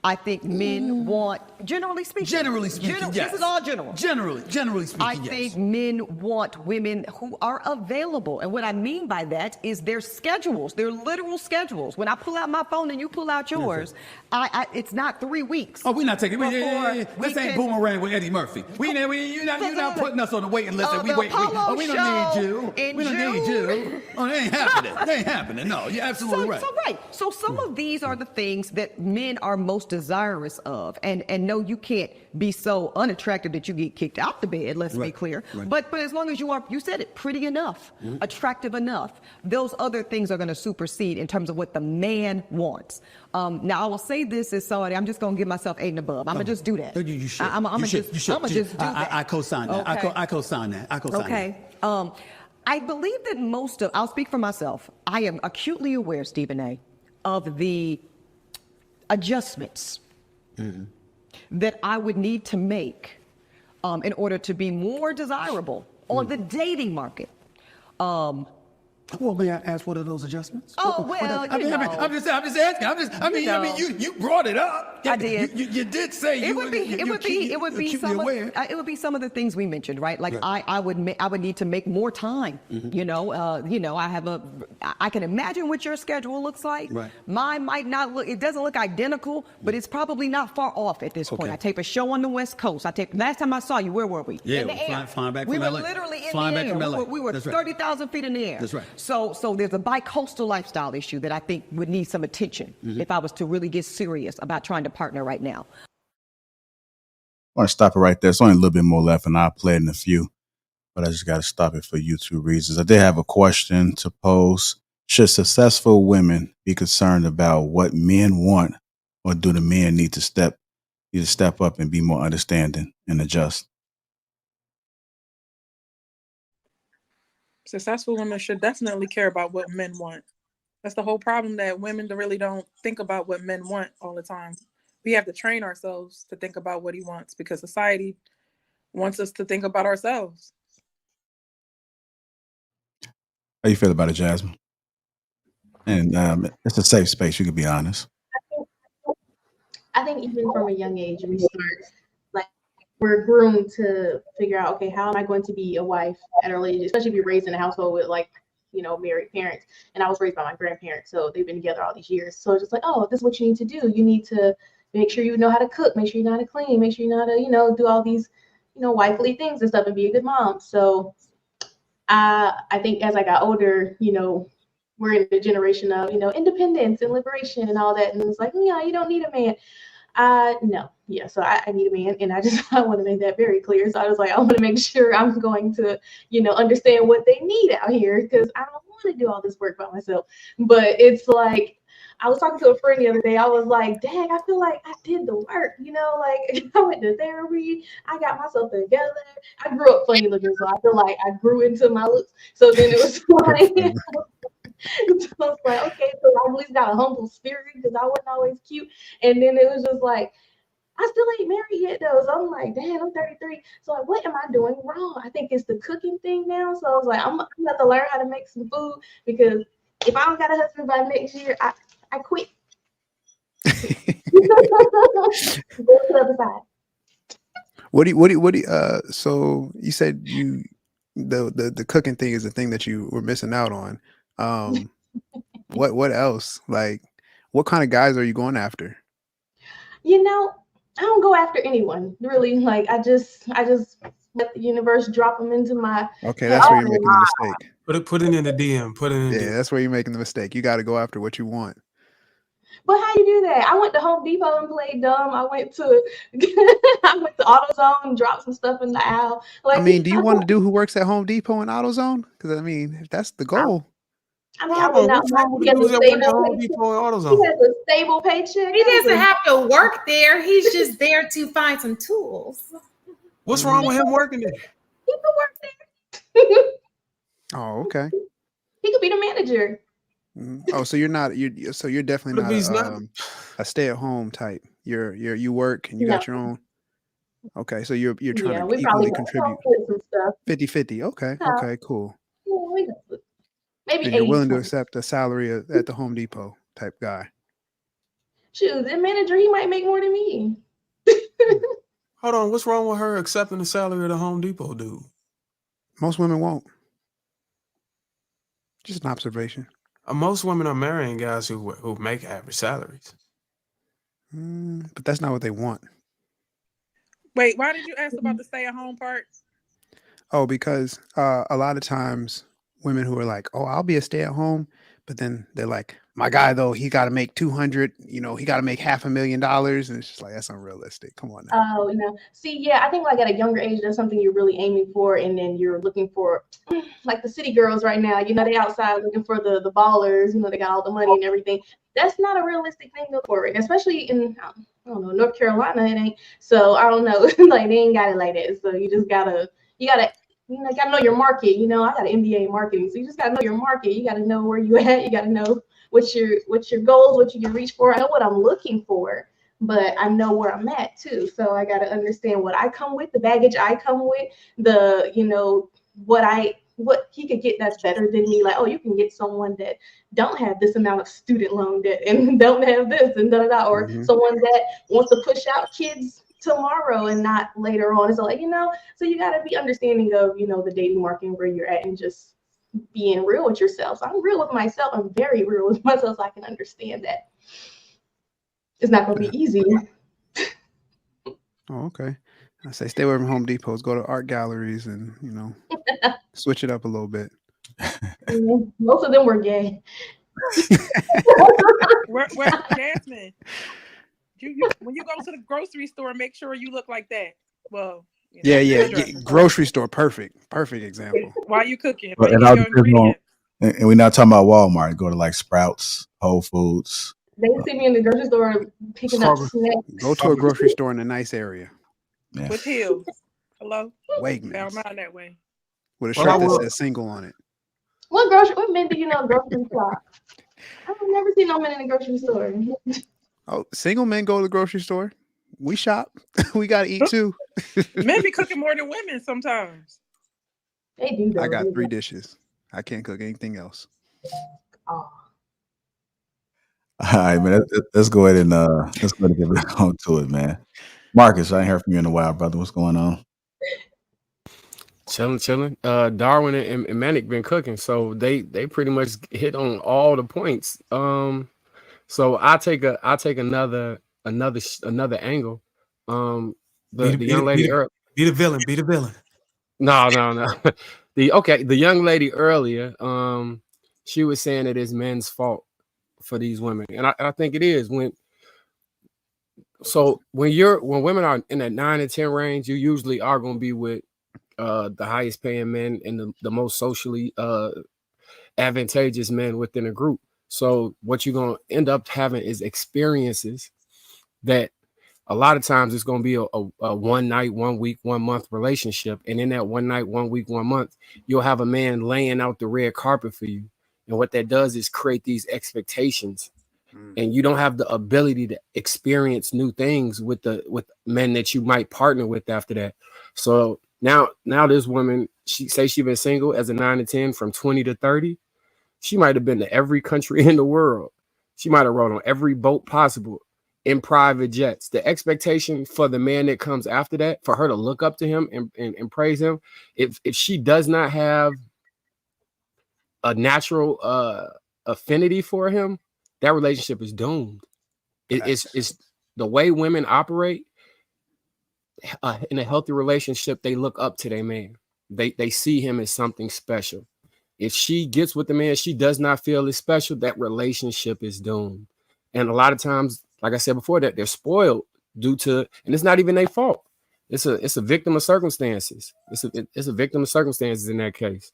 Q: I think men want, generally speaking.
P: Generally speaking, yes.
Q: This is all general.
P: Generally speaking,
Q: I think men want women who are available. And what I mean by that is their schedules, their literal schedules. When I pull out my phone and you pull out yours, it's not 3 weeks.
P: Oh, we're not taking it. This ain't Boomerang with Eddie Murphy. You're not putting us on the waiting list and we wait. Oh, we don't need you. We don't need you. Oh, it ain't happening. It ain't happening. No, you're absolutely right.
Q: So some of these are the things that men are most desirous of, and no, you can't be so unattractive that you get kicked out the bed. Let's be clear. But as long as you said it, pretty enough, attractive enough, those other things are going to supersede in terms of what the man wants. Now I will say this is sorry. I'm just going to give myself 8 and above. I'm gonna just do that.
P: You should.
Q: I'm gonna just do that.
P: I co-sign that.
Q: Okay.
P: I co-sign that.
Q: Okay. I believe that I'll speak for myself. I am acutely aware, Stephen A., of the adjustments that I would need to make in order to be more desirable on the dating market.
P: Well, may I ask what are those adjustments?
Q: Oh, well,
P: I'm just asking. You brought it up.
Q: I did.
P: You did say
Q: it would be some of the things we mentioned, right? Like I would need to make more time. You know, I can imagine what your schedule looks like.
P: Right.
Q: Mine might not look. It doesn't look identical, but it's probably not far off at this point. I tape a show on the West Coast. Last time I saw you, where were we?
P: Yeah,
Q: in the air.
P: flying back
Q: we
P: from
Q: were
P: LA.
Q: Literally in
P: Flying
Q: the
P: back
Q: air.
P: from LA.
Q: We were
P: That's right.
Q: 30,000 feet in the air.
P: That's right.
Q: So there's a bi-coastal lifestyle issue that I think would need some attention if I was to really get serious about trying to partner right now.
A: I want to stop it right there. It's only a little bit more left, and I'll play it in a few. But I just got to stop it for YouTube reasons. I did have a question to pose. Should successful women be concerned about what men want, or do the men need to step up and be more understanding and adjust?
N: Successful women should definitely care about what men want. That's the whole problem, that women really don't think about what men want all the time. We have to train ourselves to think about what he wants, because society wants us to think about ourselves.
A: How you feel about it, Jasmine? And it's a safe space. You can be honest.
K: I think even from a young age, we start, like, we're groomed to figure out, okay, how am I going to be a wife at an early age, especially if you're raised in a household with, like, you know, married parents. And I was raised by my grandparents, so they've been together all these years. So it's just like, oh, this is what you need to do. You need to make sure you know how to cook, make sure you know how to clean, make sure you know how to, you know, do all these, you know, wifely things and stuff and be a good mom. So I think as I got older, you know, we're in the generation of, you know, independence and liberation and all that. And it's like, yeah, you don't need a man. No. Yeah. So I need a man. And I want to make that very clear. So I was like, I want to make sure I'm going to, you know, understand what they need out here, because I don't want to do all this work by myself. But it's like, I was talking to a friend the other day. I was like, dang, I feel like I did the work, you know, like I went to therapy. I got myself together. I grew up funny looking, so I feel like I grew into my looks. So then it was like, so I was like, okay, so I at least got a humble spirit, because I wasn't always cute. And then it was just like, I still ain't married yet though. So I'm like, damn, I'm 33. So like, what am I doing wrong? I think it's the cooking thing now. So I was like, I'm gonna have to learn how to make some food, because if I don't got a husband by next year, I quit. Go to the other side.
H: So you said the cooking thing is the thing that you were missing out on. What else? Like, what kind of guys are you going after?
K: You know, I don't go after anyone really. Like, I just let the universe drop them into my.
H: Okay, that's where you're making the mistake.
F: Put it in the DM. Put it in.
H: Yeah, that's where you're making the mistake. You got to go after what you want.
K: But how you do that? I went to Home Depot and played dumb. I went to AutoZone and dropped some stuff in the aisle. Like,
H: I mean, do you want to do who works at Home Depot and AutoZone? Because I mean, if that's the goal.
K: I mean, I would not. He has a stable paycheck.
M: He doesn't have to work there. He's just there to find some tools.
F: What's wrong with him working there?
K: He could work there.
H: Oh, okay.
K: He could be the manager.
H: Oh, so you're definitely not a stay-at-home type. You work and you got your own. Okay, so you're trying to equally contribute. 50-50. Okay. Okay, cool.
K: Yeah, maybe
H: and you're willing to accept a salary at the Home Depot type guy.
K: Shoot, the manager, he might make more than me.
F: Hold on, what's wrong with her accepting the salary of the Home Depot dude?
H: Most women won't. Just an observation.
F: Most women are marrying guys who make average salaries.
H: But that's not what they want.
N: Wait, why did you ask about the stay-at-home part?
H: Oh, because a lot of times women who are like, oh, I'll be a stay-at-home, but then they're like, my guy though, he got to make 200. You know, he got to make $500,000, and it's just like, that's unrealistic. Come on now.
K: Oh, see, yeah, I think like at a younger age, that's something you're really aiming for, and then you're looking for, like the city girls right now. You know, they outside looking for the ballers. You know, they got all the money and everything. That's not a realistic thing to look for, especially in I don't know, North Carolina. It ain't. So I don't know, like they ain't got it like that. So you just gotta know your market. You know, I got an MBA in marketing, so you just gotta know your market. You gotta know where you at. You gotta know what's your goals, what you can reach for. I know what I'm looking for, but I know where I'm at too. So I gotta understand what I come with, the baggage I come with, the what I what he could get that's better than me. Like, oh, you can get someone that don't have this amount of student loan debt and don't have this and da da da, or someone that wants to push out kids tomorrow and not later on. So like, so you got to be understanding of, the dating market and where you're at, and just being real with yourself. So I'm real with myself. I'm very real with myself, so I can understand that it's not going to be easy.
H: Oh, okay. I say stay away from Home Depots, go to art galleries, and switch it up a little bit.
K: Most of them were gay.
N: Where Jasmine? When you go to the grocery store, make sure you look like that. Well,
H: yeah. Grocery store, perfect example.
N: While you cooking,
A: and we're not talking about Walmart. Go to like Sprouts, Whole Foods.
K: They see me in the grocery store picking up snacks.
H: Go to a grocery store in a nice area.
A: Yeah.
N: With heels. Hello?
H: Wegmans.
N: Down mine that way.
H: With a shirt that says single on it.
K: What men do you know grocery shop? I've never seen no men in the grocery store.
H: Oh, single men go to the grocery store. We shop. We got to eat too.
N: Men be cooking more than women sometimes.
K: They do.
H: I got 3 dishes. I can't cook anything else.
K: Oh.
A: All right, man. Let's go ahead and get back on to it, man. Marcus, I ain't heard from you in a while, brother. What's going on?
L: Chilling. Darwin and Manic been cooking, so they pretty much hit on all the points. So I take another angle. The young lady
F: be the villain.
L: No. The young lady earlier, she was saying that it's men's fault for these women, and I think it is. When women are in that 9 to 10 range, you usually are going to be with the highest paying men and the most socially advantageous men within a group. So what you're going to end up having is experiences that a lot of times it's going to be a 1 night, 1 week, 1 month relationship. And in that 1 night, 1 week, 1 month, you'll have a man laying out the red carpet for you. And what that does is create these expectations. And you don't have the ability to experience new things with men that you might partner with after that. So now this woman, she's been single as a 9 to 10 from 20 to 30. She might have been to every country in the world. She might have rode on every boat possible in private jets. The expectation for the man that comes after that, for her to look up to him and praise him, if she does not have a natural affinity for him, that relationship is doomed. It's the way women operate in a healthy relationship. They look up to their man. They see him as something special. If she gets with the man she does not feel is special, that relationship is doomed. And a lot of times, like I said before, that they're spoiled due to, and it's not even their fault. It's a victim of circumstances. It's a victim of circumstances in that case.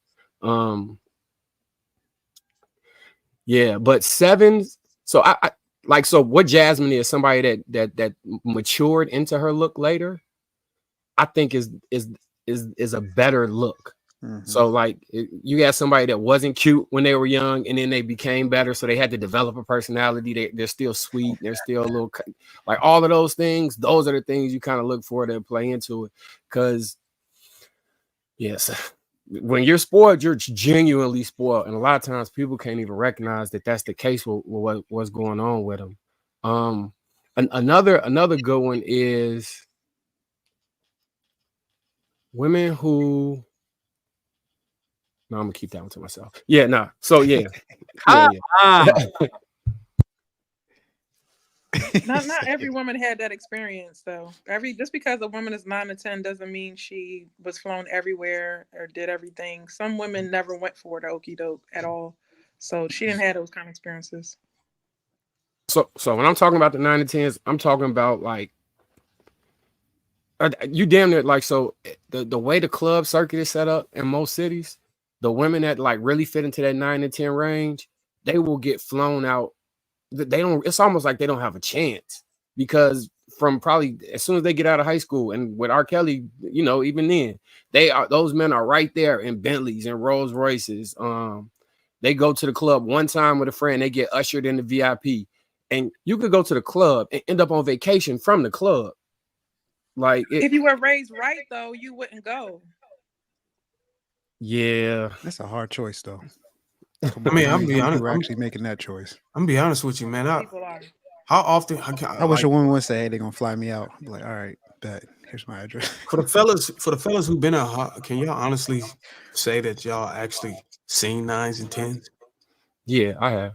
L: Yeah, but 7. So I like, so what Jasmine is somebody that matured into her look later, I think is a better look. So like you got somebody that wasn't cute when they were young and then they became better. So they had to develop a personality. They're still sweet. They're still a little, like all of those things. Those are the things you kind of look for to play into it. Cause yes, when you're spoiled, you're genuinely spoiled. And a lot of times people can't even recognize that that's the case with what's going on with them. Another good one is women who, no, I'm gonna keep that one to myself. Yeah, nah. So yeah.
N: Not every woman had that experience though. Just because a woman is 9 to 10 doesn't mean she was flown everywhere or did everything. Some women never went for the okie doke at all. So she didn't have those kind of experiences.
L: So when I'm talking about the 9 to 10s, I'm talking about like you damn near like, so the way the club circuit is set up in most cities, the women that like really fit into that 9 to 10 range, they will get flown out. It's almost like they don't have a chance, because from probably as soon as they get out of high school, and with R. Kelly, even then, those men are right there in Bentleys and Rolls Royces. They go to the club one time with a friend, they get ushered into VIP, and you could go to the club and end up on vacation from the club. Like
N: if you were raised right though, you wouldn't go.
L: Yeah,
H: That's a hard choice, though.
F: I mean, I'm be
H: Some
F: honest.
H: people are actually making that choice.
F: I'm be honest with you, man.
N: People are.
F: How often?
H: I wish a woman would say, "Hey, they're gonna fly me out." I'm like, all right, bet. Here's my address.
F: For the fellas who've been out, can y'all honestly say that y'all actually seen 9s and 10s?
L: yeah, I have.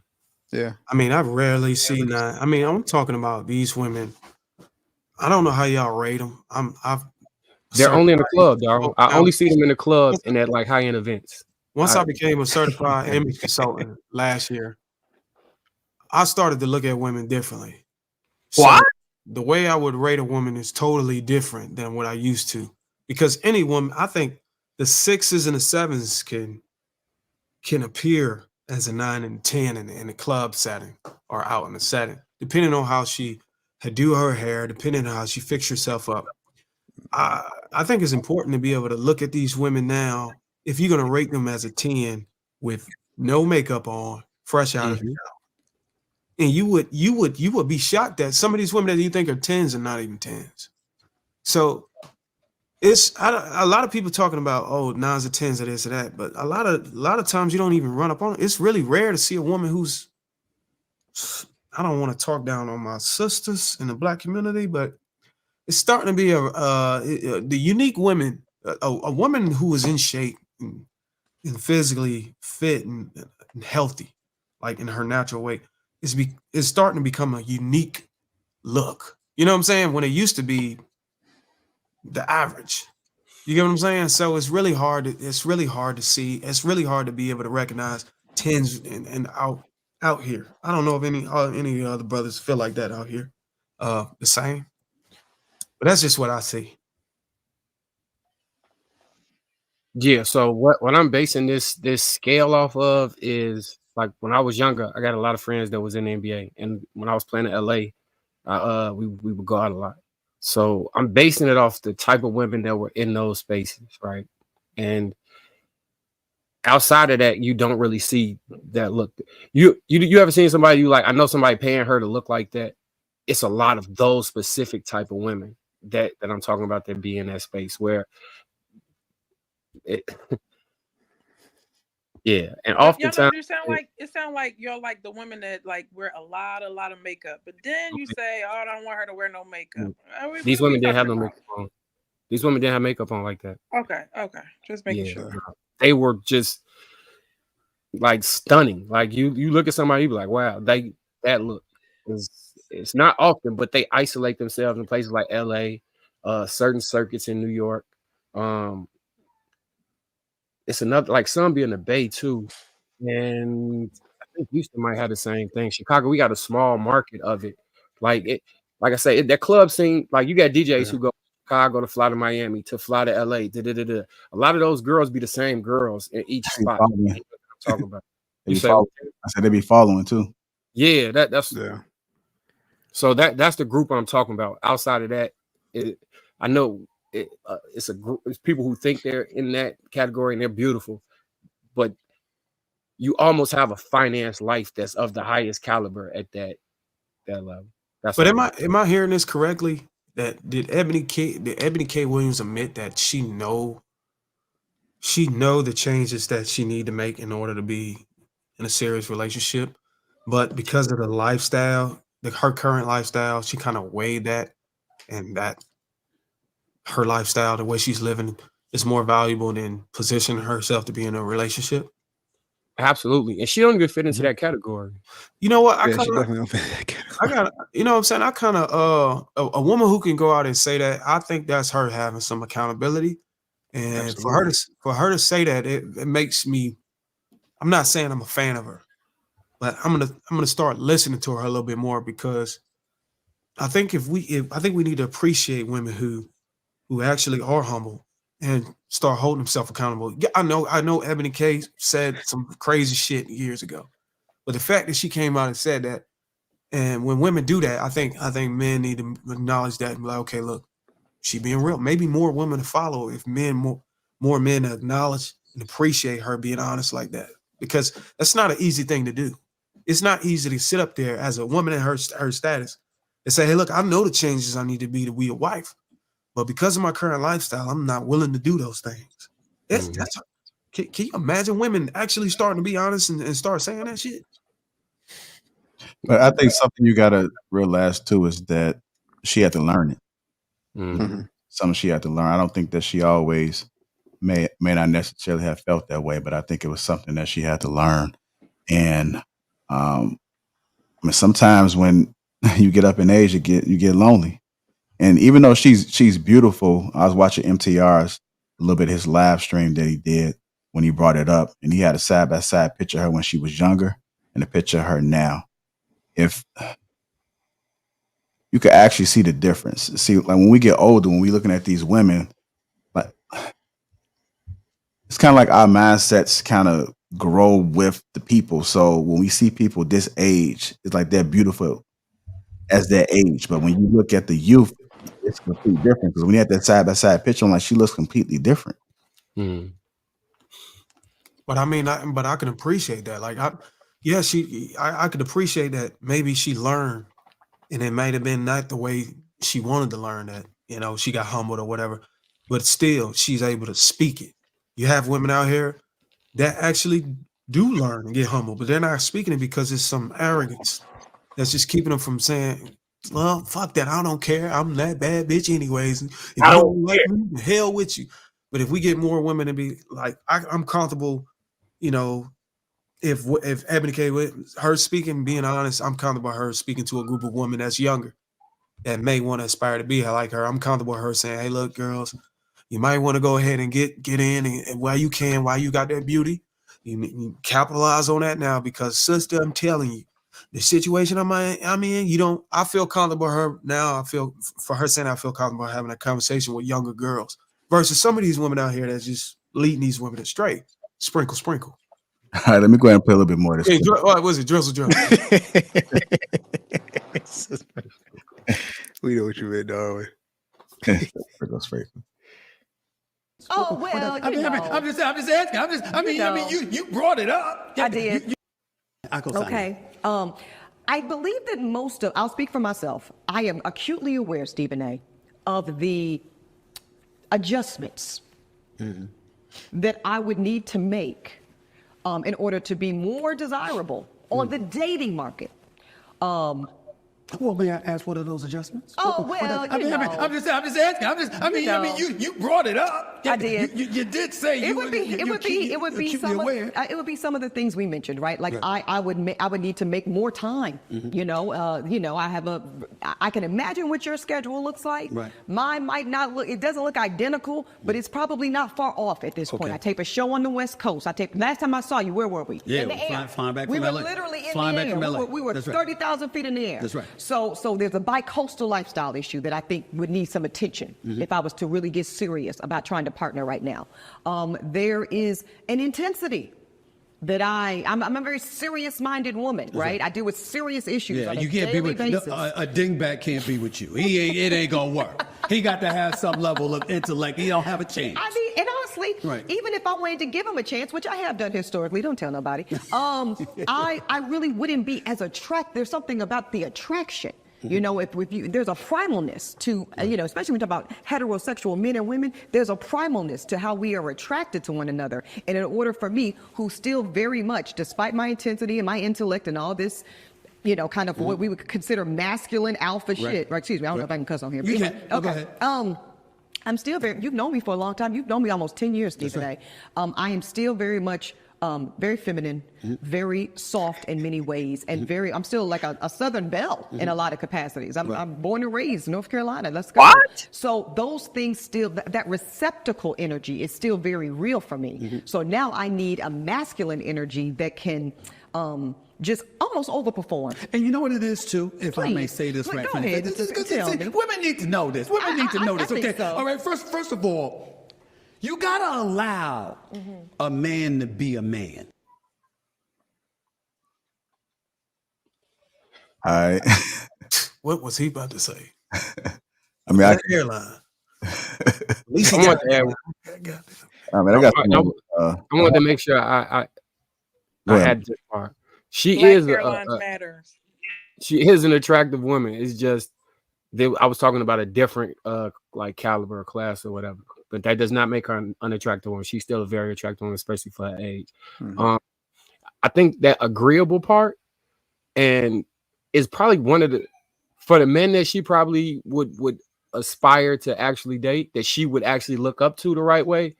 H: Yeah.
F: I mean, I've rarely seen 9. I mean, I'm talking about these women. I don't know how y'all rate them. I've
L: They're only in the club, dog.
F: Oh,
L: I
F: now,
L: only see them in the club and at like high end events.
F: once I became a certified image consultant last year, I started to look at women differently. So
L: What?
F: the way I would rate a woman is totally different than what I used to. Because any woman, I think the 6s and the 7s can appear as a 9 and 10 in a club setting or out in a setting, depending on how she do her hair, depending on how she fix herself up. I think it's important to be able to look at these women now. If you're gonna rate them as a 10 with no makeup on, fresh out of the shower, and you would be shocked that some of these women that you think are 10s are not even 10s. So it's a lot of people talking about 9s or 10s or this or that, but a lot of times you don't even run up on it. It's really rare to see a woman who's, I don't want to talk down on my sisters in the Black community, but it's starting to be the unique women, a woman who is in shape and physically fit and healthy, like in her natural way, is starting to become a unique look. You know what I'm saying? When it used to be the average. You get what I'm saying? So it's really hard to see. It's really hard to be able to recognize 10s and out here. I don't know if any other brothers feel like that out here. The same. But that's just what I see.
L: Yeah, so what I'm basing this scale off of is like when I was younger, I got a lot of friends that was in the NBA, and when I was playing in LA, we would go out a lot. So I'm basing it off the type of women that were in those spaces, right? And outside of that, you don't really see that look. You ever seen somebody you like? I know somebody paying her to look like that. It's a lot of those specific type of women that I'm talking about that be in that space where it, yeah, and
N: Y'all know,
L: oftentimes
N: it sound like you're like the women that like wear a lot of makeup, but then you say, "Oh, I don't want her to wear no makeup."
L: these women didn't have no makeup on. These women didn't have makeup on like that.
N: Okay, just making
L: Yeah,
N: sure.
L: they were just like stunning. Like you look at somebody, you be like, wow, that look is it's not often, but they isolate themselves in places like LA, certain circuits in New York. It's another like some be in the Bay too, and I think Houston might have the same thing. Chicago, we got a small market of it. Like it, like I say, that club scene. Like you got DJs who go to Chicago to fly to Miami to fly to LA. A lot of those girls be the same girls in each spot. I'm talking about.
A: I said they be following too.
L: Yeah, that's so that's the group I'm talking about. Outside of that, I know it's a group. It's people who think they're in that category and they're beautiful, but you almost have a finance life that's of the highest caliber at that level. That's
F: but am I hearing this correctly? That did Eboni K. Williams admit that she know the changes that she need to make in order to be in a serious relationship, but because of the lifestyle, her current lifestyle, she kind of weighed that, and that her lifestyle, the way she's living, is more valuable than positioning herself to be in a relationship.
L: Absolutely, and she don't even fit into that category.
F: You know what?
H: She definitely don't fit that category.
F: I got, you know what I'm saying? I kind of a woman who can go out and say that, I think that's her having some accountability. And
H: Absolutely.
F: for her to say that, it makes me, I'm not saying I'm a fan of her, but I'm gonna start listening to her a little bit more, because I think I think we need to appreciate women who actually are humble and start holding themselves accountable. Yeah, I know Eboni K said some crazy shit years ago, but the fact that she came out and said that, and when women do that, I think men need to acknowledge that and be like, okay, look, she being real. Maybe more women to follow if more men acknowledge and appreciate her being honest like that, because that's not an easy thing to do. It's not easy to sit up there as a woman in her status and say, hey, look, I know the changes I need to be a wife, but because of my current lifestyle, I'm not willing to do those things. Can you imagine women actually starting to be honest and start saying that shit?
A: But I think something you gotta realize too is that she had to learn it. Something she had to learn. I don't think that she always may not necessarily have felt that way, but I think it was something that she had to learn. And I mean, sometimes when you get up in age, you get lonely. And even though she's beautiful, I was watching MTR's a little bit of his live stream that he did when he brought it up, and he had a side by side picture of her when she was younger and a picture of her now. If you could actually see the difference. See, like when we get older, when we're looking at these women, like it's kind of like our mindsets kind of grow with the people. So when we see people this age, it's like they're beautiful as their age. But when you look at the youth, it's completely different. Because when you have that side by side picture, I'm like, she looks completely different.
F: But I mean, I can appreciate that. Like, I could appreciate that. Maybe she learned, and it might have been not the way she wanted to learn that. You know, she got humbled or whatever. But still, she's able to speak it. You have women out here that actually do learn and get humbled, but they're not speaking it because it's some arrogance that's just keeping them from saying, well, fuck that. I don't care. I'm that bad bitch anyways. If you don't like me, the hell with you. But if we get more women to be like, I'm comfortable, you know, if Eboni K, with her speaking, being honest, I'm comfortable her speaking to a group of women that's younger that may want to aspire to be like her. I'm comfortable with her saying, hey, look, girls, you might want to go ahead and get in and while you can, while you got that beauty, you capitalize on that now, because sister, I'm telling you, the situation I'm in, I feel comfortable with her now. I feel for her saying I feel comfortable having a conversation with younger girls versus some of these women out here that's just leading these women astray. Sprinkle, sprinkle.
A: All right, let me go ahead and play a little bit more of this.
F: Hey, what was it? Drizzle.
H: We know what you meant, Darwin.
A: Sprinkle.
Q: Oh well,
P: I'm just asking. You brought it up.
Q: I did. Okay. I believe that I'll speak for myself. I am acutely aware, Stephen A., of the adjustments that I would need to make in order to be more desirable on the dating market.
P: Well, may I ask what are those adjustments?
Q: Oh well,
P: I'm just asking. You brought it up.
Q: I did.
P: You did say
Q: it would be some of the things we mentioned, right? Like I would need to make more time. You know, I can imagine what your schedule looks like.
P: Right.
Q: Mine might not look. It doesn't look identical, but it's probably not far off at this point. I tape a show on the West Coast. Last time I saw you, where were we?
P: Yeah,
Q: in the air.
P: Flying back
Q: we
P: from
Q: were
P: LA.
Q: literally in
P: Flying
Q: the
P: back
Q: air.
P: from LA.
Q: We were 30,000 feet in the air.
P: That's right.
Q: So there's a bi-coastal lifestyle issue that I think would need some attention if I was to really get serious about trying to partner right now. There is an intensity that I'm a very serious-minded woman, right? I deal with serious issues on a daily basis.
P: A dingbat can't be with you. It ain't gonna work. He got to have some level of intellect. He don't have a chance.
Q: I mean, and honestly, even if I wanted to give him a chance, which I have done historically, don't tell nobody, I really wouldn't be as attracted. There's something about the attraction. You know, if there's a primalness to, especially when we talk about heterosexual men and women, there's a primalness to how we are attracted to one another. And in order for me, who still very much, despite my intensity and my intellect and all this, kind of what we would consider masculine alpha shit, right? Excuse me, I don't know if I can cuss on here.
P: You can.
Q: Okay.
P: Go ahead.
Q: I'm still you've known me for a long time. You've known me almost 10 years, Steve, today. I am still very much very feminine, very soft in many ways, and I'm still like a Southern belle in a lot of capacities. I'm born and raised in North Carolina. Let's go.
O: What?
Q: So those things still, that receptacle energy is still very real for me. So now I need a masculine energy that can just almost overperform.
P: And you know what it is too, if I may say this right from women need to know this. Women need to know this. Okay. So. All right. First of all, you gotta allow a man to be a man.
A: All right.
F: What was he about to say?
A: I mean,
F: airline.
L: At least I want to add.
A: I
L: wanted to make sure I had this part. She is an attractive woman. It's just I was talking about a different like caliber or class or whatever. but that does not make her an unattractive woman. She's still a very attractive woman, especially for her age. I think that agreeable part and is probably one of the, for the men that she probably would aspire to actually date, that she would actually look up to the right way.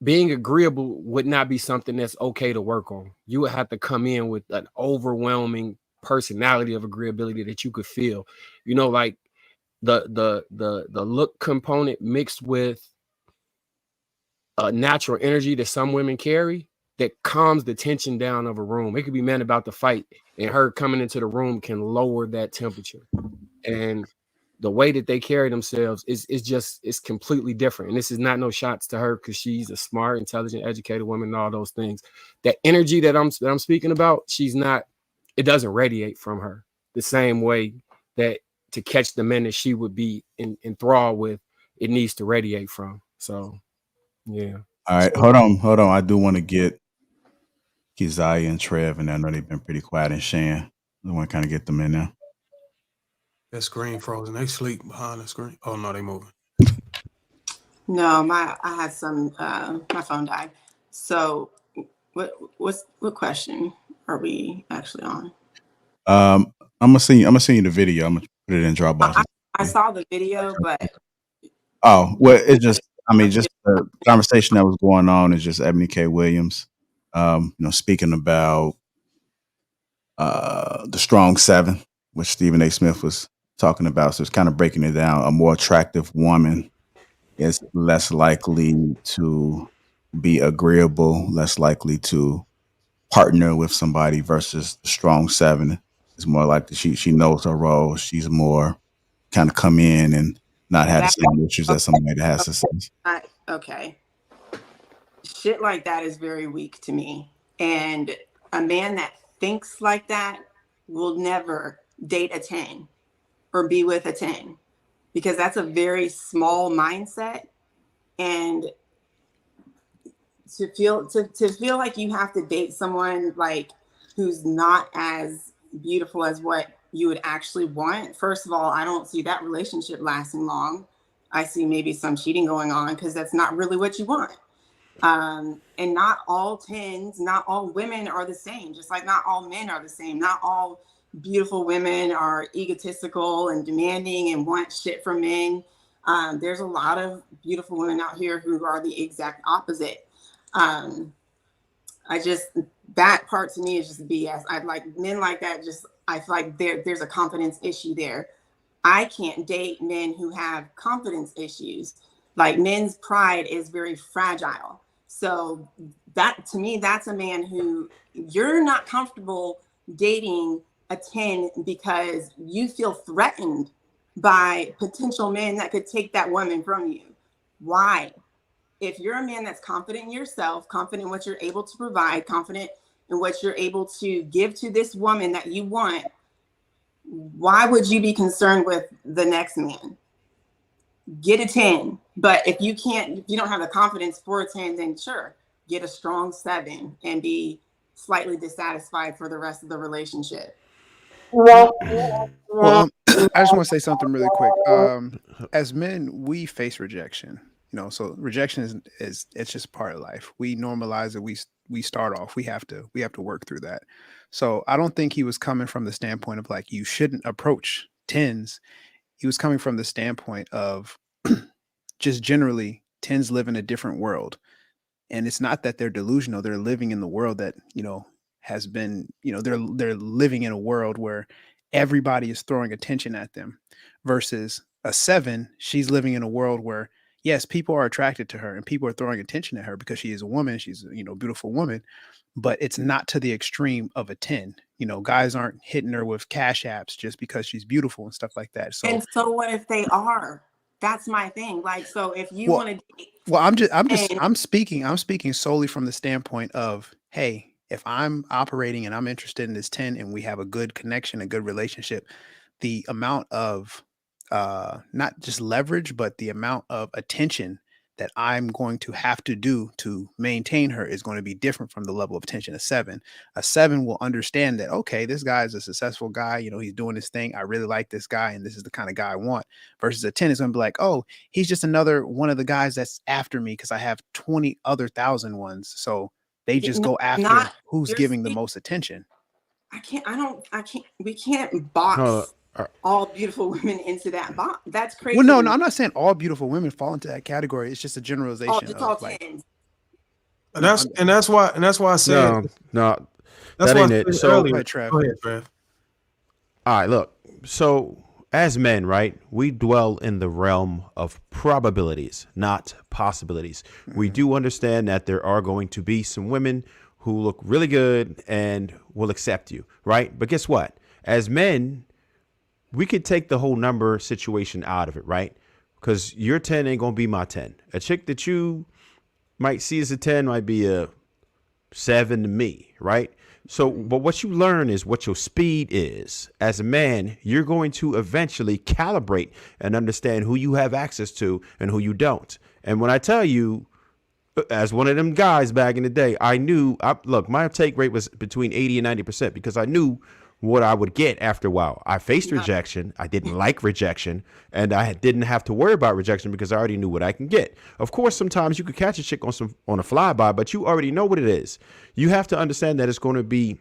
L: Being agreeable would not be something that's okay to work on. You would have to come in with an overwhelming personality of agreeability that you could feel, you know, like the look component mixed with a natural energy that some women carry that calms the tension down of a room. It could be men about to fight, and her coming into the room can lower that temperature. And the way that they carry themselves is completely different. And this is not no shots to her, because she's a smart, intelligent, educated woman and all those things. That energy that I'm speaking about, it doesn't radiate from her the same way that to catch the men that she would be enthralled with, it needs to radiate from. So yeah.
A: All right, hold on. I do want to get Keziah and Trev, and I know they've been pretty quiet, and Shan. I want to kind of get them in there.
F: That screen frozen. They sleep behind the screen. Oh no, they moving.
I: No, I had some my phone died. So what question are we actually on?
A: I'm gonna send you the video. I'm gonna put it in Dropbox.
I: I saw the video, but
A: oh well, it's just just the conversation that was going on is just Eboni K. Williams, speaking about the strong seven, which Stephen A. Smith was talking about. So it's kind of breaking it down. A more attractive woman is less likely to be agreeable, less likely to partner with somebody, versus the strong seven is more like she knows her role. She's more kind of come in and not have the same issues as somebody that has success.
I: Okay. Shit like that is very weak to me. And a man that thinks like that will never date a 10 or be with a 10, because that's a very small mindset. And to feel like you have to date someone like who's not as beautiful as what you would actually want. First of all, I don't see that relationship lasting long. I see maybe some cheating going on, because that's not really what you want. And not all 10s, not all women are the same, just like not all men are the same. Not all beautiful women are egotistical and demanding and want shit from men. There's a lot of beautiful women out here who are the exact opposite. That part to me is just BS. I like men like that. I feel like there's a confidence issue there. I can't date men who have confidence issues. Like, men's pride is very fragile. So that, to me, that's a man who you're not comfortable dating a 10 because you feel threatened by potential men that could take that woman from you. Why? If you're a man that's confident in yourself, confident in what you're able to provide, confident in what you're able to give to this woman that you want, why would you be concerned with the next man? Get a 10. But if you don't have the confidence for a 10, then sure, get a strong 7 and be slightly dissatisfied for the rest of the relationship.
H: Well, I just want to say something really quick. As men, we face rejection. So rejection is it's just part of life. We normalize it. We start off. We have to work through that. So I don't think he was coming from the standpoint of like, you shouldn't approach 10s. He was coming from the standpoint of just generally 10s live in a different world. And it's not that they're delusional. They're living in the world that, has been, they're living in a world where everybody is throwing attention at them, versus a 7. She's living in a world where, yes, people are attracted to her and people are throwing attention at her because she is a woman. She's a beautiful woman, but it's not to the extreme of a 10. Guys aren't hitting her with cash apps just because she's beautiful and stuff like that. So,
I: and so what if they are? That's my thing. Like, so if you want to,
H: I'm speaking solely from the standpoint of, hey, if I'm operating and I'm interested in this 10 and we have a good connection, a good relationship, the amount of not just leverage, but the amount of attention that I'm going to have to do to maintain her is going to be different from the level of attention a 7. A 7 will understand that, okay, this guy is a successful guy. You know, he's doing this thing. I really like this guy, and this is the kind of guy I want. Versus a 10 is going to be like, oh, he's just another one of the guys that's after me because I have 20 other thousand ones. So they just go after who's giving the most attention.
I: We can't box all beautiful women into that box. That's crazy.
H: Well, no, I'm not saying all beautiful women fall into that category. It's just a generalization.
I: Oh, just all
H: like,
I: 10s.
F: And that's why I said
J: no,
F: that's
J: that
F: why
J: ain't
F: I
J: it.
F: said
J: So
F: earlier.
H: Go ahead, Trev.
J: All right, look. So as men, right, we dwell in the realm of probabilities, not possibilities. We do understand that there are going to be some women who look really good and will accept you, right? But guess what? As men, we could take the whole number situation out of it, right? Because your 10 ain't going to be my 10. A chick that you might see as a 10 might be a 7 to me, right? So, but what you learn is what your speed is. As a man, you're going to eventually calibrate and understand who you have access to and who you don't. And when I tell you, as one of them guys back in the day, I knew, look, my take rate was between 80 and 90% because I knew what I would get after a while. I faced rejection. I didn't like rejection, and I didn't have to worry about rejection because I already knew what I can get. Of course, sometimes you could catch a chick on a flyby, but you already know what it is. You have to understand that it's going to be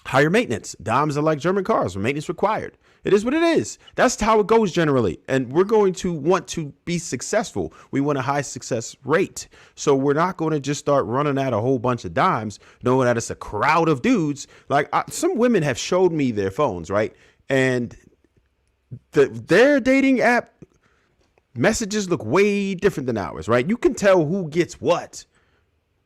J: higher maintenance. Dimes are like German cars, maintenance required. It is what it is. That's how it goes generally. And we're going to want to be successful. We want a high success rate. So we're not going to just start running out a whole bunch of dimes, knowing that it's a crowd of dudes. Like some women have showed me their phones, right? And their dating app messages look way different than ours, right? You can tell who gets what.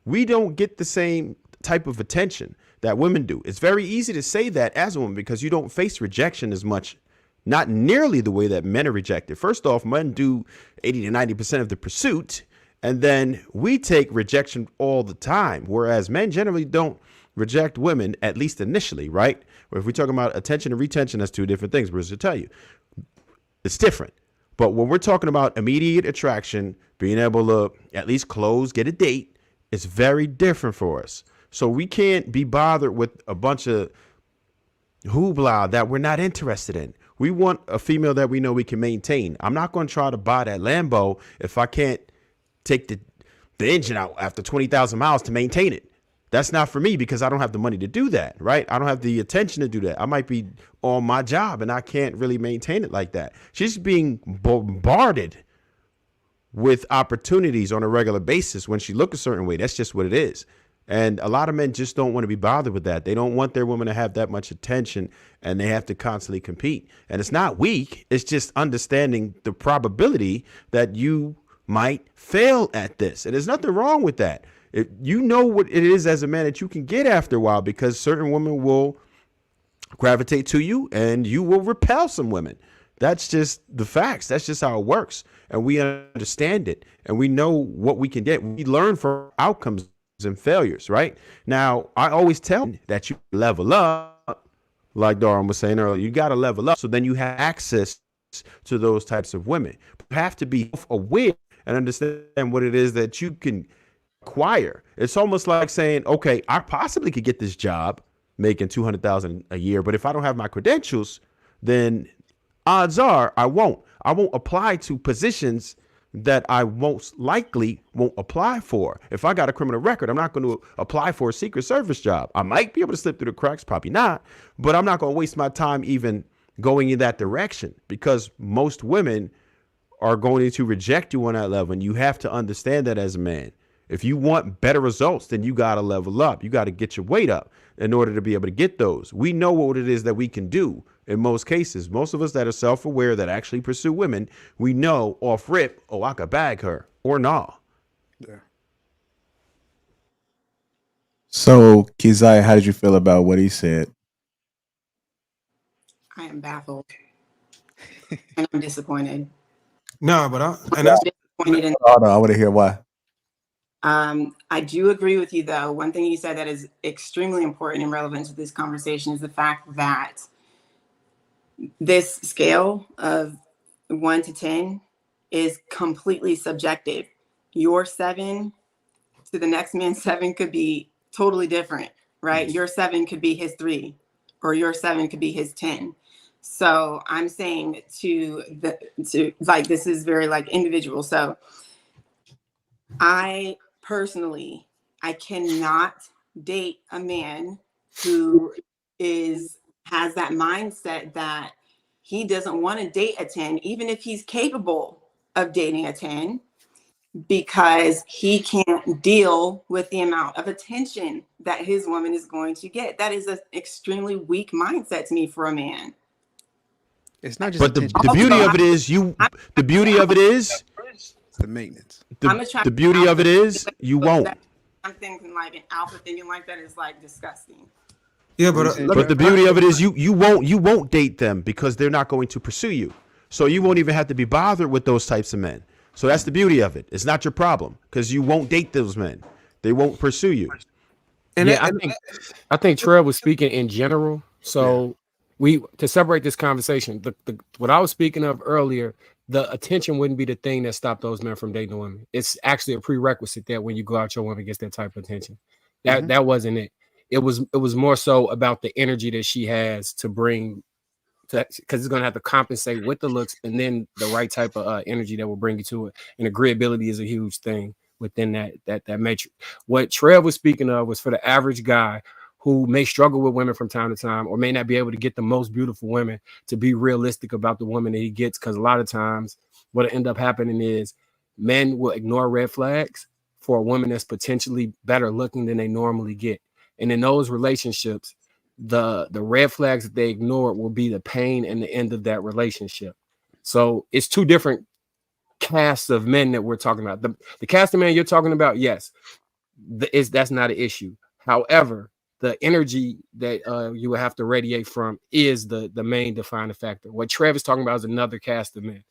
J: We don't get the same type of attention that women do. It's very easy to say that as a woman because you don't face rejection as much, not nearly the way that men are rejected. First off, men do 80 to 90% of the pursuit, and then we take rejection all the time, whereas men generally don't reject women, at least initially, right? Or if we're talking about attention and retention, that's two different things. Bruce will tell you. It's different. But when we're talking about immediate attraction, being able to at least close, get a date, it's very different for us. So we can't be bothered with a bunch of hoopla that we're not interested in. We want a female that we know we can maintain. I'm not going to try to buy that Lambo if I can't take the engine out after 20,000 miles to maintain it. That's not for me because I don't have the money to do that, right? I don't have the attention to do that. I might be on my job and I can't really maintain it like that. She's being bombarded with opportunities on a regular basis when she look a certain way. That's just what it is. And a lot of men just don't want to be bothered with that. They don't want their woman to have that much attention and they have to constantly compete. And it's not weak. It's just understanding the probability that you might fail at this. And there's nothing wrong with that. If you know what it is as a man that you can get after a while, because certain women will gravitate to you and you will repel some women. That's just the facts. That's just how it works. And we understand it and we know what we can get. We learn from outcomes and failures, right? Now, I always tell that you level up, like Darwin was saying earlier, you got to level up so then you have access to those types of women. You have to be aware and understand what it is that you can acquire. It's almost like saying, okay, I possibly could get this job making $200,000 a year, but if I don't have my credentials, then odds are I won't apply to positions that I most likely won't apply for. If I got a criminal record, I'm not going to apply for a Secret Service job. I might be able to slip through the cracks, probably not, but I'm not going to waste my time even going in that direction because most women are going to reject you on that level. And you have to understand that as a man. If you want better results, then you got to level up. You got to get your weight up in order to be able to get those. We know what it is that we can do in most cases. Most of us that are self-aware that actually pursue women, we know off rip, oh, I could bag her or nah.
H: Yeah.
C: So, Kizai, how did you feel about what he said?
I: I am baffled. And I'm disappointed.
F: No, but that's
I: disappointed in
C: Oh, no, I want to hear why.
I: I do agree with you, though. One thing you said that is extremely important and relevant to this conversation is the fact that this scale of 1 to 10 is completely subjective. your 7 to the next man's 7 could be totally different, right? Your 7 could be his 3, or your 7 could be his 10. So I'm saying to like, this is very like individual. So I personally, I cannot date a man who has that mindset that he doesn't want to date a 10, even if he's capable of dating a 10, because he can't deal with the amount of attention that his woman is going to get. That is an extremely weak mindset to me for a man.
H: It's not just.
J: But the beauty of it is the beauty of it is
H: the maintenance.
J: The beauty of it is you won't.
I: I'm thinking like an alpha thinking like that is like disgusting.
F: Yeah, but
J: the beauty of it is you won't date them because they're not going to pursue you. So you won't even have to be bothered with those types of men. So that's the beauty of it. It's not your problem because you won't date those men. They won't pursue you.
L: And yeah, I think Trev was speaking in general. So to separate this conversation, what I was speaking of earlier, the attention wouldn't be the thing that stopped those men from dating women. It's actually a prerequisite that when you go out, your woman gets that type of attention. That wasn't it. It was more so about the energy that she has to bring, because it's going to have to compensate with the looks and then the right type of energy that will bring you to it. And agreeability is a huge thing within that matrix. What Trev was speaking of was for the average guy who may struggle with women from time to time, or may not be able to get the most beautiful women, to be realistic about the woman that he gets. Because a lot of times what will end up happening is men will ignore red flags for a woman that's potentially better looking than they normally get. And in those relationships, the red flags that they ignore will be the pain and the end of that relationship. So it's two different casts of men that we're talking about. The cast of men you're talking about, yes, that's not an issue. However, the energy that you would have to radiate from is the main defining factor. What Trev is talking about is another cast of men,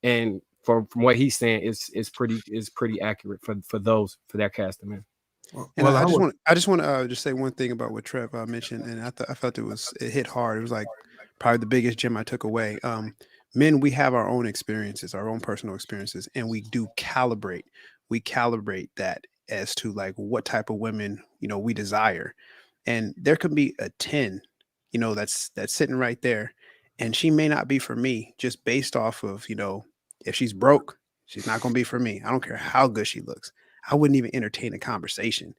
L: and from what he's saying is pretty accurate for that cast of men.
H: And I just want to just say one thing about what Trev mentioned, and I felt it hit hard. It was like probably the biggest gem I took away. Men, we have our own experiences, our own personal experiences, and we do calibrate. We calibrate that as to like what type of women we desire. And there could be a 10, that's sitting right there, and she may not be for me just based off of if she's broke, she's not going to be for me. I don't care how good she looks. I wouldn't even entertain a conversation,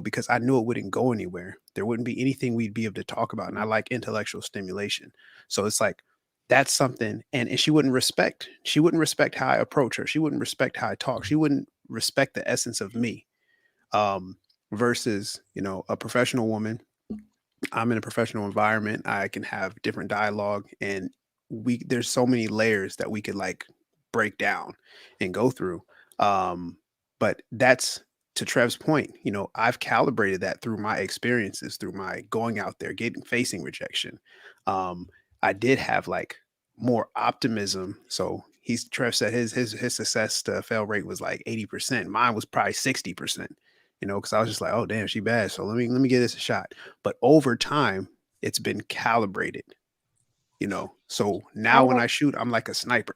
H: because I knew it wouldn't go anywhere. There wouldn't be anything we'd be able to talk about. And I like intellectual stimulation. So it's like, that's something. And she wouldn't respect how I approach her. She wouldn't respect how I talk. She wouldn't respect the essence of me. Versus, a professional woman. I'm in a professional environment. I can have different dialogue, and there's so many layers that we could like break down and go through. But that's to Trev's point. I've calibrated that through my experiences, through my going out there, facing rejection. I did have like more optimism. So Trev said his success to fail rate was like 80%. Mine was probably 60%. Because I was just like, oh damn, she bad. So let me give this a shot. But over time, it's been calibrated. So now when I shoot, I'm like a sniper.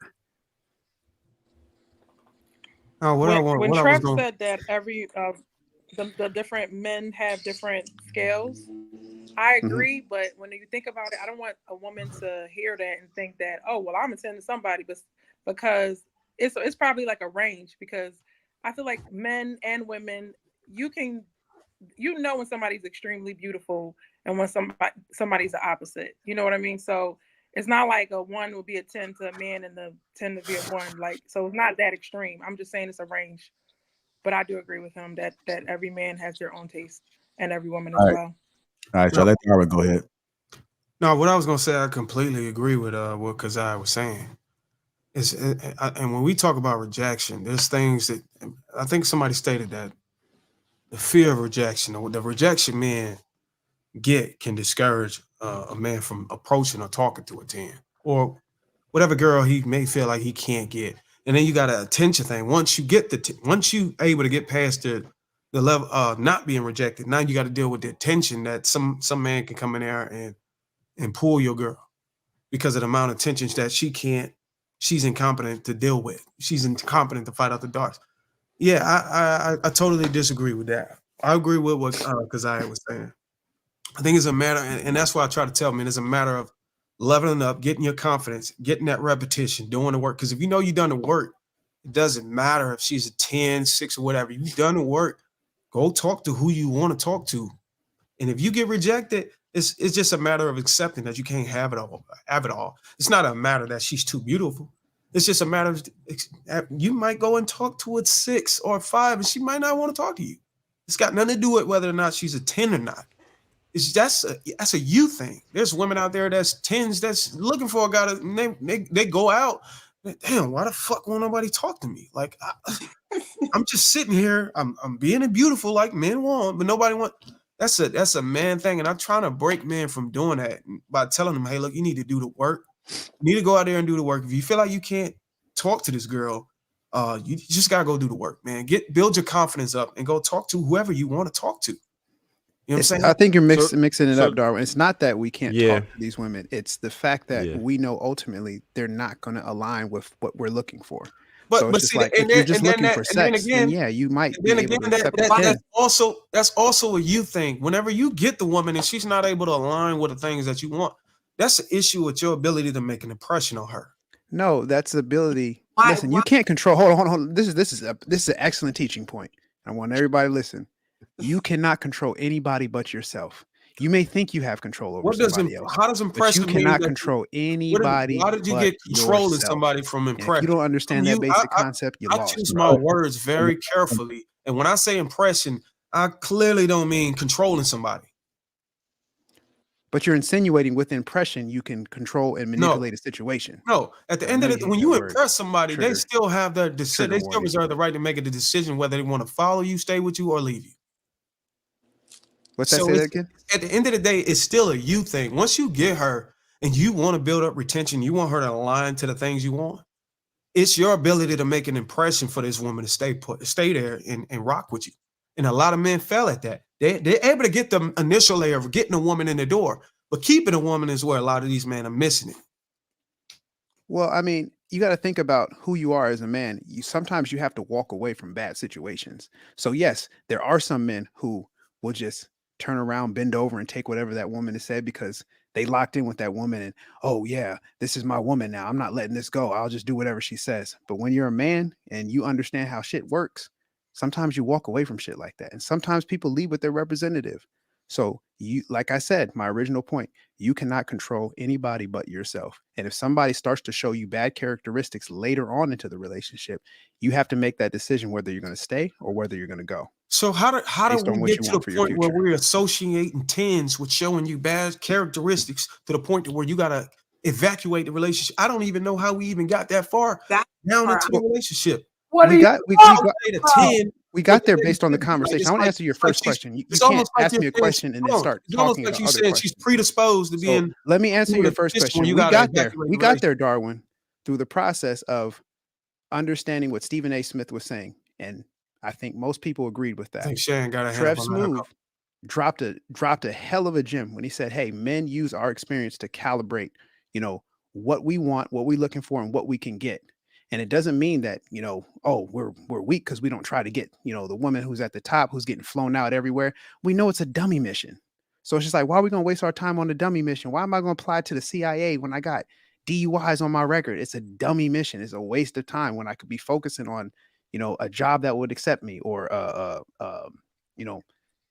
N: When Trev said that every the different men have different scales, I agree. But when you think about it, I don't want a woman to hear that and think that, oh well, I'm attending somebody, but because it's probably like a range. Because I feel like men and women, you when somebody's extremely beautiful and when somebody's the opposite. You know what I mean? So it's not like a 1 would be a 10 to a man and the 10 to be a 1. Like, so it's not that extreme. I'm just saying it's a range. But I do agree with him that every man has their own taste and every woman as well.
A: All right, so let Robert go ahead.
F: No, what I was gonna say, I completely agree with what Kazai was saying. And when we talk about rejection, there's things that I think somebody stated that the fear of rejection, or the rejection men get, can discourage a man from approaching or talking to a 10 or whatever girl he may feel like he can't get. And then you got an attention thing. Once you get once you able to get past the level of not being rejected, now you got to deal with the attention that some man can come in there and pull your girl because of the amount of tensions that she's incompetent to deal with. She's incompetent to fight out the darts. Yeah, I totally disagree with that. I agree with what Keziah was saying. I think it's a matter, and that's why I try to tell men, it's a matter of leveling up, getting your confidence, getting that repetition, doing the work. Because if you know you've done the work, it doesn't matter if she's a 10, 6, or whatever. You've done the work. Go talk to who you want to talk to. And if you get rejected, it's just a matter of accepting that you can't have it all. It's not a matter that she's too beautiful. It's just a matter of you might go and talk to a 6 or a 5, and she might not want to talk to you. It's got nothing to do with whether or not she's a 10 or not. That's a you thing. There's women out there that's 10s that's looking for a guy that they go out. Damn, why the fuck won't nobody talk to me? Like I'm just sitting here. I'm being beautiful like men want, but nobody want. That's a man thing, and I'm trying to break men from doing that by telling them, hey, look, you need to do the work. You need to go out there and do the work. If you feel like you can't talk to this girl, you just gotta go do the work, man. Build your confidence up and go talk to whoever you want to talk to. You know what I'm saying?
H: I think you're mixing it up, Darwin. It's not that we can't
J: Yeah.
H: talk to these women. It's the fact that we know ultimately they're not going to align with what we're looking for.
F: But
H: So it's just
F: see,
H: like
F: and
H: if you're
F: then,
H: just
F: and then
H: looking
F: that,
H: for
F: and then
H: sex,
F: again,
H: then yeah, you might be
F: then
H: able
F: again,
H: to accept it.
F: that's also a you thing. Whenever you get the woman and she's not able to align with the things that you want, that's an issue with your ability to make an impression on her.
H: No, that's the ability. Listen, you can't control. Hold on. This is an excellent teaching point. I want everybody to listen. You cannot control anybody but yourself. You may think you have control over somebody else.
F: How does
H: But
F: impression
H: you
F: mean
H: cannot
F: that
H: control anybody.
F: why did you
H: but
F: get control of
H: yourself.
F: somebody from
H: And if
F: impression?
H: you don't understand that basic concept, you
F: I
H: lost.
F: choose my words very carefully, and when I say impression, I clearly don't mean controlling somebody.
H: But you're insinuating with impression you can control and manipulate a situation.
F: No, at the end of it, when you impress somebody, they still have their decision. They still reserve the right to make a decision whether they want to follow you, stay with you, or leave you.
H: What's that? Say that again?
F: At the end of the day, it's still a you thing. Once you get her and you want to build up retention, you want her to align to the things you want. It's your ability to make an impression for this woman to stay there and rock with you. And a lot of men fail at that. They're able to get the initial layer of getting a woman in the door, but keeping a woman is where a lot of these men are missing it.
H: Well, I mean, you got to think about who you are as a man. Sometimes you have to walk away from bad situations. So yes, there are some men who will just turn around, bend over, and take whatever that woman has said because they locked in with that woman. And oh yeah, this is my woman now. I'm not letting this go. I'll just do whatever she says. But when you're a man and you understand how shit works, sometimes you walk away from shit like that. And sometimes people leave with their representative. So you, like I said, my original point, you cannot control anybody but yourself. And if somebody starts to show you bad characteristics later on into the relationship, you have to make that decision whether you're going to stay or whether you're going to go.
F: So how do we get to the point where we're associating 10s with showing you bad characteristics to the point to where you got to evacuate the relationship? I don't even know how we even got that far down into the relationship.
H: We got there based on the conversation. I want to answer your first question. You can't ask me a question and then start talking about other questions.
F: She's predisposed to being.
H: Let me answer your first question. We got there. We got there, Darwin, through the process of understanding what Stephen A. Smith was saying, and I think most people agreed with that.
F: I think Sharon got a
H: Trev Smooth dropped a hell of a gem when he said, "Hey, men use our experience to calibrate, what we want, what we're looking for, and what we can get." And it doesn't mean that, we're weak because we don't try to get, the woman who's at the top, who's getting flown out everywhere. We know it's a dummy mission. So it's just like, why are we going to waste our time on a dummy mission? Why am I going to apply to the CIA when I got DUIs on my record? It's a dummy mission. It's a waste of time when I could be focusing on, a job that would accept me or,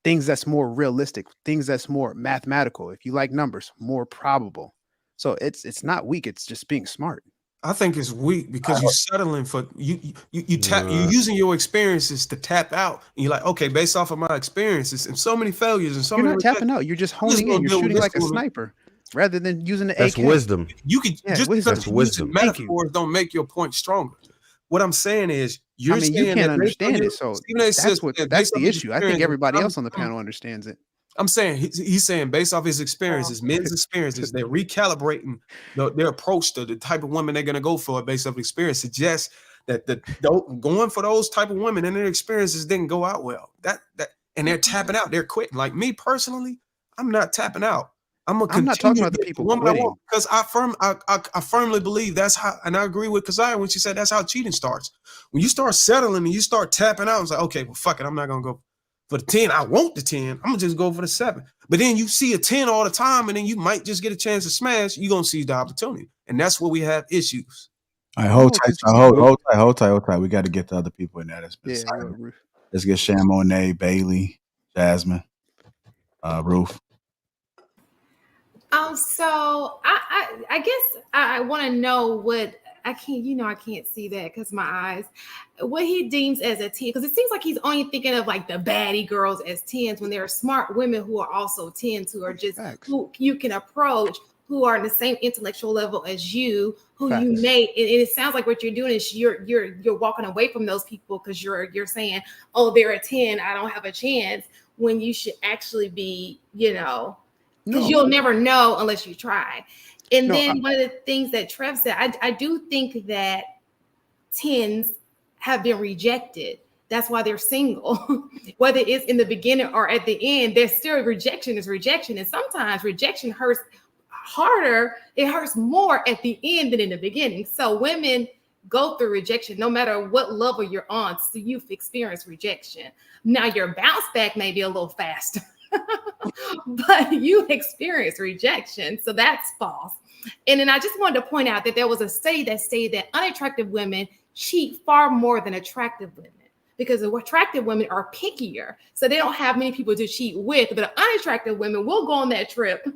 H: things that's more realistic, things that's more mathematical. If you like numbers, more probable. So it's not weak. It's just being smart.
F: I think it's weak because you're settling for you're using your experiences to tap out, and you're like, okay, based off of my experiences and so many failures and so
H: you're
F: many
H: not tapping out. You're just honing in. You're shooting like a sniper rather than using the AK.
J: That's wisdom.
F: You can just because wisdom. Metaphors don't make your point stronger. What I'm saying is, you
H: can't understand it. So that's the issue. I think everybody else on the panel understands it.
F: I'm saying he's saying based off his experiences, men's experiences, they're recalibrating their approach to the type of women they're going to go for based off experience. Suggests that going for those type of women and their experiences didn't go out well. And they're tapping out. They're quitting. Like me personally, I'm not tapping out. I'm gonna
H: I'm not
F: continue
H: talking
F: to
H: about the
F: get the
H: people
F: woman I
H: quitting.
F: want because I firmly believe that's how, and I agree with Kazaya when she said that's how cheating starts. When you start settling and you start tapping out, it's like, okay, well, fuck it, I'm not gonna go for the 10. I want the 10. I'm gonna just go for the 7. But then you see a 10 all the time, and then you might just get a chance to smash. You're gonna seize the opportunity, and that's where we have issues.
A: All right,
H: No,
A: hold tight,
H: 'cause you
A: y'all.
H: see,
A: hold tight. We got to get the other people in there that's been
H: yeah,
A: silent.
H: Ruth.
A: Let's get Sham Monet, Bailey, Jasmine, Ruth.
M: So I guess I want to know what I can't see that because my eyes, what he deems as a 10, because it seems like he's only thinking of like the baddie girls as 10s when there are smart women who are also 10s who are just who you can approach, who are on the same intellectual level as you, who you may, and it sounds like what you're doing is you're walking away from those people because you're saying, oh, they're a 10, I don't have a chance, when you should actually be, because you'll never know unless you try. And then one of the things that Trev said, I do think that 10s have been rejected. That's why they're single. Whether it's in the beginning or at the end, there's still rejection is rejection. And sometimes rejection hurts harder. It hurts more at the end than in the beginning. So women go through rejection no matter what level you're on. So you've experienced rejection. Now your bounce back may be a little faster. But you experience rejection. So that's false. And then I just wanted to point out that there was a study that stated that unattractive women cheat far more than attractive women because attractive women are pickier. So they don't have many people to cheat with, but unattractive women will go on that trip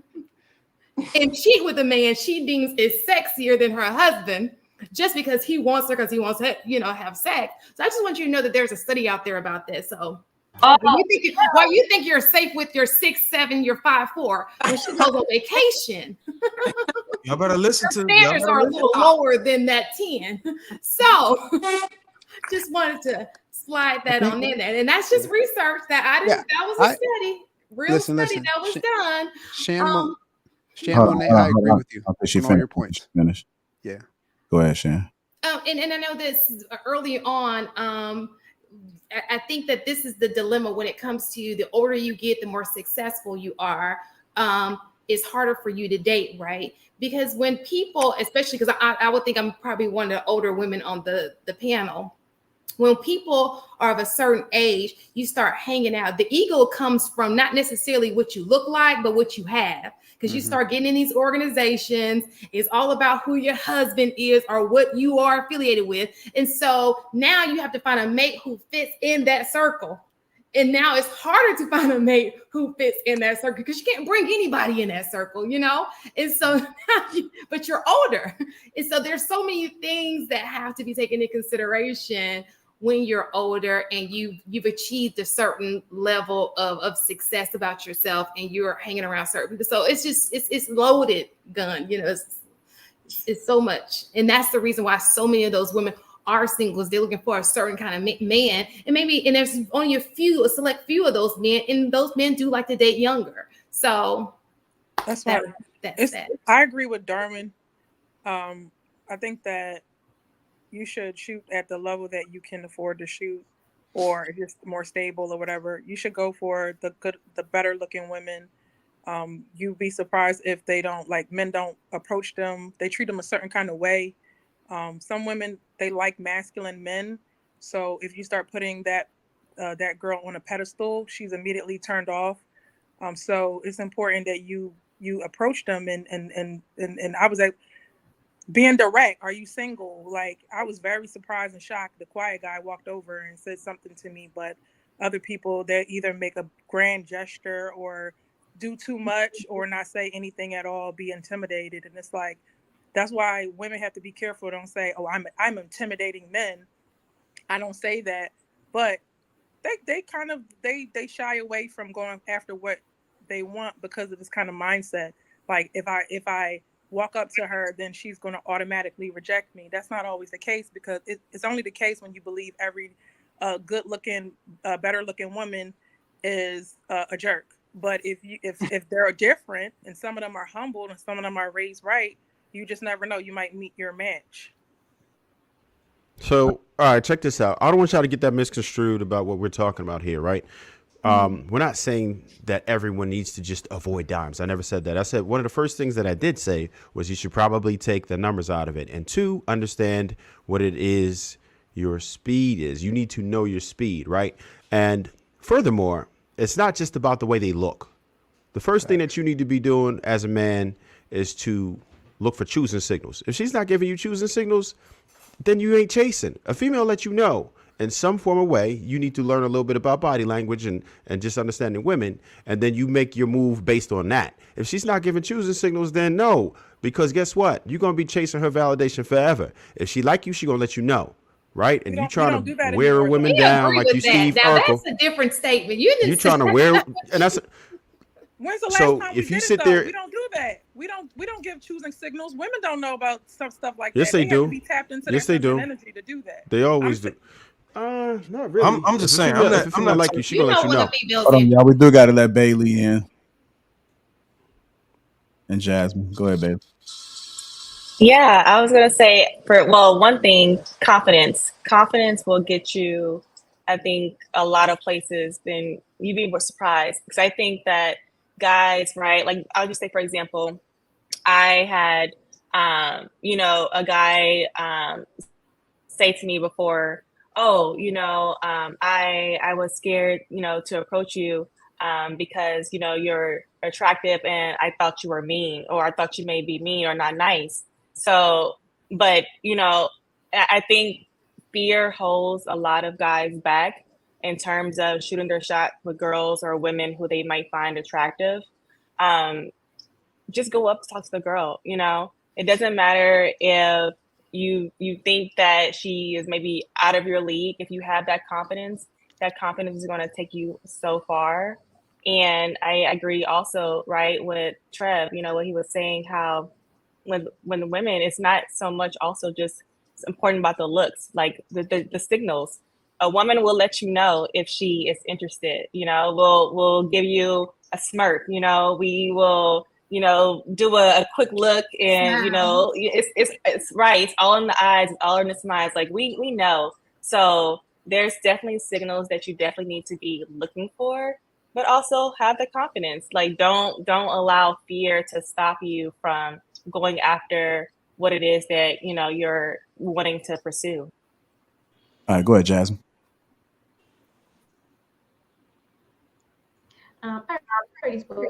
M: and cheat with a man she deems is sexier than her husband just because he wants her, because he wants to, have sex. So I just want you to know that there's a study out there about this. So why you think you're safe with your 6'7", your 5'4", when she goes on vacation?
F: Y'all better listen to
M: standards are a little lower than that 10. So just wanted to slide that on in there. And that's just research that I didn't, that was a study,
H: listen,
M: that was done.
H: Sham Monet, I agree with you
A: She
H: on all your points.
A: Finish.
H: Yeah.
A: Go ahead, Sham.
M: And I know this early on, I think that this is the dilemma when it comes to the older you get, the more successful you are. It's harder for you to date, right? Because when people, especially because I would think I'm probably one of the older women on the panel, when people are of a certain age, you start hanging out. The ego comes from not necessarily what you look like, but what you have. Because you start getting in these organizations, it's all about who your husband is or what you are affiliated with. And so now you have to find a mate who fits in that circle. And now it's harder to find a mate who fits in that circle because you can't bring anybody in that circle, And so, but you're older. And so there's so many things that have to be taken into consideration when you're older and you've achieved a certain level of success about yourself and you're hanging around certain people. So it's just, it's loaded gun, it's so much. And that's the reason why so many of those women are singles. They're looking for a certain kind of man. And there's only a select few of those men, and those men do like to date younger. So
N: that's right.
M: That's that.
N: I agree with Darwin. I think that you should shoot at the level that you can afford to shoot, or if you're more stable or whatever, you should go for the better looking women. You'd be surprised if men don't approach them. They treat them a certain kind of way. Some women, they like masculine men. So if you start putting that girl on a pedestal, she's immediately turned off. So it's important that you approach them and I was like, being direct. Are you single? Like, I was very surprised and shocked. The quiet guy walked over and said something to me, but other people, they either make a grand gesture or do too much or not say anything at all, be intimidated. And it's like, that's why women have to be careful. Don't say, oh, I'm intimidating men. I don't say that, but they kind of they shy away from going after what they want because of this kind of mindset. Like, if I walk up to her, then she's going to automatically reject me. That's not always the case, because it's only the case when you believe every good looking, better looking woman is a jerk. But if they're different, and some of them are humble and some of them are raised right, you just never know. You might meet your match.
J: So, all right, check this out. I don't want y'all to get that misconstrued about what we're talking about here, right? We're not saying that everyone needs to just avoid dimes. I never said that. I said one of the first things that I did say was you should probably take the numbers out of it. And 2, understand what it is your speed is. You need to know your speed, right? And furthermore, it's not just about the way they look. The first thing that you need to be doing as a man is to look for choosing signals. If she's not giving you choosing signals, then you ain't chasing. A female let you know in some form of way. You need to learn a little bit about body language and just understanding women, and then you make your move based on that. If she's not giving choosing signals, then no, because guess what? You're going to be chasing her validation forever. If she like you, she going to let you know, right? And you trying to wear women down like you Steve
M: Now
J: Urkel.
M: that's a different statement. You didn't
J: You trying to wear, and that's
N: When's the last
J: so
N: time
J: if
N: we
J: you
N: did
J: sit
N: it, though?
J: there,
N: We don't do that. We don't give choosing signals. Women don't know about some stuff like
J: yes
N: that.
J: they
N: Have
J: do.
N: to be tapped into
J: Yes
N: their
J: they do.
N: energy to do that.
J: They always do. Not really.
F: I'm just saying.
J: If a female like you, she gonna let you know.
A: Hold on, y'all. We do got to let Bailey in. And Jasmine. Go ahead, babe.
G: Yeah, I was gonna say one thing, confidence. Confidence will get you, I think, a lot of places. Then you'd be surprised because I think that guys, right? Like I'll just say, for example, I had, a guy say to me before, oh, I was scared, to approach you because you're attractive and I thought you were mean, or I thought you may be mean or not nice. So, but I think fear holds a lot of guys back in terms of shooting their shot with girls or women who they might find attractive. Just go up to talk to the girl. It doesn't matter if you think that she is maybe out of your league. If you have that confidence is going to take you so far. And I agree also, right, with Trev, what he was saying, how when the women, it's not so much also just important about the looks, like the signals. A woman will let you know if she is interested. We'll give you a smirk. We will do a quick look, and it's right. It's all in the eyes, it's all in the smiles. Like we know. So there's definitely signals that you definitely need to be looking for, but also have the confidence. Like don't allow fear to stop you from going after what it is that you're wanting to pursue.
A: All right, go ahead, Jasmine.
K: I already spoke.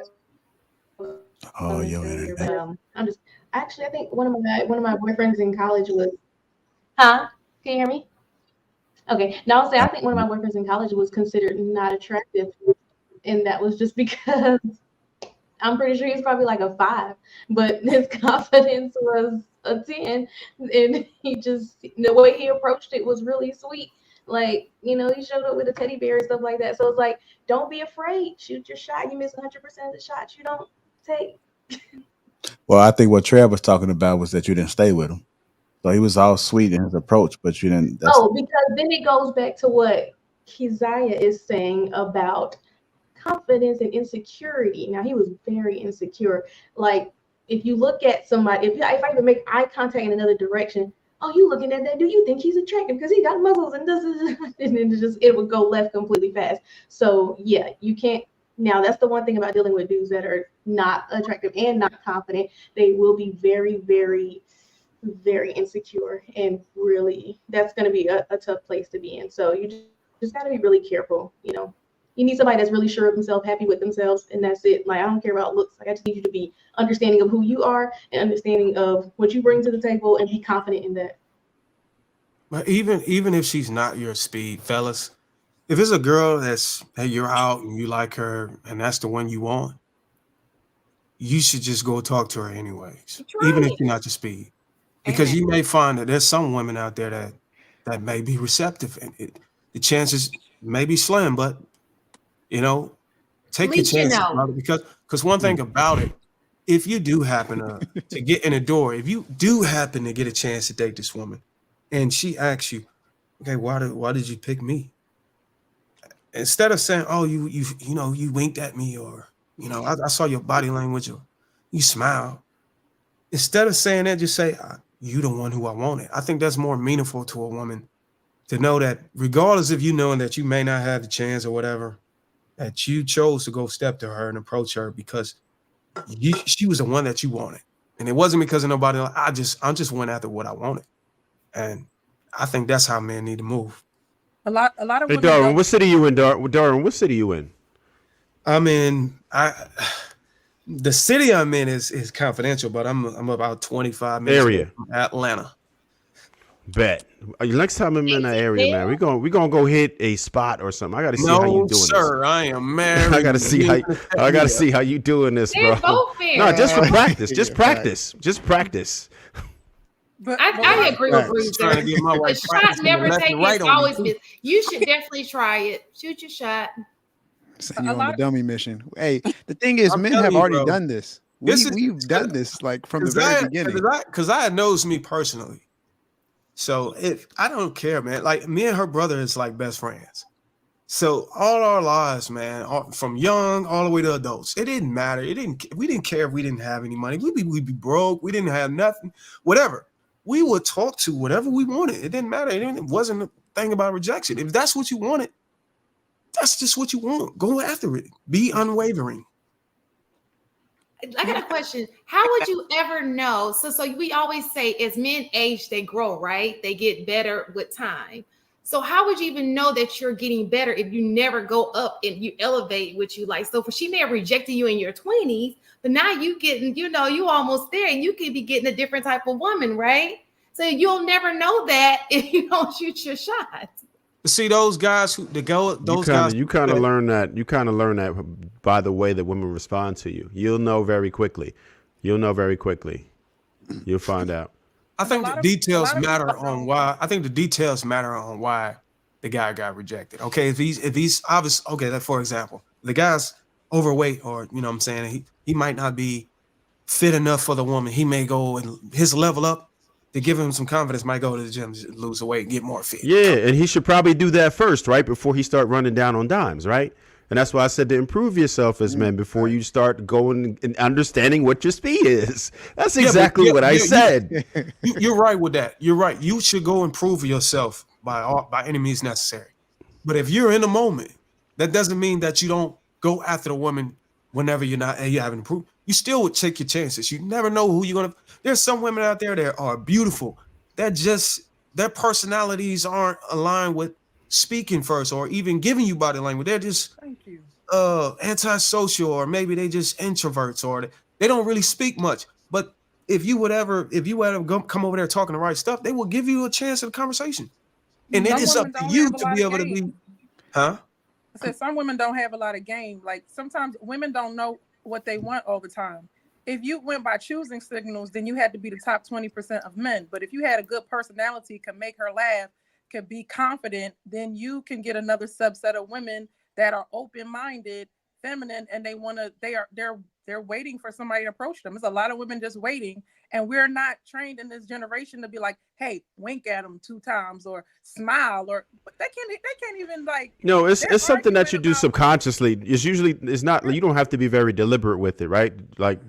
A: Oh, yo, internet.
K: I'm just actually. I think one of my boyfriends in college was. Huh? Can you hear me? Okay. No, I'll say I think one of my boyfriends in college was considered not attractive, and that was just because I'm pretty sure he's probably like a 5, but his confidence was a 10, and the way he approached it was really sweet. Like, he showed up with a teddy bear and stuff like that. So it's like, don't be afraid. Shoot your shot. You miss 100% of the shots you don't take.
A: Well, I think what Trev was talking about was that you didn't stay with him. So he was all sweet in his approach, but you didn't.
K: Because then it goes back to what Keziah is saying about confidence and insecurity. Now, he was very insecure. Like, if you look at somebody, if I even make eye contact in another direction, oh, you looking at that dude, you think he's attractive because he got muscles and does and then it would go left completely fast. So yeah, you can't. Now that's the one thing about dealing with dudes that are not attractive and not confident. They will be very, very, very insecure, and really that's going to be a tough place to be in. So you just got to be really careful. You need somebody that's really sure of themselves, happy with themselves, and that's it. Like, I don't care about looks. Like, I just need you to be understanding of who you are and understanding of what you bring to the table, and be confident in that.
F: But even if she's not your speed, fellas, if it's a girl that's, hey, you're out and you like her and that's the one you want, you should just go talk to her anyways, even if you're not your speed, because you may find that there's some women out there that may be receptive, and the chances may be slim, but take your chances, brother, because one thing about it, if you do happen to get in the door, if you do happen to get a chance to date this woman, and she asks you, okay, why did you pick me? Instead of saying, oh, you winked at me, or I saw your body language, or you smile. Instead of saying that, just say, you the one who I wanted. I think that's more meaningful to a woman, to know that regardless of knowing that you may not have the chance or whatever, that you chose to go step to her and approach her because she was the one that you wanted. And it wasn't because of nobody else. I just went after what I wanted. And I think that's how men need to move.
N: A lot of
J: Hey,
N: women.
J: Darwin, what city you in? Darwin, what city you in?
F: The city I'm in is confidential, but I'm about 25 minutes
J: Area
F: from Atlanta.
J: Bet. Next time I'm in that area, man, we gonna go hit a spot or something. I gotta see how you doing
F: sir,
J: this.
F: I am married.
J: I gotta see how you doing this, bro. No, just for practice. Just practice. Just practice.
N: But
M: I agree with Bruiser.
F: Trying to get my wife
M: The shot never taken.
F: right
M: It's
F: on me,
M: always
F: too.
M: missed. You should definitely try it. Shoot your shot.
H: Send you on the dummy mission. Hey, the thing is, men have already done this. We've done this like from the very beginning.
F: Because I knows me personally. So if I don't care, man, like me and her brother is like best friends. So all our lives, man, from young all the way to adults, it didn't matter. We didn't care if we didn't have any money. We'd be broke. We didn't have nothing, whatever. We would talk to whatever we wanted. It didn't matter. It wasn't a thing about rejection. If that's what you wanted, that's just what you want. Go after it. Be unwavering.
M: I got a question. How would you ever know? So we always say as men age, they grow, right? They get better with time. So how would you even know that you're getting better if you never go up and you elevate what you like? So she may have rejected you in your 20s, but now you getting, you almost there and you could be getting a different type of woman, right? So you'll never know that if you don't shoot your shot.
F: See those guys you
J: kind of learn that by the way that women respond to you. You'll know very quickly. You'll find out.
F: I think the details matter on why. I think the details matter on why the guy got rejected. Okay, if he's obvious. Okay, like for example, the guy's overweight, or what I'm saying, he might not be fit enough for the woman. He may go and his level up to give him some confidence. Might go to the gym, lose weight, get more fit.
J: Yeah, and he should probably do that first, right, before he start running down on dimes, right? And that's why I said to improve yourself as men before you start going and understanding what your speed is. That's exactly what I said.
F: You're right with that. You're right. You should go improve yourself by any means necessary. But if you're in the moment, that doesn't mean that you don't go after the woman whenever you haven't improved. You still would take your chances. You never know who you're gonna. There's some women out there that are beautiful. That just their personalities aren't aligned with speaking first or even giving you body language. They're just antisocial, or maybe they just introverts, or they don't really speak much. But if you would ever come over there talking the right stuff, they will give you a chance at a conversation. And it is up to you to be able to be,
N: I said some women don't have a lot of game. Like sometimes women don't know what they want all the time. If you went by choosing signals, then you had to be the top 20% of men. But if you had a good personality, could make her laugh, could be confident, then you can get another subset of women that are open-minded, feminine, and they're waiting for somebody to approach them. There's a lot of women just waiting, and we're not trained in this generation to be like, hey, wink at them 2 times or smile, or but they can't even like.
J: No, it's something that you do subconsciously. It's not, you don't have to be very deliberate with it, right? Like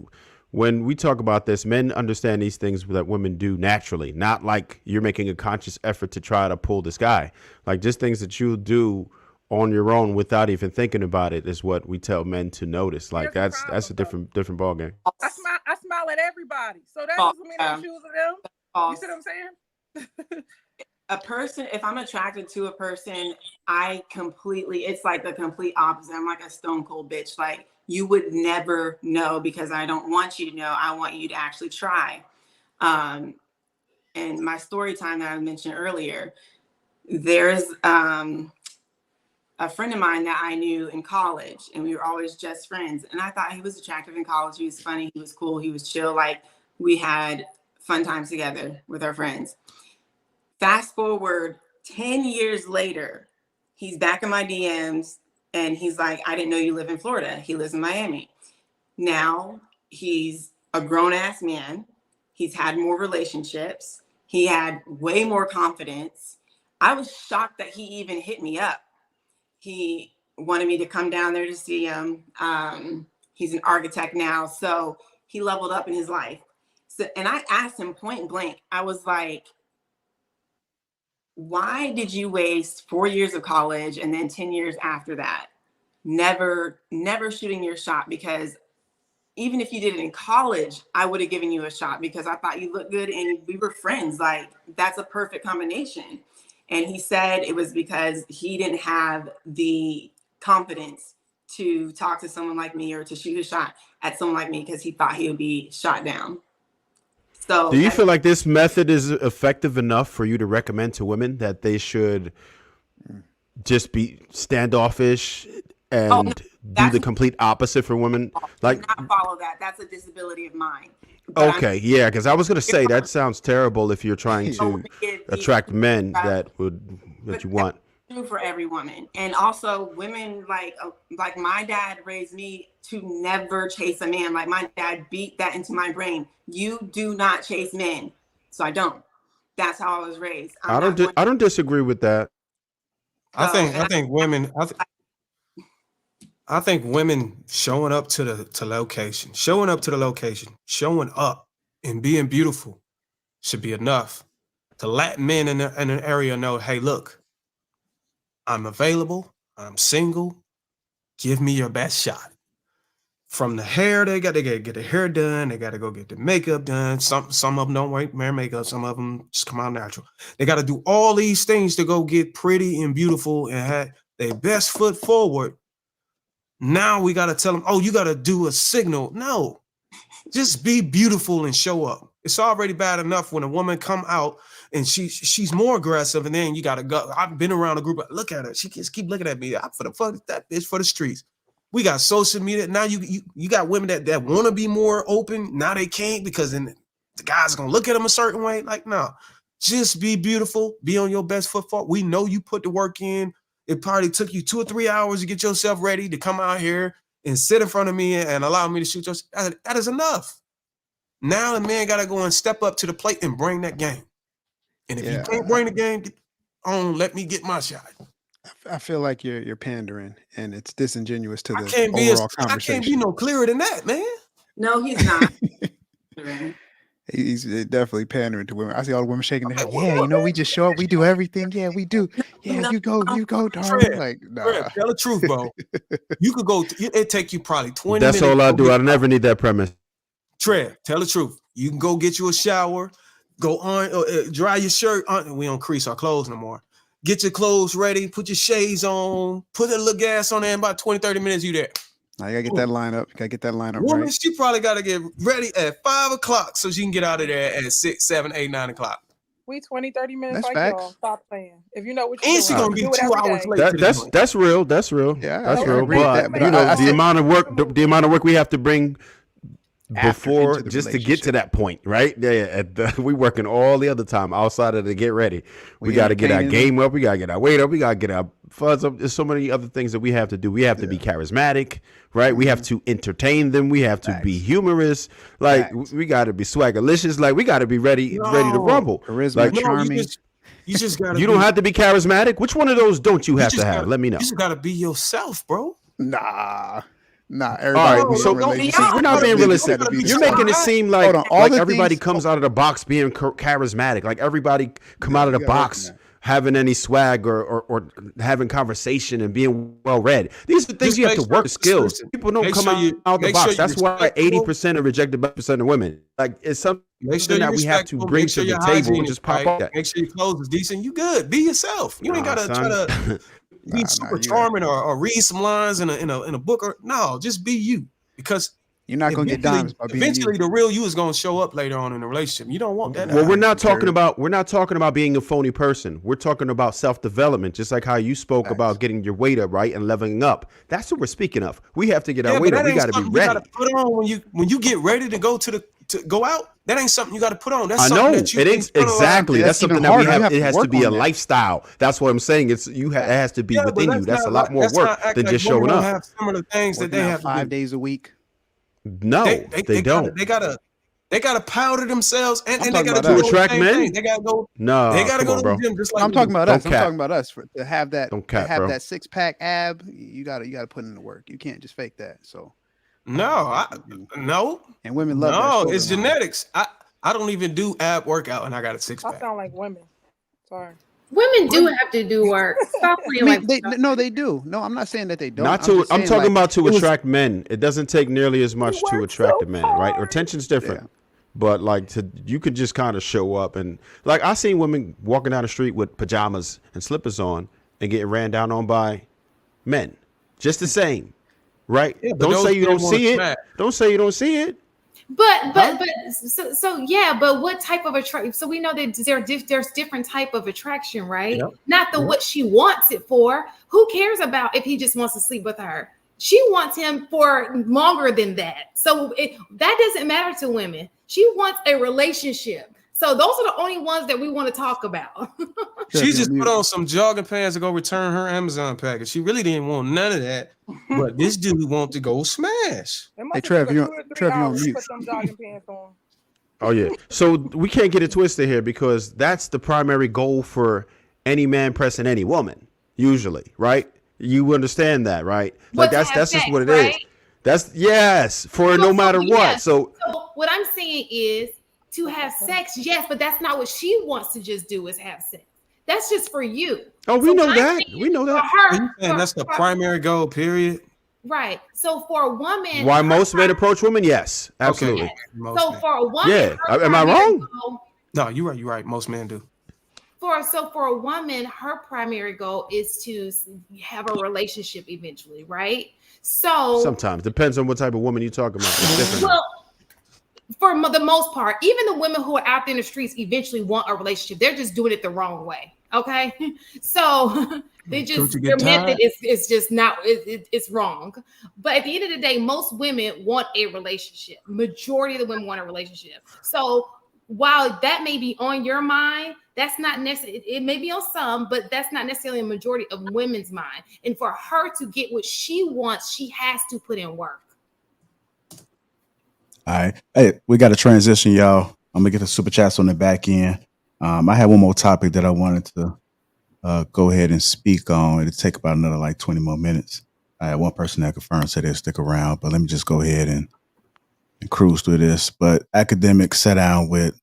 J: when we talk about this, men understand these things that women do naturally, not like you're making a conscious effort to try to pull this guy. Like just things that you do on your own without even thinking about it is what we tell men to notice. Like that's a different ball game.
N: I smile at everybody, so that doesn't mean I'm choosing them. You see what I'm saying?
I: A person, if I'm attracted to a person, it's like the complete opposite. I'm like a stone cold bitch. Like you would never know because I don't want you to know. I want you to actually try. And my story time that I mentioned earlier, there's a friend of mine that I knew in college, and we were always just friends. And I thought he was attractive in college. He was funny. He was cool. He was chill. Like we had fun times together with our friends. Fast forward 10 years later, he's back in my DMs and he's like, I didn't know you live in Florida. He lives in Miami. Now he's a grown ass man. He's had more relationships. He had way more confidence. I was shocked that he even hit me up. He wanted me to come down there to see him. He's an architect now. So he leveled up in his life. So, and I asked him point blank, I was like, why did you waste 4 years of college and then 10 years after that never shooting your shot, because even if you did it in college, I would have given you a shot because I thought you looked good and we were friends. Like, that's a perfect combination. And he said it was because he didn't have the confidence to talk to someone like me or to shoot a shot at someone like me because he thought he would be shot down. So
J: do you feel like this method is effective enough for you to recommend to women that they should just be standoffish and do the complete opposite for women? Like,
I: not follow that. That's a disability of mine. But
J: okay, yeah, because I was gonna say that sounds terrible if you're trying to attract men that you want.
I: True for every woman. And also women, like my dad raised me to never chase a man. Like, my dad beat that into my brain. You do not chase men. So I don't. That's how I was raised.
J: I don't disagree with that.
F: I think women showing up to the location, showing up and being beautiful should be enough to let men in an area know, hey, look, I'm available, I'm single, give me your best shot. From the hair, they gotta get the hair done, they gotta go get the makeup done. Some of them don't wear makeup, some of them just come out natural. They gotta do all these things to go get pretty and beautiful and have their best foot forward. Now we gotta tell them, oh, you gotta do a signal. No, just be beautiful and show up. It's already bad enough when a woman come out and she's more aggressive, and then you gotta go. I've been around a group. Look at her. She just keep looking at me. I'm for the fuck that bitch for the streets. We got social media now. You got women that want to be more open. Now they can't because then the guys are gonna look at them a certain way. Like, no, just be beautiful. Be on your best foot forward. We know you put the work in. It probably took you 2 or 3 hours to get yourself ready to come out here and sit in front of me and allow me to shoot your. That is enough. Now the man got to go and step up to the plate and bring that game. And if you can't bring the game on, let me get my shot.
H: I feel like you're pandering, and it's disingenuous to the
F: overall
H: conversation.
F: I can't be no clearer than that, man.
I: No, he's not.
H: He's definitely pandering to women. I see all the women shaking their head. Yeah, you know, we just show up. We do everything. Yeah, we do. Yeah, you go, darling. Like, nah.
F: Tell the truth, bro. You could go. It take you probably 20
J: That's
F: minutes.
J: all I do. I never need that premise.
F: Trev, tell the truth. You can go get you a shower, go on, dry your shirt. We don't crease our clothes no more. Get your clothes ready, put your shades on, put a little gas on there, in about 20, 30 minutes, you there.
H: Now you gotta get that line up. You gotta get that line up
F: Woman,
H: right.
F: she probably gotta get ready at 5 o'clock so she can get out of there at 6, 7, 8, 9 o'clock.
N: We 20, 30 minutes
H: That's
N: like
H: facts.
N: y'all. Stop playing. If you know what you're
F: And she gonna be 2 hours late.
J: That's real. That's real.
H: Yeah,
J: that's
H: I
J: real.
H: agree with
J: But
H: that, but
J: you know,
H: I
J: the amount of work we have to bring before
H: into the
J: just to get to that point, right? Yeah, we working all the other time outside of the get ready. We got to get our game up. We got to get our weight up. We got to get our fuzz up. There's so many other things that we have to do. We have to be charismatic, right? We have to entertain them. We have to be humorous. Like we got to be swaggerlicious. Like we got to be ready to rumble.
H: Charisma,
J: like,
H: charming.
F: You just got.
J: You don't have to be charismatic. Which one of those don't you have to have? Let me know.
F: You just got to be yourself, bro.
H: Nah,
J: all right, so we're not being realistic. You're making it seem like, everybody comes out of the box being charismatic. Like everybody come out of the box having any swag or having conversation and being well read. These are things you have to work skills. People don't come out the box. That's why 80% are rejected by percent of women. Like it's something that we have to bring to the table and just pop up.
F: Make sure your clothes is decent. You good. Be yourself. You ain't gotta try to be super charming or read some lines in a book or no, just be you, because
H: you're not gonna get dimes by being
F: eventually
H: you.
F: the real you is gonna show up later on in the relationship. You don't want that.
J: Well, we're not talking about being a phony person. We're talking about self-development, just like how you spoke about getting your weight up, right, and leveling up. That's what we're speaking of. We have to get our weight up. We got to be ready.
F: You gotta put on when you get ready to go to go out. That ain't something you got to put on. That's
J: I
F: something
J: know
F: that you
J: it ain't exactly. That's something that we have. It has to be a
H: that.
J: lifestyle. That's what I'm saying. It has to be within you. That's a lot more work than just showing up.
F: Have some of the things that they have
H: 5 days a week.
J: No, they don't.
F: They gotta powder themselves and they gotta
J: to
F: do
J: attract men.
F: thing. They gotta go.
J: No,
F: they gotta go to
J: bro.
F: the gym just like
H: I'm talking about us.
J: Don't
H: I'm
J: cap.
H: talking about us. To have that,
J: Don't cap,
H: to have
J: bro.
H: that 6-pack ab, you gotta put in the work. You can't just fake that. So
F: no.
H: And women love
F: no.
H: that.
F: It's genetics. I don't even do ab workout and I got a 6-pack.
N: I sound like women. Sorry.
M: Women do have to do work. Stop
H: I
M: playing
H: mean,
M: like
H: no, they do. No, I'm not saying that they don't.
J: Not to.
H: just
J: I'm
H: saying,
J: talking
H: like,
J: about to
H: it was-
J: attract men. It doesn't take nearly as much to attract a man, right? Retention's different, but like you could just kind of show up and like I seen women walking down the street with pajamas and slippers on and getting ran down on by men, just the same, right?
F: Yeah, but
J: don't
F: those
J: say you
F: men
J: don't
F: wanna
J: see it.
F: smack.
J: Don't say you don't see it.
M: But so yeah, but what type of attraction? So we know that there's different type of attraction, right?
F: Yep.
M: Not the what she wants it for. Who cares about if he just wants to sleep with her? She wants him for longer than that. So that doesn't matter to women. She wants a relationship. So those are the only ones that we want to talk about.
F: She just put on some jogging pants to go return her Amazon package. She really didn't want none of that, but this dude want to go smash.
H: Hey, Trev, you on mute.
N: Put them jogging pants on.
J: Oh yeah. So we can't get it twisted here because that's the primary goal for any man pressing any woman, usually, right? You understand that, right? Like that's just what it is. That's yes, for no matter what.
M: Yes.
J: So
M: what I'm saying is to have sex, yes, but that's not what she wants to just do is have sex. That's just for you.
J: Oh, we know that. We know that.
F: And that's the primary goal, period.
M: Right. So for a woman,
J: Why most men approach women? Yes, absolutely.
F: Okay.
M: So for a woman,
J: Yeah.
M: her
J: Am I
M: primary
J: wrong?
M: goal-
F: No, you're right. You're right. Most men do.
M: for a woman, her primary goal is to have a relationship eventually, right? So
J: Sometimes depends on what type of woman you're talking about. It's different.
M: well, for the most part, even the women who are out there in the streets eventually want a relationship. They're just doing it the wrong way. Okay, so they just their method is just not it's wrong. But at the end of the day, most women want a relationship. Majority of the women want a relationship. So while that may be on your mind, that's not necessarily. It may be on some, but that's not necessarily a majority of women's mind. And for her to get what she wants, she has to put in work.
A: All right. Hey, we got to transition, y'all. I'm going to get the super chats on the back end. I had one more topic that I wanted to go ahead and speak on. It'll take about another like 20 more minutes. I had one person that confirmed said they'll stick around, but let me just go ahead and cruise through this. But Akademiks sat down with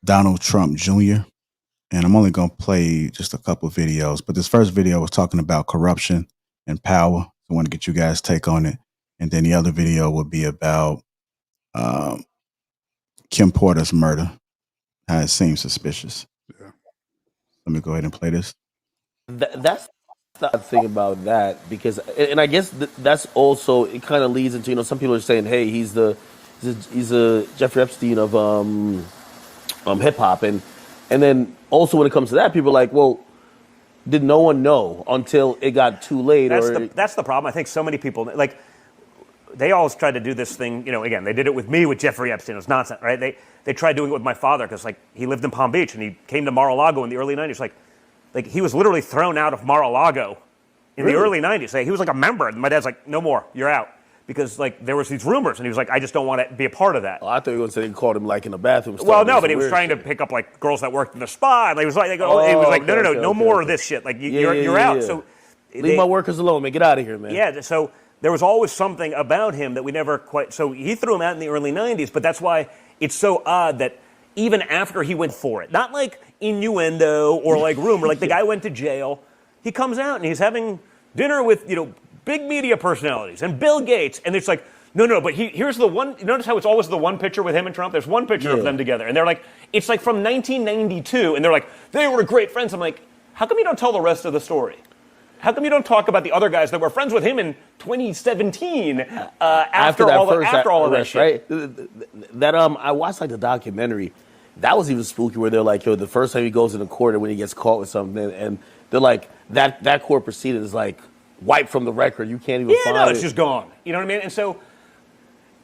A: Donald Trump Jr., and I'm only going to play just a couple of videos. But this first video was talking about corruption and power. I want to get you guys' take on it. And then the other video would be about Kim Porter's murder, how it seems suspicious.
H: Yeah.
A: Let me go ahead and play this.
R: That's the thing about that, because, and I guess that's also, it kind of leads into, some people are saying, hey, he's a Jeffrey Epstein of hip hop, and then also when it comes to that, people are like, well, did no one know until it got too late?
S: That's the problem. I think so many people like. They always tried to do this thing, again, they did it with me with Jeffrey Epstein. It was nonsense, right? They tried doing it with my father because, he lived in Palm Beach and he came to Mar-a-Lago in the early 90s. Like he was literally thrown out of Mar-a-Lago in the early 90s. He was like a member. And my dad's like, no more, you're out. Because, there was these rumors and he was like, I just don't want to be a part of that.
R: Oh, I thought you were going to say they called him, in the bathroom.
S: Well, no, but he was trying to pick up, girls that worked in the spa. And he was like, no more of this shit. You're out.
R: Yeah.
S: So
R: leave my workers alone, man. Get out of here, man.
S: Yeah, so there was always something about him that we never quite... So he threw him out in the early 90s, but that's why it's so odd that even after he went for it, not like innuendo or rumor, the guy went to jail, he comes out and he's having dinner with, big media personalities and Bill Gates, and it's like, no, but here's the one... You notice how it's always the one picture with him and Trump? There's one picture of them together, and they're like, it's from 1992, and they're like, they were great friends. I'm like, how come you don't tell the rest of the story? How come you don't talk about the other guys that were friends with him in 2017 after all of that shit?
R: Right? That I watched the documentary. That was even spooky where they're like, the first time he goes into court and when he gets caught with something, and they're like, that court proceeding is wiped from the record. You can't even find it.
S: It's just gone. You know what I mean? And so,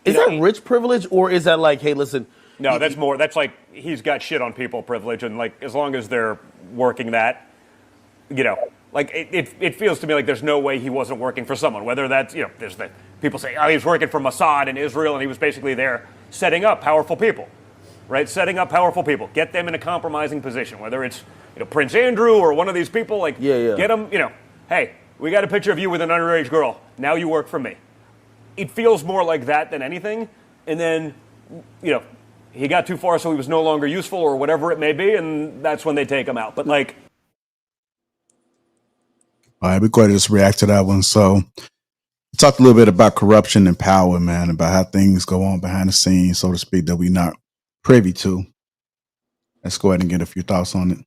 R: is that rich privilege, or is that hey, listen?
S: No, that's more. That's he's got shit on people privilege, and as long as they're working that, it feels to me like there's no way he wasn't working for someone. Whether that's, there's the people say, oh, he was working for Mossad in Israel and he was basically there setting up powerful people, right? Setting up powerful people, get them in a compromising position. Whether it's Prince Andrew or one of these people, get them. Hey, we got a picture of you with an underage girl. Now you work for me. It feels more like that than anything. And then, he got too far, so he was no longer useful or whatever it may be, and that's when they take him out. But
A: All right, we're going to just react to that one. So, we talked a little bit about corruption and power, man, about how things go on behind the scenes, so to speak, that we're not privy to. Let's go ahead and get a few thoughts on it.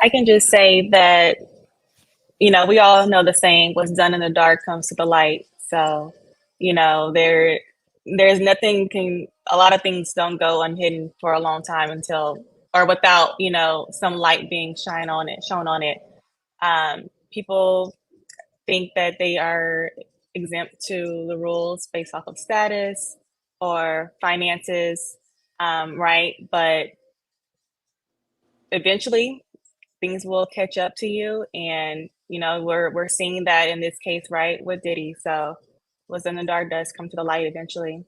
G: I can just say that, you know, we all know the saying, what's done in the dark comes to the light. So, you know, there's nothing can, a lot of things don't go unhidden for a long time until, or without, you know, some light being shown on it. People think that they are exempt to the rules based off of status or finances, right? But eventually things will catch up to you, and you know we're seeing that in this case, right, with Diddy. So what's in the dark does come to the light eventually.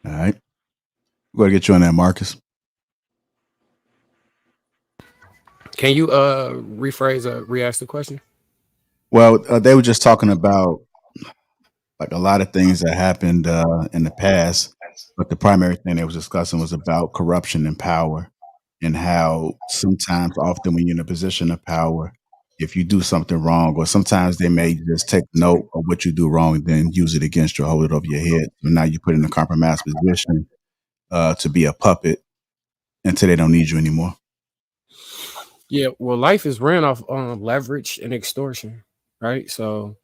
A: All right. We're going to get you on that, Marcus.
L: Can you rephrase or re-ask the question?
A: Well, they were just talking about like a lot of things that happened in the past, but the primary thing they was discussing was about corruption and power, and how sometimes, often, when you're in a position of power, if you do something wrong, or sometimes they may just take note of what you do wrong and then use it against you, hold it over your head. And now you put in a compromised position to be a puppet until they don't need you anymore.
L: Yeah, well, life is ran off leverage and extortion, right? So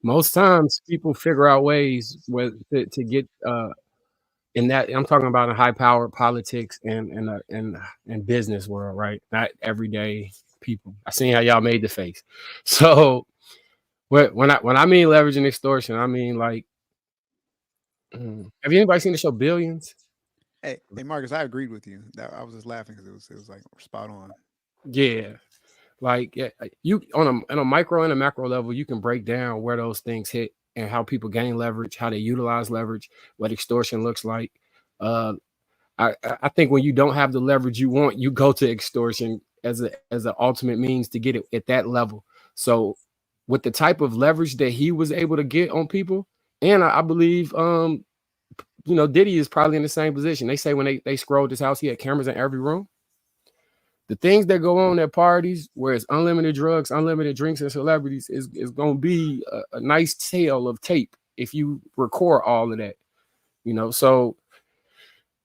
L: most times people figure out ways to get in that. I'm talking about in high power politics and business world, right? Not everyday people. I seen how y'all made the face. So when I mean leverage and extortion, I mean like, have you anybody seen the show Billions?
H: Hey, Marcus, I agreed with you. I was just laughing because it was like spot on.
L: Yeah. Like you on a micro and a macro level, you can break down where those things hit and how people gain leverage, how they utilize leverage, what extortion looks like. I think when you don't have the leverage you want, you go to extortion as an ultimate means to get it at that level. So with the type of leverage that he was able to get on people, and I believe you know, Diddy is probably in the same position. They say when they scrolled his house, he had cameras in every room. The things that go on at parties where it's unlimited drugs, unlimited drinks, and celebrities is going to be a nice tale of tape if you record all of that, you know. So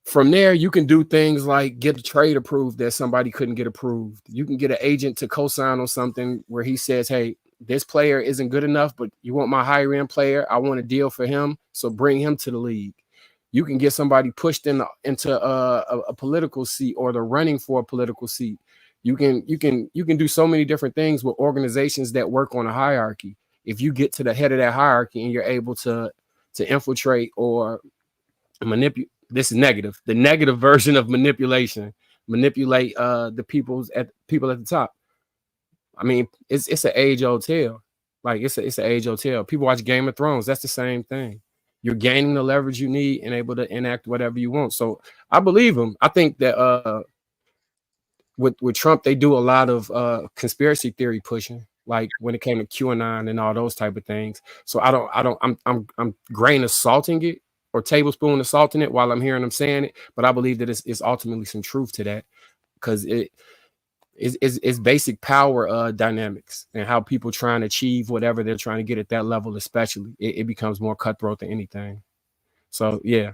L: from there, you can do things like get a trade approved that somebody couldn't get approved. You can get an agent to co-sign on something where he says, hey, this player isn't good enough, but you want my higher end player. I want a deal for him. So bring him to the league. You can get somebody pushed into a political seat or they're running for a political seat. You can do so many different things with organizations that work on a hierarchy. If you get to the head of that hierarchy and you're able to infiltrate or manipulate, this is negative. The negative version of manipulate the people at the top. I mean, it's an age-old tale. Like it's an age-old tale. People watch Game of Thrones. That's the same thing. You're gaining the leverage you need and able to enact whatever you want. So I believe him. I think that with Trump, they do a lot of conspiracy theory pushing, like when it came to QAnon and all those type of things. So I'm grain of salting it or tablespoon of salting it while I'm hearing them saying it. But I believe that it's ultimately some truth to that, because it's basic power dynamics and how people try and achieve whatever they're trying to get at that level, especially it becomes more cutthroat than anything. So yeah.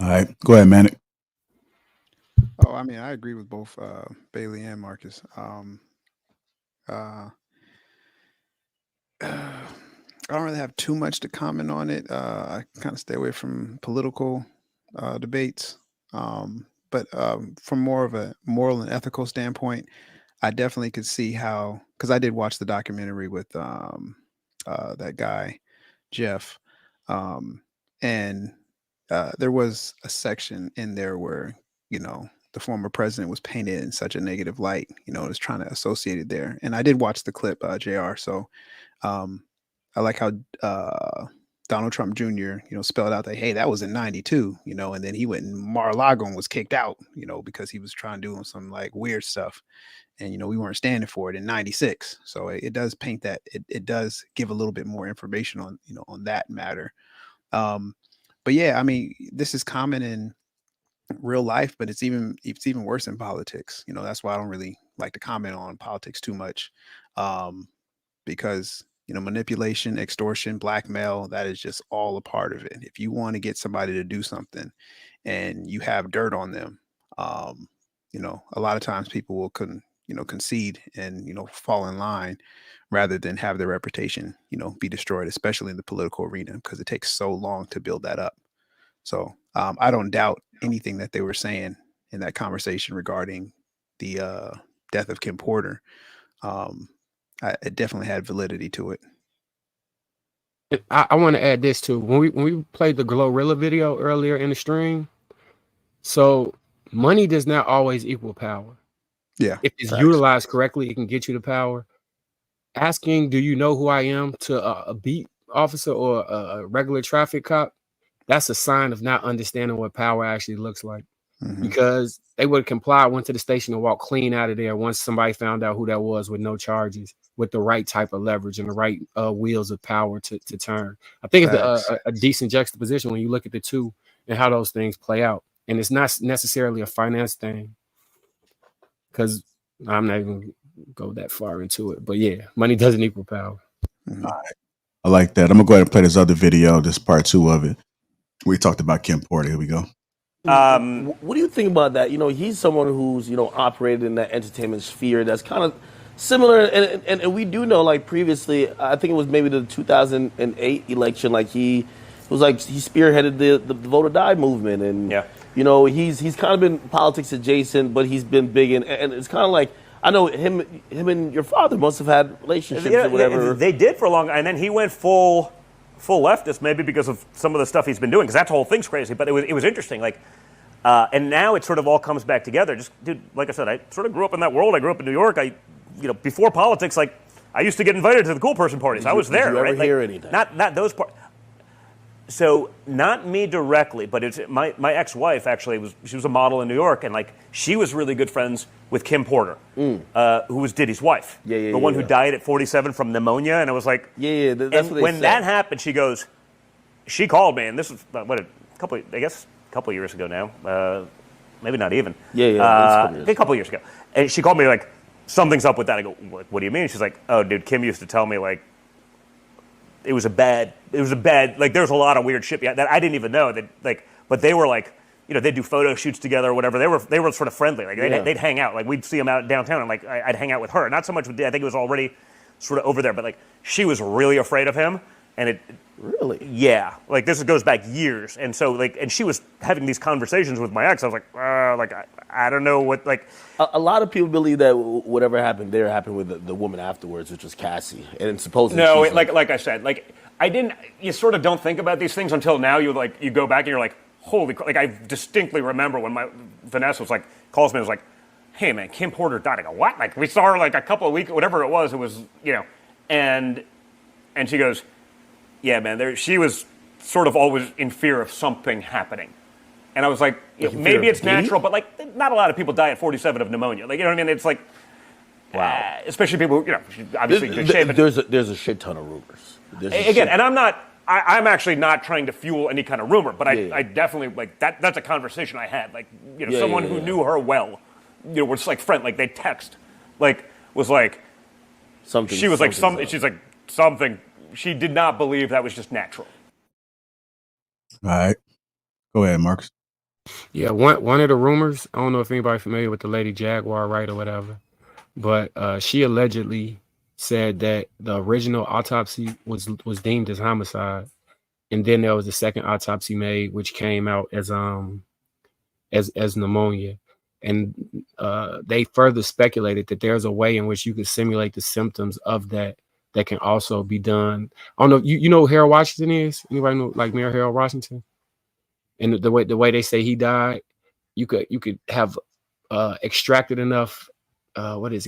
A: All right, go ahead, Manic.
H: Oh, I mean, I agree with both Bailey and Marcus. I don't really have too much to comment on it. I kind of stay away from political debates. But from more of a moral and ethical standpoint, I definitely could see how, because I did watch the documentary with that guy, Jeff. And there was a section in there where, you know, the former president was painted in such a negative light, you know, was trying to associate it there. And I did watch the clip, JR. So I like how Donald Trump Jr., you know, spelled out that, hey, that was in 92, you know, and then he went in Mar-a-Lago and was kicked out, you know, because he was trying to do some like weird stuff. and we weren't standing for it in '96. So it does paint that, it does give a little bit more information on on that matter. But yeah, I mean, this is common in real life, but it's even worse in politics. That's why I don't really like to comment on politics too much, because manipulation, extortion, blackmail, that is just all a part of it. If you want to get somebody to do something and you have dirt on them, a lot of times people will concede and fall in line rather than have their reputation be destroyed, especially in the political arena, because it takes so long to build that up. So I don't doubt anything that they were saying in that conversation regarding the death of Kim Porter. It definitely had validity to it.
L: I want to add this too. When we played the Glorilla video earlier in the stream, so money does not always equal power.
H: Yeah.
L: If it's utilized correctly, it can get you the power. Asking, do you know who I am, to a beat officer or a regular traffic cop, that's a sign of not understanding what power actually looks like. Because they would comply, went to the station and walked clean out of there once somebody found out who that was, with no charges, with the right type of leverage and the right wheels of power to turn. I think it's a decent juxtaposition when you look at the two and how those things play out. And it's not necessarily a finance thing, because I'm not even go that far into it. But yeah, money doesn't equal power.
A: All right. I like that. I'm gonna go ahead and play this other video, this part 2 of it. We talked about Kim Porter. Here we go.
R: What do you think about that? He's someone who's operated in that entertainment sphere that's kind of similar, and we do know, like, previously, I think it was maybe the 2008 election, like he spearheaded the vote or die movement, and he's kind of been politics adjacent, but he's been big and it's kind of like, I know him and your father must have had relationships or whatever.
S: They did for a long, and then he went full leftist, maybe because of some of the stuff he's been doing, because that whole thing's crazy. But it was interesting, like, and now it sort of all comes back together. Just, dude, like I said, I sort of grew up in that world. I grew up in New York. Before politics, like, I used to get invited to the cool person parties. I was there.
R: Did you ever
S: right?
R: hear anything?
S: Not those parts. So not me directly, but it's my ex-wife actually she was a model in New York, and like she was really good friends with Kim Porter, who was Diddy's wife, the one who died at 47 from pneumonia. And I was like,
R: that's
S: and
R: what they
S: when
R: said.
S: that happened, she called me, and this was a couple of years ago now, maybe not even, a couple of years ago, and she called me like, something's up with that. I go, what do you mean? She's like, oh, dude, Kim used to tell me, like, it was a bad, like, there's a lot of weird shit that I didn't even know, that, like, but they were like, they'd do photo shoots together or whatever. They were sort of friendly. Like, they'd hang out. Like, we'd see them out downtown, and like I'd hang out with her. Not so much with Dad. I think it was already sort of over there, but like she was really afraid of him, and it
R: really,
S: like this goes back years, and so like, and she was having these conversations with my ex. I was like, I don't know what, like.
R: A lot of people believe that whatever happened there happened with the woman afterwards, which was Cassie, and supposedly
S: like I said, like you sort of don't think about these things until now. You go back and you're like, holy, like, I distinctly remember when Vanessa was like, calls me and was like, hey man, Kim Porter died. I go, what? Like, we saw her like a couple of weeks, whatever it was, and she goes, yeah man, she was sort of always in fear of something happening. And I was like, maybe it's natural, but like, not a lot of people die at 47 of pneumonia. Like, you know what I mean? It's like, wow. Especially people, obviously in good shape.
R: There's a shit ton of rumors.
S: Again, and I'm actually not trying to fuel any kind of rumor, but I definitely, like, that's a conversation I had. Like, someone who knew her well, was like friend, like they text, like, was like,
R: something.
S: She was like, she's like, something. She did not believe that was just natural.
A: All right. Go ahead, Marcus.
L: Yeah, one of the rumors, I don't know if anybody's familiar with the Lady Jaguar, right, or whatever, but she allegedly said that the original autopsy was deemed as homicide, and then there was a second autopsy made, which came out as pneumonia, and they further speculated that there's a way in which you could simulate the symptoms of that can also be done. I don't know, you know who Harold Washington is? Anybody know, like, Mayor Harold Washington? And the way they say he died, you could have extracted enough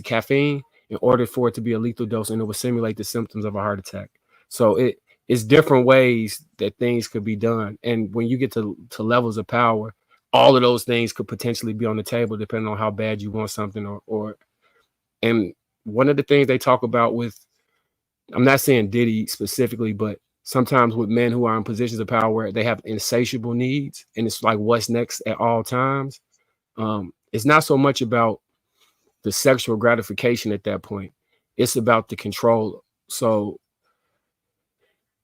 L: caffeine in order for it to be a lethal dose, and it would simulate the symptoms of a heart attack. So it's different ways that things could be done. And when you get to levels of power, all of those things could potentially be on the table, depending on how bad you want something or And one of the things they talk about with, I'm not saying Diddy specifically, but sometimes with men who are in positions of power where they have insatiable needs, and it's like what's next at all times. It's not so much about the sexual gratification at that point. It's about the control. So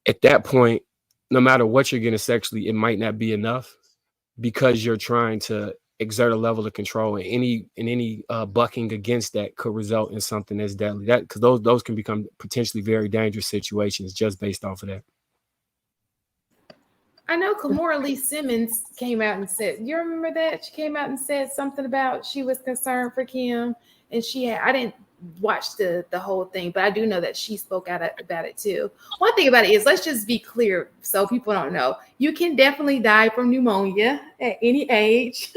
L: at that point, no matter what you're getting sexually, it might not be enough because you're trying to exert a level of control, and any bucking against that could result in something that's deadly. That because those can become potentially very dangerous situations just based off of that.
M: I know Kimora Lee Simmons came out and said, you remember that? She came out and said something about she was concerned for Kim, and I didn't watch the whole thing, but I do know that she spoke out about it too. One thing about it is, let's just be clear so people don't know, you can definitely die from pneumonia at any age.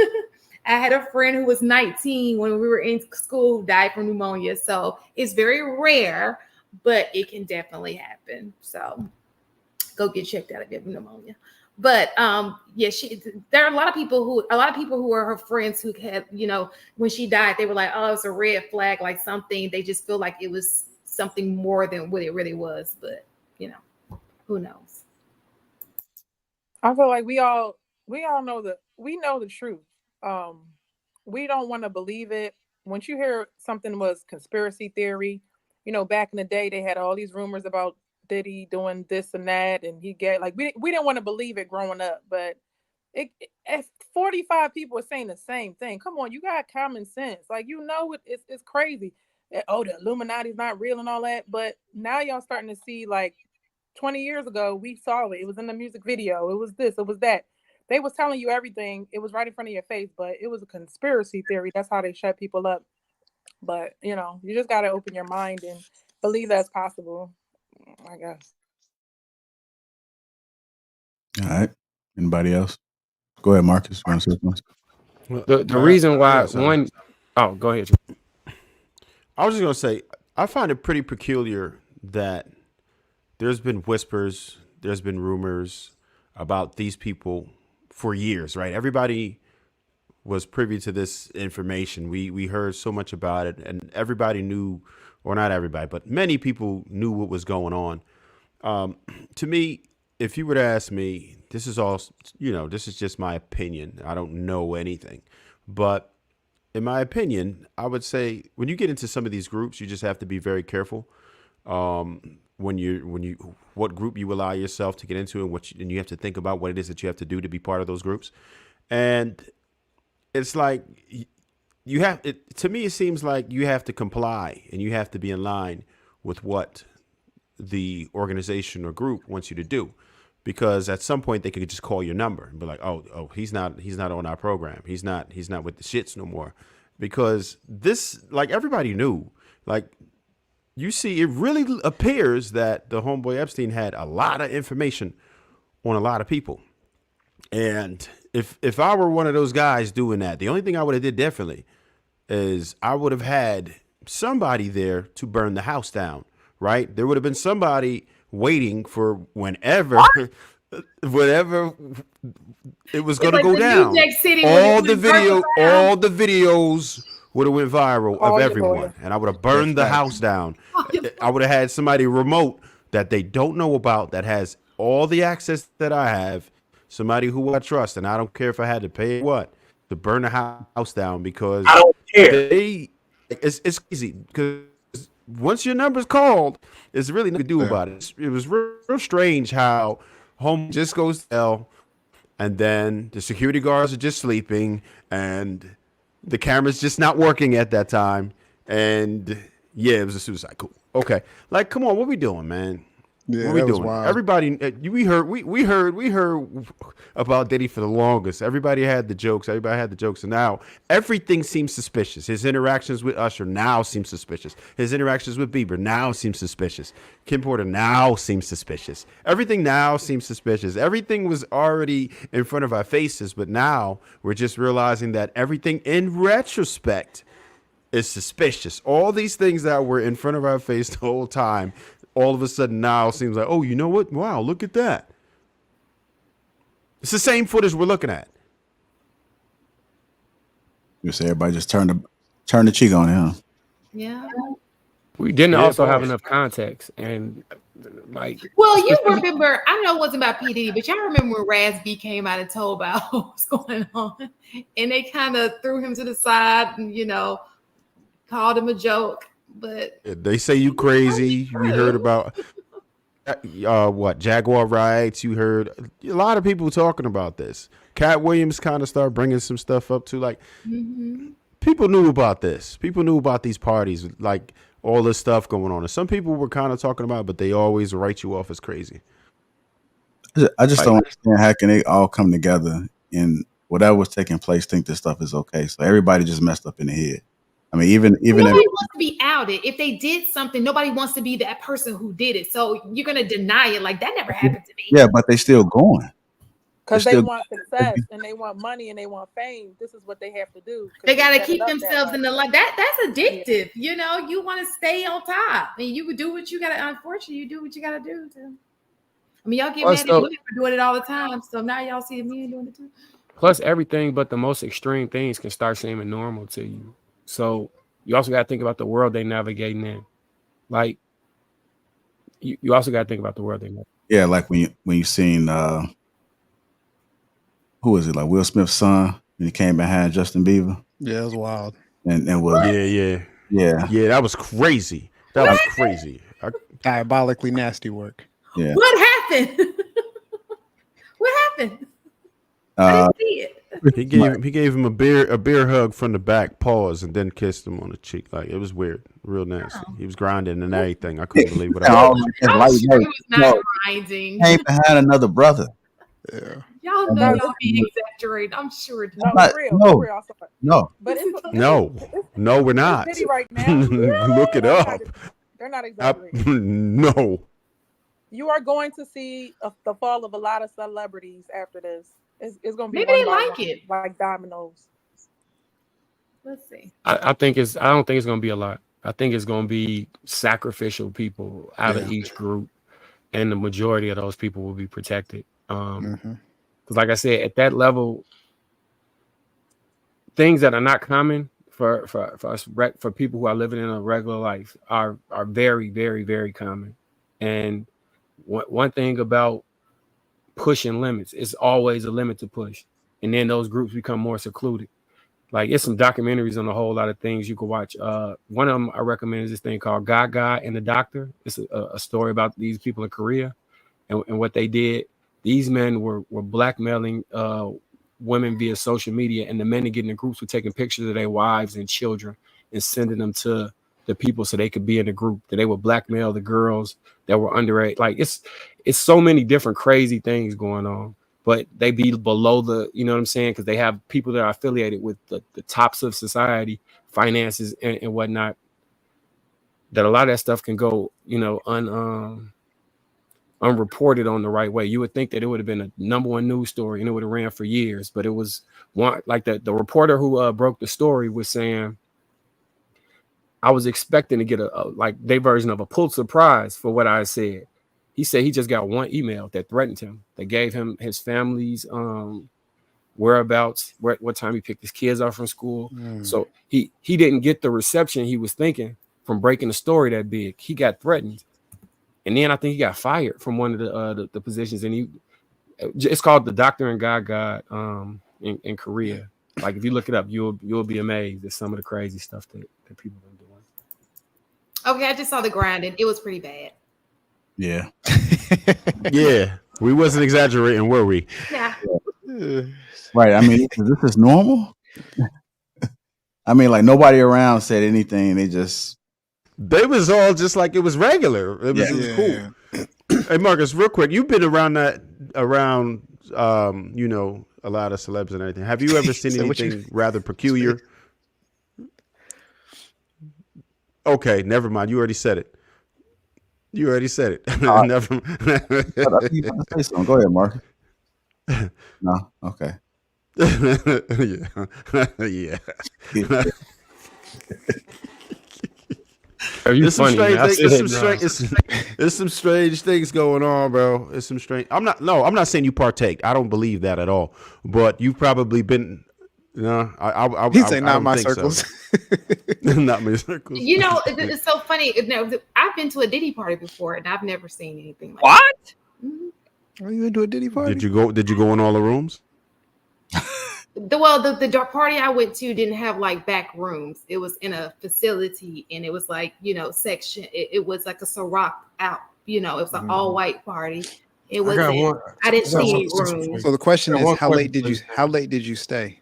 M: I had a friend who was 19 when we were in school who died from pneumonia. So it's very rare, but it can definitely happen. So go get checked out if you have pneumonia. But yeah, there are a lot of people who are her friends who had, when she died, they were like, oh, it's a red flag, like something. They just feel like it was something more than what it really was. But who knows?
N: I feel like we all know the truth. We don't want to believe it. Once you hear something was conspiracy theory, back in the day they had all these rumors about Diddy doing this and that, and we didn't want to believe it growing up, but if 45 people are saying the same thing, come on, you got common sense. Like, it's crazy. Oh, the Illuminati's not real and all that, but now y'all starting to see, like 20 years ago, we saw it. It was in the music video. It was this, it was that. They was telling you everything. It was right in front of your face, but it was a conspiracy theory. That's how they shut people up. But, you just got to open your mind and believe that's possible, I guess.
A: All right. Anybody else? Go ahead, Marcus. You want to say something?
L: The reason why oh, go ahead.
J: I was just going to say, I find it pretty peculiar that there's been whispers, there's been rumors about these people for years, right? Everybody was privy to this information. We heard so much about it, and everybody knew, or not everybody, but many people knew what was going on. To me, if you were to ask me, this is all, this is just my opinion. I don't know anything, but in my opinion, I would say when you get into some of these groups, you just have to be very careful. When you what group you allow yourself to get into, and you have to think about what it is that you have to do to be part of those groups. And it's like to me, it seems like you have to comply and you have to be in line with what the organization or group wants you to do, because at some point they could just call your number and be like, oh, he's not on our program. He's not with the shits no more, because this, like, everybody knew, like, you see, it really appears that the homeboy Epstein had a lot of information on a lot of people. And if I were one of those guys doing that, the only thing I would have did differently is I would have had somebody there to burn the house down, right? There would have been somebody waiting for whenever it was going to go down. All the videos would have went viral of everyone, and I would have burned the house down. I would have had somebody remote that they don't know about that has all the access that I have, somebody who I trust, and I don't care if I had to pay what to burn the house down, because
S: I don't care.
J: It's easy, because once your number's called, there's really nothing to do about it. It was real strange how home just goes to hell, and then the security guards are just sleeping, and the camera's just not working at that time. And yeah, it was a suicide. Cool. Okay. Like, come on, what we doing, man?
H: Yeah,
J: what we
H: that was
J: doing?
H: wild.
J: Everybody, we heard about Diddy for the longest. Everybody had the jokes. And now everything seems suspicious. His interactions with Usher now seem suspicious. His interactions with Bieber now seem suspicious. Kim Porter now seems suspicious. Everything now seems suspicious. Everything was already in front of our faces, but now we're just realizing that everything in retrospect is suspicious. All these things that were in front of our face the whole time, all of a sudden now seems like, oh, you know what? Wow, look at that. It's the same footage we're looking at.
A: You say everybody just turn the cheek on it, huh?
M: Yeah.
L: We didn't
J: Yeah,
L: also have
J: pause.
L: enough context, and like,
M: Well, you remember, I know it wasn't about PD, but y'all remember when Raz B came out and told about what was going on, and they kind of threw him to the side and, called him a joke. But
J: They say you crazy. We heard about what Jaguar riots. You heard a lot of people talking about this. Cat Williams kind of started bringing some stuff up too. Like people knew about this. People knew about these parties. Like all this stuff going on. And some people were kind of talking about it, but they always write you off as crazy.
A: I just don't understand how can they all come together and whatever was taking place think this stuff is okay. So everybody just messed up in the head. I mean, even
M: nobody wants to be outed. If they did something, nobody wants to be that person who did it. So you're gonna deny it like that never happened to me.
A: Yeah, but they still going.
N: Because they want success and they want money and they want fame. This is what they have to do.
M: They got to keep themselves in the light. That's addictive. Yeah. You want to stay on top. And you would do what you got to, unfortunately, you do what you got to do. I mean, y'all get mad at women for doing it all the time. So now y'all see me doing it too.
L: Plus, everything but the most extreme things can start seeming normal to you. So you also got to think about the world they navigating in. Like, you also got to think about the world they navigating.
A: Yeah, like when you seen who is it? Like Will Smith's son when he came behind Justin Bieber.
H: Yeah, it was wild.
A: And was
J: yeah. That was crazy. That was crazy.
H: Diabolically nasty work.
A: Yeah.
M: What happened? What happened? I didn't see it.
J: He gave him a beer hug from the back, pause, and then kissed him on the cheek. Like it was weird, real nasty. He was grinding and everything. I couldn't believe what I was.
M: Grinding.
A: Came behind another brother.
H: Yeah.
M: Y'all know y'all be exaggerating. I'm sure.
A: No.
N: But
J: No, we're not.
N: Right now.
J: Look it up.
N: They're not exaggerating.
J: No.
N: You are going to see the fall of a lot of celebrities after this. It's going to be
M: maybe they like it,
N: like dominoes.
M: Let's see.
L: I don't think it's going to be a lot. I think it's going to be sacrificial people out of each group, and the majority of those people will be protected. Because, like I said, at that level, things that are not common for us, for people who are living in a regular life are very, very, very common. And one thing about pushing limits, it's always a limit to push, and then those groups become more secluded. Like it's some documentaries on a whole lot of things you can watch. One of them I recommend is this thing called Gaga and the Doctor. It's a story about these people in Korea and what they did. These men were blackmailing women via social media, and the men that get in the groups were taking pictures of their wives and children and sending them to the people so they could be in the group. That they would blackmail the girls that were underage. Like it's so many different crazy things going on, but they be below the, you know what I'm saying? Because they have people that are affiliated with the tops of society, finances and whatnot, that a lot of that stuff can go, unreported on the right way. You would think that it would have been a #1 news story and it would have ran for years, but it was one like the reporter who broke the story was saying, I was expecting to get a like their version of a Pulitzer Prize for what I said. He said he just got one email that threatened him. That gave him his family's whereabouts, what time he picked his kids up from school. So he didn't get the reception he was thinking from breaking the story that big. He got threatened, and then I think he got fired from one of the positions. And it's called The Doctor and Gaga in Korea. Like if you look it up, you'll be amazed at some of the crazy stuff that people are doing.
M: Okay, I just saw the grinding. It was pretty bad.
A: Yeah.
J: Yeah. We wasn't exaggerating, were we?
M: Yeah.
A: Right. I mean, this is normal. I mean, like nobody around said anything. They was
J: all just like it was regular. It was cool. Hey, Marcus, real quick, you've been around a lot of celebs and everything. Have you ever seen anything rather peculiar? Okay, never mind. You already said it. Never mind.
A: Go ahead, Mark. No, okay.
J: Yeah.
L: Are you funny?
J: There's some strange things going on, bro. It's some strange. I'm not saying you partake. I don't believe that at all. But you've probably been No, I
H: He say
J: I
H: not
J: don't
H: my
J: think so.
H: circles.
J: Not my circles.
M: You know, it's so funny. No, I've been to a Diddy party before, and I've never seen anything like
T: What?
M: that. Mhm.
H: Are you into a Diddy party?
J: Did you go in all the rooms?
M: The dark party I went to didn't have like back rooms. It was in a facility, and it was like, you know, section. It was like a Ciroc out. You know, it was an all white party. It
F: I got
M: wasn't.
F: one.
M: I didn't
F: I got
M: see
F: one
M: any
F: question for
M: rooms.
H: So the question
F: I got
H: is,
F: one
H: how late
F: question
H: did
F: for
H: you how late did you stay?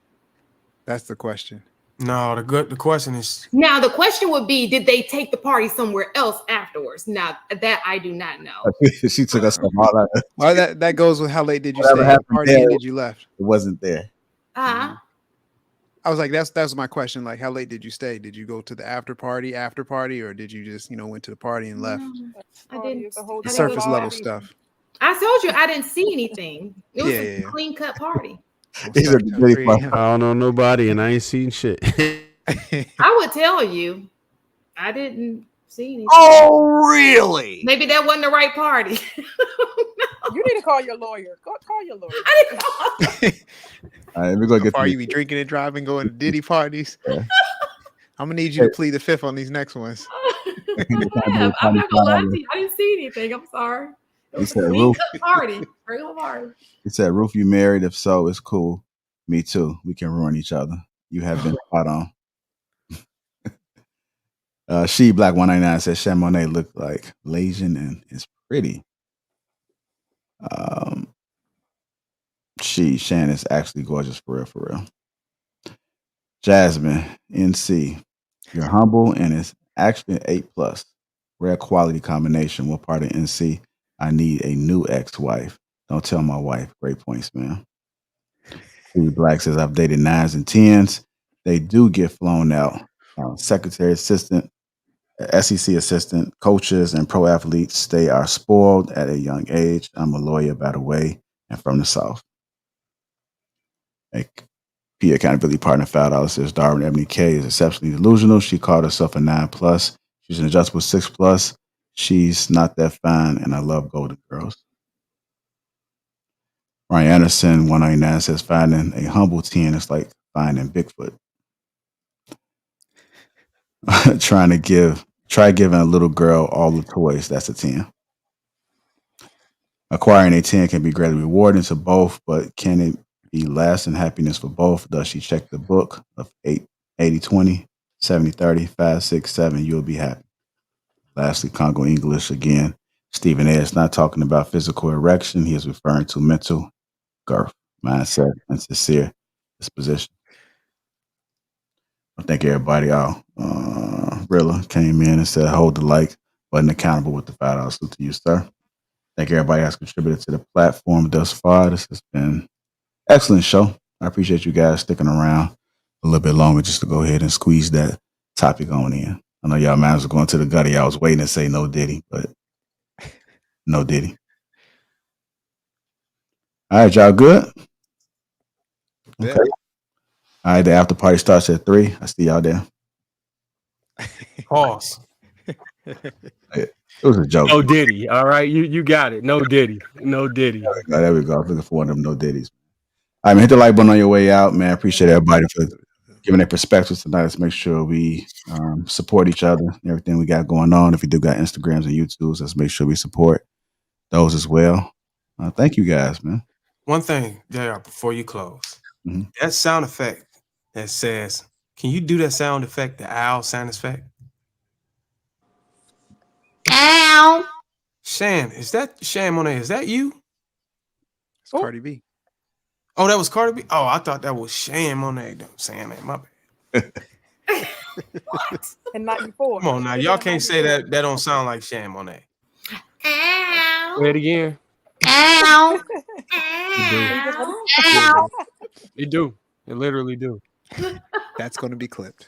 H: That's the question.
F: No, the question is,
M: Now the question would be, did they take the party somewhere else afterwards? Now that I do not know.
A: She took us from all that.
H: Well, that goes with how late did you
A: Whatever
H: stay at the
A: happened
H: party
A: there,
H: and
A: it
H: did you left?
A: wasn't there.
H: I was like, that was my question. Like, how late did you stay? Did you go to the after party, or did you just, went to the party and left?
M: I didn't.
H: The surface level stuff.
M: I told you I didn't see anything. It was
H: Yeah,
M: a
H: yeah.
M: clean cut party.
J: These are I don't know nobody, and I ain't seen shit.
M: I would tell you, I didn't see anything.
T: Oh, really?
M: Maybe that wasn't the right party.
N: You need to call your lawyer. Call your lawyer.
A: All right, we're gonna
H: How
A: get
H: far
A: to
H: you be drinking and driving, going to Diddy parties? I'm gonna need you to plead the fifth on these next ones.
M: I'm not gonna lie to you. I didn't see anything. I'm sorry. It
A: He
M: was a
A: said,
M: clean
A: Ruth.
M: cut party. Regular party.
A: He said, Ruth, you married? If so, it's cool. Me too. We can ruin each other. You have been spot on. She Black 199 says Shan Monet looked like Lasian and is pretty. Shan is actually gorgeous for real. Jasmine NC, you're humble and it's actually an 8+. Rare quality combination. What part of NC? I need a new ex-wife. Don't tell my wife. Great points, man. Steve Black says I've dated 9s and 10s. They do get flown out. Secretary assistant, SEC assistant, coaches, and pro athletes, they are spoiled at a young age. I'm a lawyer, by the way, and from the South. A P accountability partner found out says Darwin Ebony K is exceptionally delusional. She called herself a 9+. She's an adjustable 6+. She's not that fine, and I love golden girls. Ryan Anderson 199 says finding a humble 10 is like finding Bigfoot. Try giving a little girl all the toys. That's a 10. Acquiring a 10 can be greatly rewarding to both, but can it be lasting happiness for both? Does she check the book of 80-20, 70-30, 5-6-7? You'll be happy. Lastly, Congo English again. Stephen A. is not talking about physical erection. He is referring to mental girth, mindset, and sincere disposition. I thank everybody out. Rilla came in and said, hold the like button accountable with the $5 salute to you, sir. Thank everybody that's contributed to the platform thus far. This has been an excellent show. I appreciate you guys sticking around a little bit longer just to go ahead and squeeze that topic on in. I know y'all minds were going to the gutty. I was waiting to say no Diddy, but no Diddy. All right, y'all good? Okay. All right, the after party starts at 3. I see y'all there.
F: Pause.
A: It was a joke.
L: No Diddy. All right, you got it. No Diddy. No Diddy.
A: There we go. Looking for one of them no Diddies. All right, man, hit the like button on your way out, man. Appreciate everybody for giving their perspectives tonight. Let's make sure we support each other and everything we got going on. If you do got Instagrams and YouTubes, let's make sure we support those as well. Thank you guys, man.
F: One thing, JR, before you close, that sound effect that says, can you do that sound effect, the owl sound effect?
M: Ow.
F: Shan Monet, is that you?
H: It's Cardi B.
F: Oh, that was Cardi B? Oh, I thought that was Shan Monet. Sam, man, my bad.
N: What? In 94.
F: Come on now, y'all can't say that don't sound like Shan Monet.
M: Ow.
L: Say it again.
M: Ow.
L: Ow. It do. It literally do.
H: That's going to be clipped.